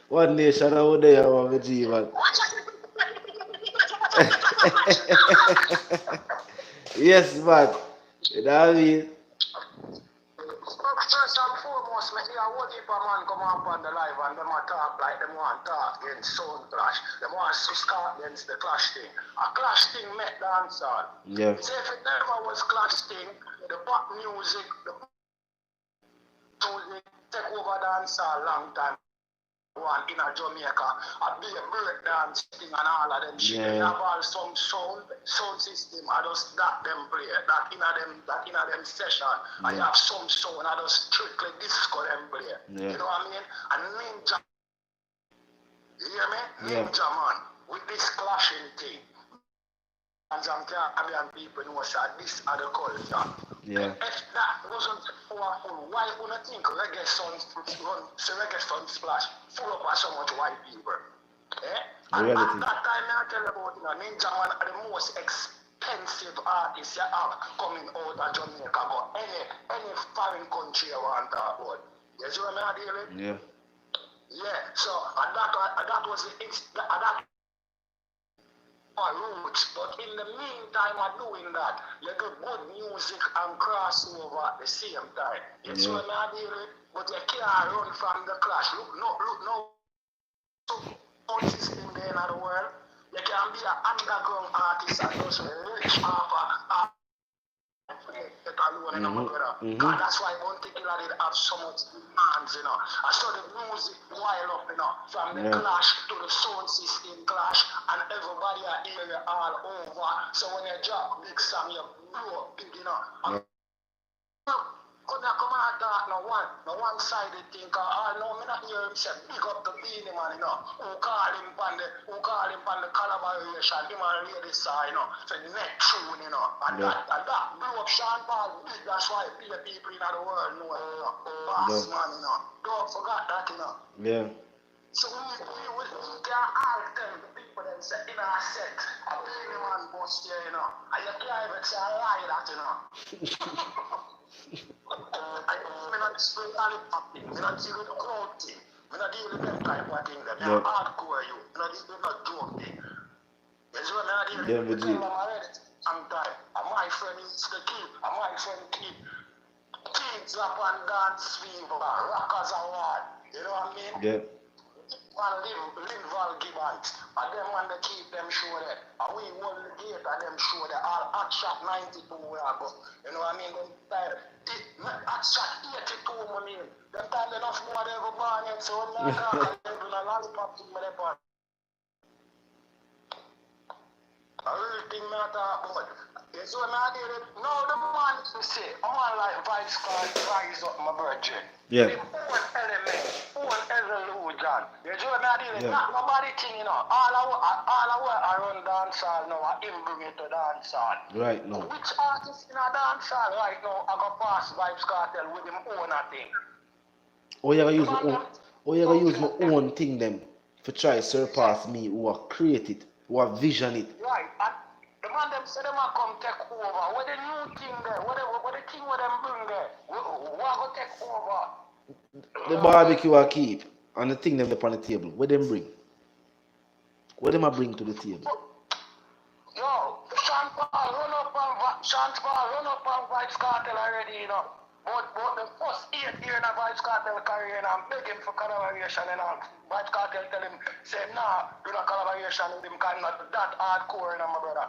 One nation out there, one G, man. Yes, man. You know what I mean? First and foremost, me hear what if a man come up on the live and them a talk like them want talk against sound clash. Them want to start against the clash thing. A clash thing make dancehall. Yeah. So if it never was clash thing, the pop music, take over dancehall long time. One in a Jamaica, a be a break dance thing and all of them shit. They have all some sound system. I just that them play, that in a them session. I have some sound. I just strictly disco them play. You know what I mean? And ninja. You hear me? Yeah. Ninja man, with this clashing thing. And some Caribbean people know that this are the culture. Yeah. If that wasn't powerful, why would I think reggae songs run, so reggae songs splash full of so much white people? Eh? And Reality. at that time, I tell you about Ninja Man are the most expensive artists you have coming out of Jamaica, but any foreign country you want to talk about. You see what I'm dealing? Yeah. Yeah, so that was that roots, but in the meantime of doing that, you do good music and crossover at the same time. You see what I'm dealing? But you can't run from the clash. Look, no sound system there in the world. You can be an underground artist and just rich off that's why one particular did have so much demands, you know. I saw the music wild up, you know, from the clash to the sound system clash, and everybody are hearing all over. So when you drop big song, you blow up big, you know. Couldn't come out that no one sided thing, cause no, me not hear him say big up the Beanie Man, you know, who call him on the collaboration, him and Lady Saw, you know, for the next tune, you know, and that blew up Sean Paul big, that's why the people in the world know, you know, boss man, you know, don't forget that, you know. Yeah. So we can all tell the people that say in our set, a Beanie Man bust here, you know, and you can't even say a lie that, you know. I'm not explaining anything. I'm not dealing with the crowd thing. I'm not dealing with them type of thing. I'm hardcore you. I'm not dealing with the joke thing. You see what I'm dealing with? I'm already sometime. And my friend used to keep. And my friend keep kids up and dance fever, rockers and what. You know what I mean? Yeah. Man live Gibbons. And them want to keep them show there. And we hold the gate and them show there. All hot shot 92 we are go. You know what I mean? Them time. Hot shot 82 money. Them time enough more than ever born yet. So when I talk, I do a lollipop to me there. A real thing me talk about. You see what I did? Now the man to say, a man like Vybz can't rise up my virgin. Yeah. Him own element, own illusion. You see what I did? Not nobody thing, you know. All I run dancehall now, I him bring it to dancehall. Right now. Which artist in a dancehall right now I go pass Vybz Kartel with him own a thing? Oh, you gotta use my own thing them to try surpass me who are create it, who are vision it. Right, and the man them say them a come take over. What the new thing there? What the thing what them bring there? What go take over? The barbecue I keep and the thing them up on the table. What them bring? What them I bring to the table? Yo, Sean Paul run up on Vybz Kartel already, you know. But the first 8 years in a Vybz Kartel career, and I'm begging for collaboration, and Vybz Kartel tell him, say, nah, do not collaboration with him, because not that hardcore, you know, my brother.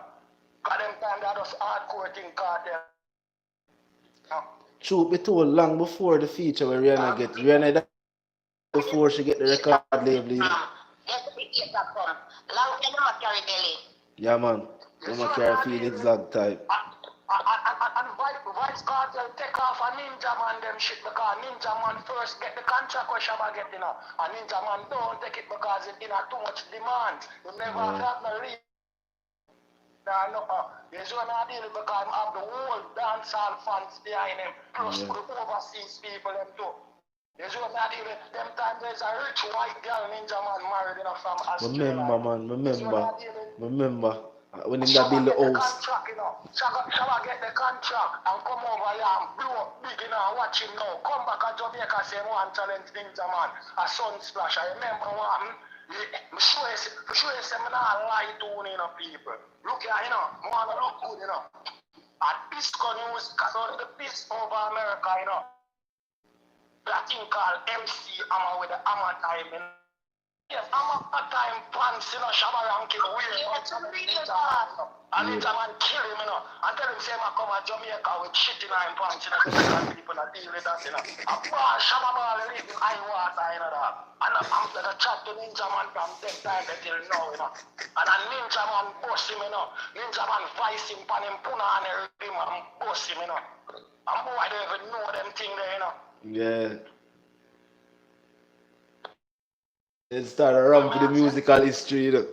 Because them time that was hardcore thing, Kartel. Truth be told, long before the feature where Rihanna before she get the record label. Long time I carry belly. Yeah, man. Them a carry feelings long time. And Vybz Kartel take off a Ninja Man them shit because Ninja Man first get the contract where Shabba get, you know. And Ninja Man don't take it because it in a too much demand. You never have no reason. You see what I deal because I have the whole dancehall fans behind him, plus the overseas people them too. You see what I deal with? Them time there's a rich white girl Ninja Man married, you know, from Australia. Remember, man, remember. When him that build the house. Contract, you know. Shall get the contract and come over here and blow up big, you know, and watch him now. Come back to Jamaica, say one challenge Ninja Man, a sun splash. I remember one. I'm sure I'm not lie to you know, people. Look here, you know, I want to look good, you know. And Pisco News, because on the piece over America, you know. That thing called MC Hammer with the hammer time, you know. Yes, I'm a time pants, you know, Shabba ranking weird. And Ninja Man kill him, you know. And tell him, say, I come to Jamaica with shit in my pants, you know, because people that deal with us, you know. A ball, Shabba ball, live in high water, you know, that. And I'm going to chat to Ninja Man from that time until now, you know. And a Ninja Man boss him, you know. Ninja Man vice him, pan him, puna and him, and boss him, you know. And boy, I don't even know them thing there, you know. Yeah. It started around for the musical history, you know.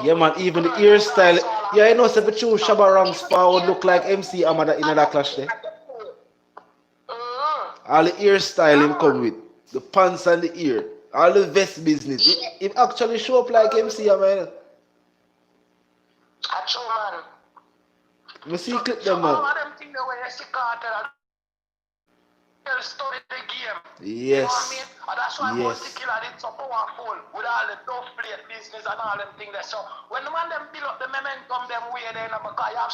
Yeah, man, even the hairstyle. Yeah, I know, if you choose Shabba Ranks forward look like MC Amada in that clash there. All the hairstyle him come with. The pants and the ear. All the vest business. It actually show up like MC Amada. True, man. You see clip them, man. All of them things where you see Kartel, they'll study the game. Yes. You know what I mean? And that's why Yes. Killer did so powerful with all the tough plate business and all them things there. So when the man them build up the momentum them way there, you know, because you have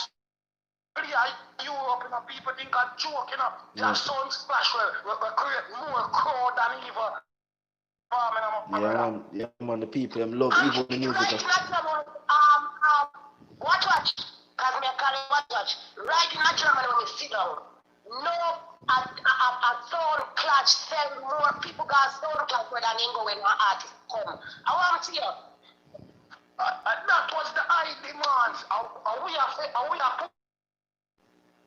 Europe, you know, people think a joke, you know. You have sound splash where create more crowd than even. Yeah, man, the people them love even the music. Watch. Because we are calling watch. Right in Germany when we sit down. No, a soul clutch sell more people got soul clutch where than go when an artist come. I want to hear. That was the high demands. We are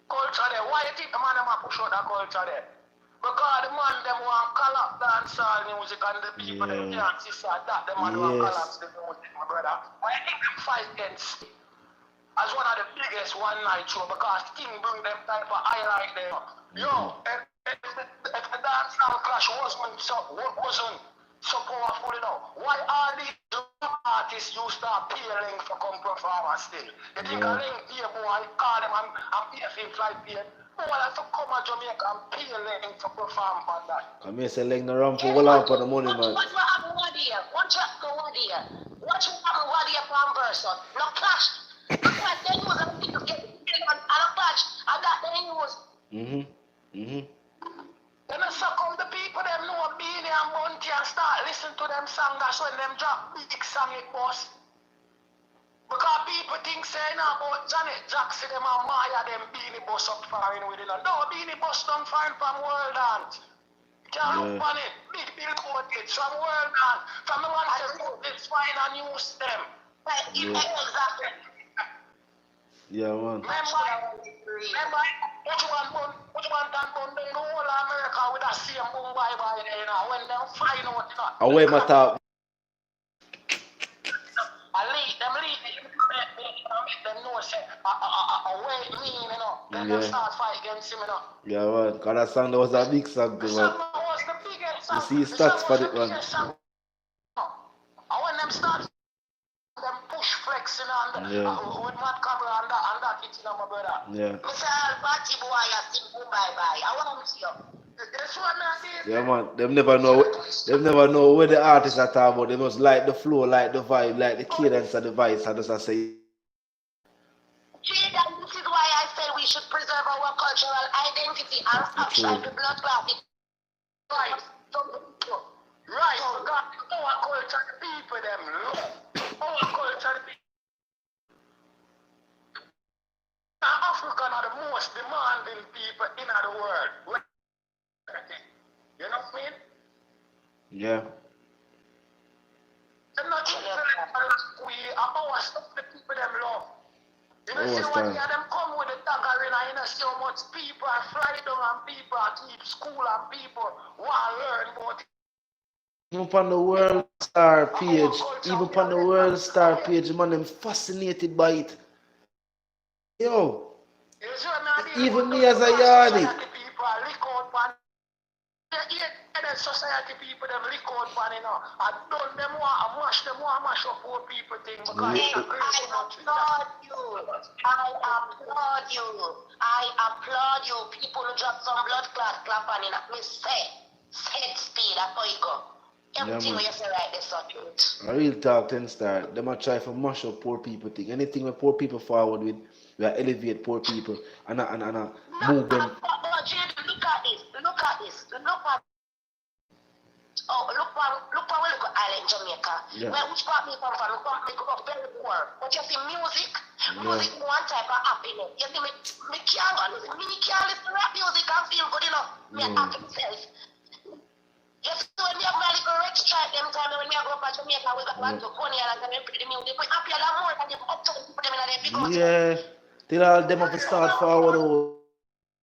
culture there. Why you think the man them a push out that culture there? Because the man them want collapse dancehall music and the people them can't see that the man want collapse the music, my brother. Why you think them fight against as one of the biggest one night show because King bring them type of highlight there. Yo, if the dancehall clash wasn't so powerful, you know, why all these artists used to appealing for come perform still? You think I link here, boy, call them and pay for him flight pay. Boy, I have to come to Jamaica and pay link for perform for that. I may say like the ramp for all out for the money, man. What happened one day? What happened one day? What happened one day per person? No clash. Because they use a thing to get and a clash. And that they use. Then I suck on the people, them know Beanie and Bunty and start listening to them songs. That's when them drop big song it boss. Because people think saying about Janet Jackson, them and Maya, them Beanie Boss up foreign with it. No, Beanie Boss don't find from world dance. Can't look on it. Big billboard it from world dance. From the one I wrote it's fine and use them. Exactly. Yeah, man. Remember, what you want done on the whole America with that same boom bye there, you know, when them find out, you know. Away my top. Make them know, say, away me, you know. Then them start fight against him, you know. Yeah, man. Because that song that was a big song, man. The song was the biggest song. You see stats for it, man. And when them start them push flexing and with Matt Cabra and that it's in my brother. Yeah. Mr. Batty boy, I sing boom bye bye. I want to see you. This one yeah, man. Them never know where the artists are talking about. They must like the flow, like the vibe, like the cadence of the voice. And just say. This is why I said we should preserve our cultural identity and stop trying to blood clot it. Right. Right. Because our culture, the people them love. Our culture, the people. African are the most demanding people in the world. You know what I mean? Yeah. They're not we are our stuff the people them love. You know, see when them come with the daggering and you know see how much people are fly down and people are keep school and people want to learn about it. Even upon the World Star page, man, them fascinated by it. Yo, even me as a yardie. Society people them lick out man, you know. I done them mash up poor people thing because I applaud you. People who drop some blood clot clap on in me set speed, that's how you go. Everything you say right this up. A real talk 10 star. Them a try to mash up poor people thing. Anything with poor people forward with, we are elevate poor people and move them. But Jade, look at this. Oh, look at Island Jamaica. Yeah. Where which part me come from? Me come from very poor. But you see music one type of happiness. You see me can't listen to rap music and feel good enough. Me happy myself. You see when we have my little red stripe them time when we go up to Jamaica we got one to Coney Island and we play the music. We happier than more than them up to them in their big house. Yeah. Till all them have to start forward.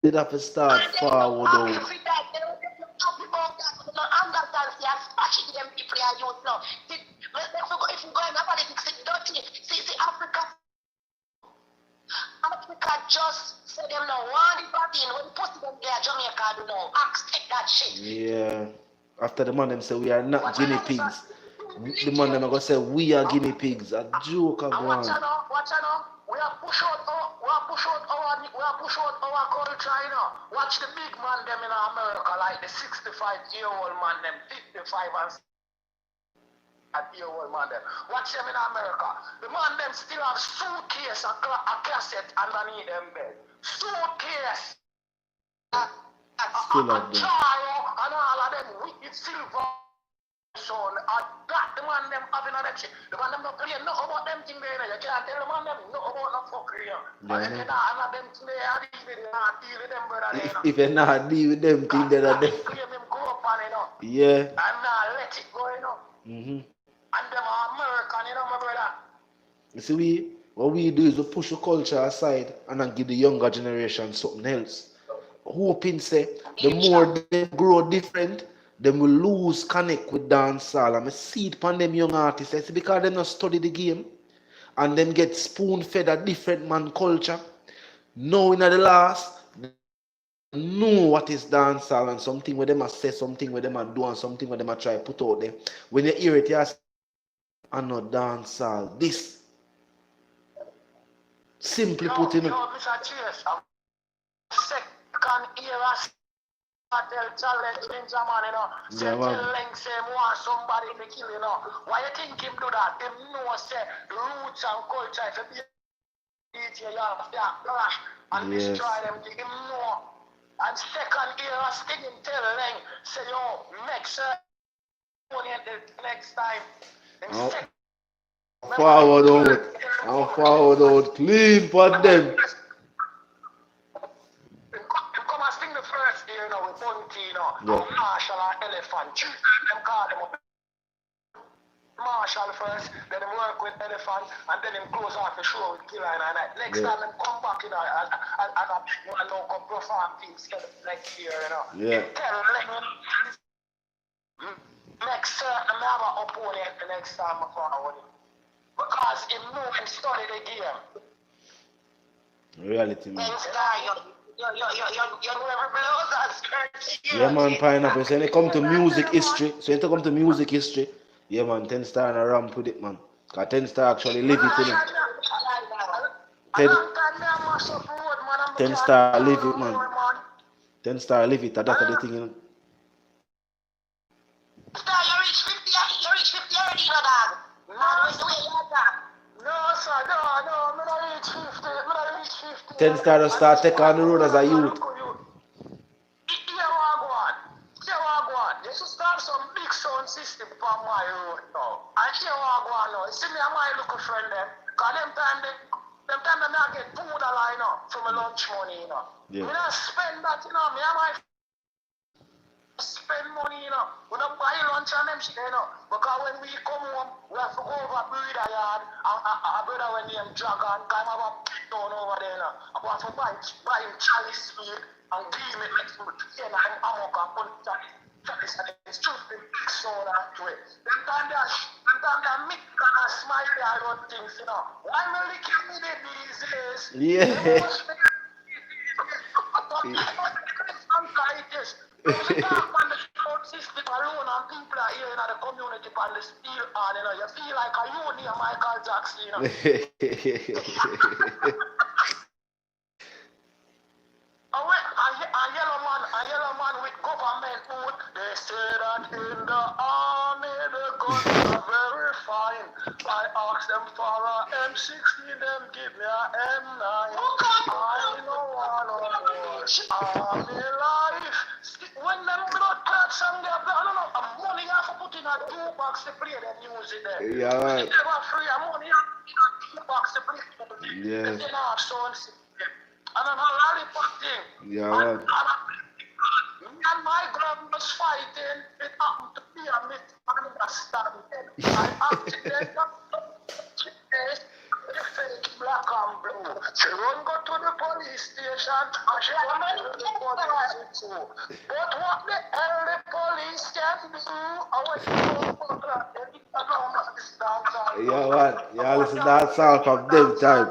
Did have to start And then no forward happy out. with that. They don't get happy about that. No anger dance, they are smashing them people and youth now. If you go in the politics, it's dirty. See, Africa just say them now, one the party, when put them there, Jamaica do now. Take that shit. Yeah. After the man them say we are not Watch out guinea now, Mr. pigs. The man them are gonna say we are guinea pigs. A joke of And watch one. out now, we are push out our culture, you know. Watch the big man them in America, like the 65-year-old man them, 55 and year old man them. Watch them in America. The man them still have suitcase and a cassette underneath them bed. Suitcase. Still A have them. jar and all of them wicked silver. So that the man them having a them shit. The man them not playing nothing about them thing there. You can't tell the man them nothing about no fuckery. And if you not them thing there, I deal with them brother there. If you not deal with them thing that are there. Claim him go up on it, you know. Yeah. And let it go, you know. And them are American, you know, my brother. You see, what we do is we push the culture aside and then give the younger generation something else. Hoping say the more they grow different, them will lose connect with dancehall. And I see it upon them young artists. It's because they not study the game and them get spoon fed a different man culture. Now in the last, know what is dancehall and something where them a say, something where them a do and something where them a try put out there. When you hear it, you say, I'm not dancehall. This simply put in it. Mr. Chase, second era Kartel challenge ninja man, you know. Say Leng say want somebody to kill, you know. Why you think him do that? Him know say the roots and culture if you be DJ, you have to clash and destroy them to him know. And second era still him tell Leng, say yo, make sure money the next time. Forward out. And forward out. Clean for them. Come and sing the first year, you know, with Bunty, you know, and Marshall and Elephant. Two times them call them up. Marshall first, then them work with Elephant, and then them close off the show with Killer and that. Next time them come back, you know, and a local perform things next year, you know. Yeah. Tell them, next time I have an opponent the next time I forward him. Because him know him study the game. Reality, man. You Yeah, man, Pineapple. So when it come to music history, yeah, man, 10 star and a ramp with it, man. Because 10 star actually live it, you know. 10 star live it, man. 10 star live it, that's the thing, you know. You reach 50 already, you know, dog. No, sir, no, I'm not reach 50. 10 star just start take on the road as a youth. You should start some big sound system for my road now. I hear what I want now. You see me and my little friend them. Because them time they not get food line up from my lunch money, you know. Yeah. Me not spend that, you know. Me and my spend money, you know. We don't buy lunch and them shit, you know. Because when we come home, we have to go over breeder yard. A brother when him dragon, come have a pit down over there, you know. I want to buy him chalice speed and give him it next to me. And I'm amok and put chalice and it's true, the big soda to it. Them time they make and smile there, I run things, you know. Why me licking me these days? Yeah. System alone and people are here in the community on the steel on, you know, you feel like a you near Michael Jackson, you know. A yellow man with government food. They say that in the army the guns are very fine. I ask them for a M60, them give me a M9. I know one of those army life. When them blood clots and their blood, I don't know, money you have to put in a jukebox to play the music there. Yeah, right. It's never free, money you have to put in a jukebox to play the music. Yeah. If they don't have sound system. And I'm a lollipop thing. Yeah, right. And my grandma was fighting. It happened to be a myth. I understand it. I accidentally the fake black and blue. She run go to the police station and she run to the police too. But what the hell the police can do? I want to know Yeah, what? Yeah, listen to that sound from them time.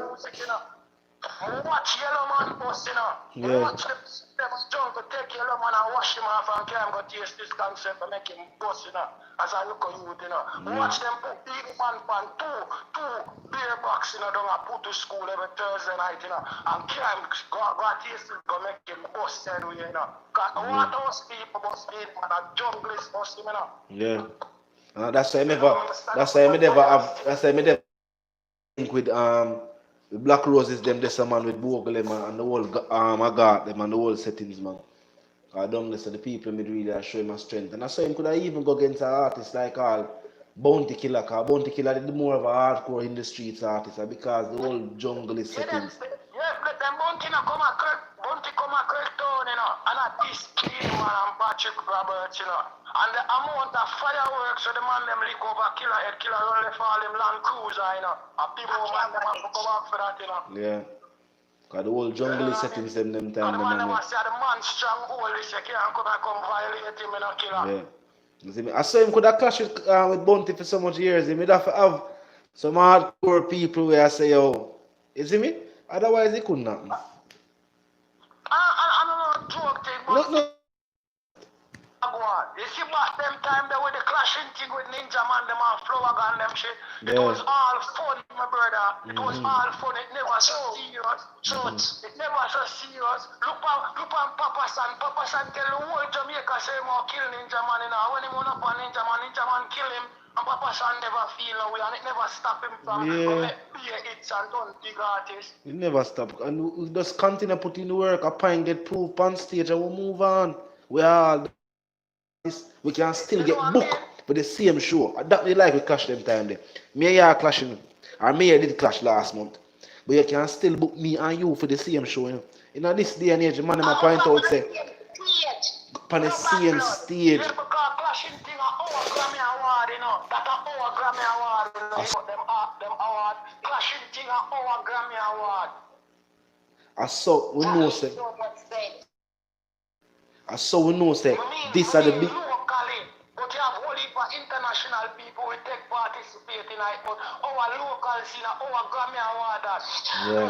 Watch yellow man bust, Yeah. Watch them jump to take yellow man and wash him off and carry him go taste this concept and make him bust, as I look at youth, Watch them put big man pan two beer box, down and put to school every Thursday night, and carry him go taste it, go make him bust anyway, Cause what those people bust big man, a junglist bust him, Yeah. That's why me never think with the Black Roses them this man with Bogle them and the whole I got them and the whole settings man. I don't listen to the people me really are showing my strength. And I saw him could I even go against an artist like all Bounty Killer, cause Bounty Killer did more of a hardcore in the streets artist because the whole jungle is settings. But them Bounty come a Kartel, and at this kid man and Patrick Roberts, And the amount of fireworks so the man them lick over killer only fall him Land Cruiser, And people man them have to go back for that, Yeah. Cause the whole jungle is settings them And time. the man them say the man strong hold this, you can't come violate him, killer. Yeah. You see me? I saw him could have clashed with Bounty for so much years. He would have some hardcore people where I say, yo, you see me? Otherwise he couldn't happen. I don't know joke thing, but No. You see back them time there with the clashing thing with Ninja Man, them and Flower Gun, them shit. It Yeah. was all fun, my brother. It was all fun. It never so serious. It never so serious. Look on Papa San. Papa San tell the whole Jamaica say more kill Ninja Man. When he went up on Ninja Man kill him. And Papa San never feel no way, and it never stop him from beer hits and done big artists. It never stop. And we just continue putting the work. A pint get proof on stage and we move on. We can still get booked for the same show. That we like we clash them time there. Me and you are clashing. Or me and did clash last month. But you can still book me and you for the same show. In this day and age, man, I point out say on the same stage. Yeah, because clashing thing our Grammy Award, That our Grammy Award, Them award. Clashing thing our Grammy Award. We know say these are the big. Locally, but you have whole heap of international people who take participate in it, but our local scene, our Grammy Award, Yeah.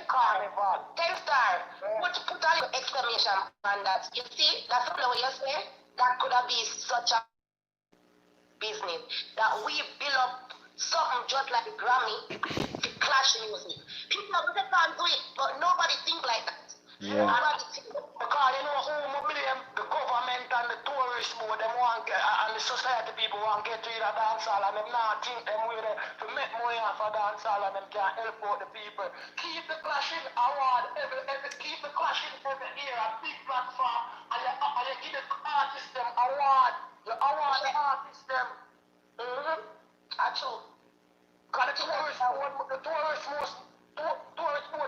Carnival. Telstar, put a little exclamation on that. You see, that's something what you say. That could have been such a business that we build up something just like the Grammy to clash music. People can't do it, but nobody think like that. Yeah. Because the government and the tourist board, them want get, and the society people want to get to the dancehall and them not think them way to make money off of dancehall and them can help out the people. Keep the clashing award keep the clashing every year, a big platform, and you give the artist them award. You award the artist them. Actually, Because the tourist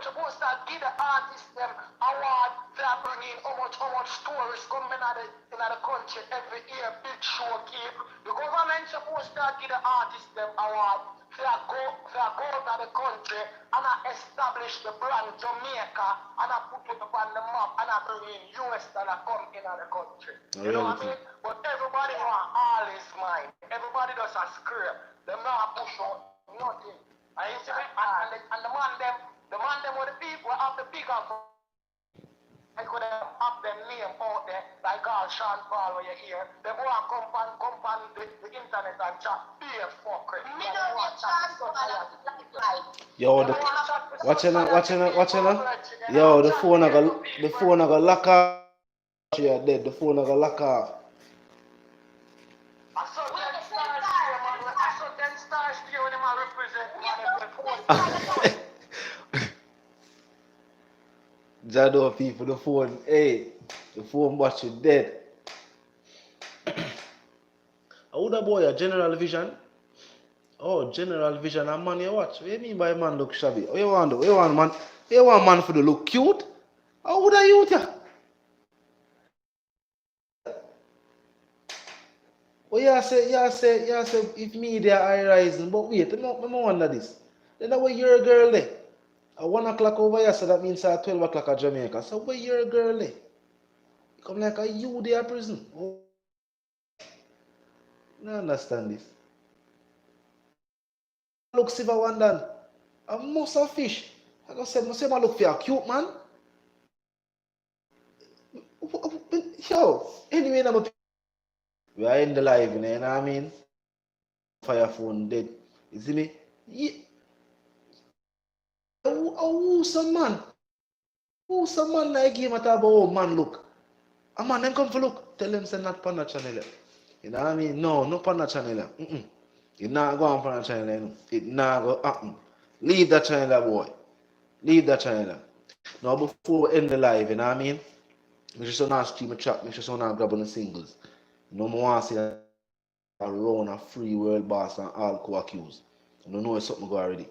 supposed to give the artists them award for bringing how much tourists coming in the country every year, big show keep. The government supposed to give the artists them award for go out of the country and establish the brand Jamaica and put it up on the map and bring in US dollar come in the country. You know what I mean? But everybody want all his mind. Everybody does a script. Them not push out nothing. And you see me? And the man them with the people have the big up. I could have them name out there, like all Sean Paul where you hear. They go and come on the internet and chat, be a fucker. Yo, watching Yo, the phone I got lock off. Yeah, dead. The phone I got lock off. I saw 10 stars here when I represent. Jado people, the phone, the phone battery dead. How the boy a General Vision? Oh, General Vision, a man you watch. What do you mean by man look shabby? What you want man? You want man for the look cute? How would I use ya? Oh, yeah, say, if media are rising, but wait, I wonder this. Then where your girl there? At 1 o'clock over here, so that means at 12 o'clock at Jamaica. So where your girl there? You come like a you there prison. Oh, I don't understand this. Look, Siva Wandan. I must have fish. I go say, I look for a cute man. Yo, anyway, we are in the live, you know what I mean? Fire phone dead. You see me? Yeah. Who's some man? Who's some man like him at about oh man look? A man them come for look. Tell them say not pan the channel. You know what I mean? No, no pan the channel. It not go on pan the channel. It not go happen. Leave that channel, boy. Leave that channel. Now before we end the live, you know what I mean? Make sure not stream a track, make sure not grab on the singles. You know, I want to see that around a free world boss and all co-accused. I don't know if something go already.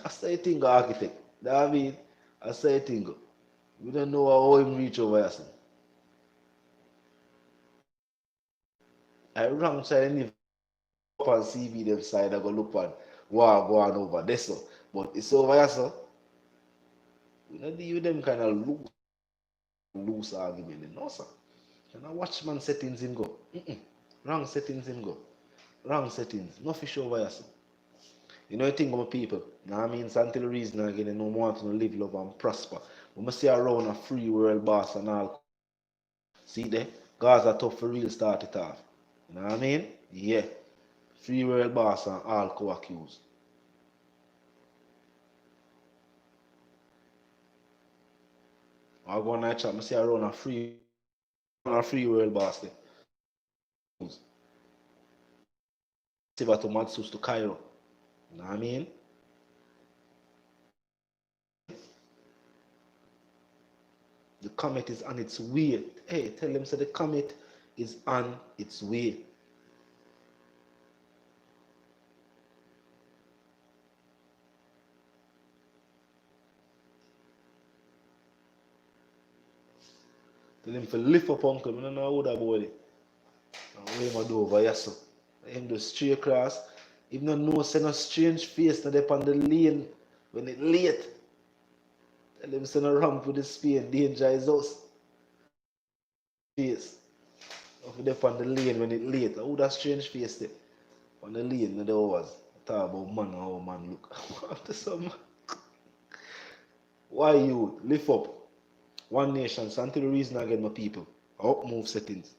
I say thing architect. That I mean, I say thing. We don't know how him reach over here. I wrong side and if up on CV them side I go look on wow go on over there so. But it's over here so. We don't deal with them kind of loose argument. No sir. Can I watch man settings him go? Wrong settings him go. Wrong settings. No fish over here sir. You know the thing about people. Now I mean it's until the reason again they don't want to live, love and prosper. We must see around a free world boss and all. See there? Gaza tough for real start it off. You know what I mean? Yeah. Free world boss and all co-accused. I go on that chat, I see around a free world boss there. Silver to Matsus to Cairo. You know what I mean? The comet is on its way. Hey, tell them so the comet is on its way. Tell him to lift up uncle. I don't know how that boy. And where I do over here so. Him do straight across. If not know send a strange face na dep on the lane when it late. Tell him send a ramp with the speed, danger is us. Face. Of dep on the lane when it late. Who that strange face there? On the lane na there was. Talk about man and how man look. After some why you lift up? One nation, so until the reason I get my people. Up move settings.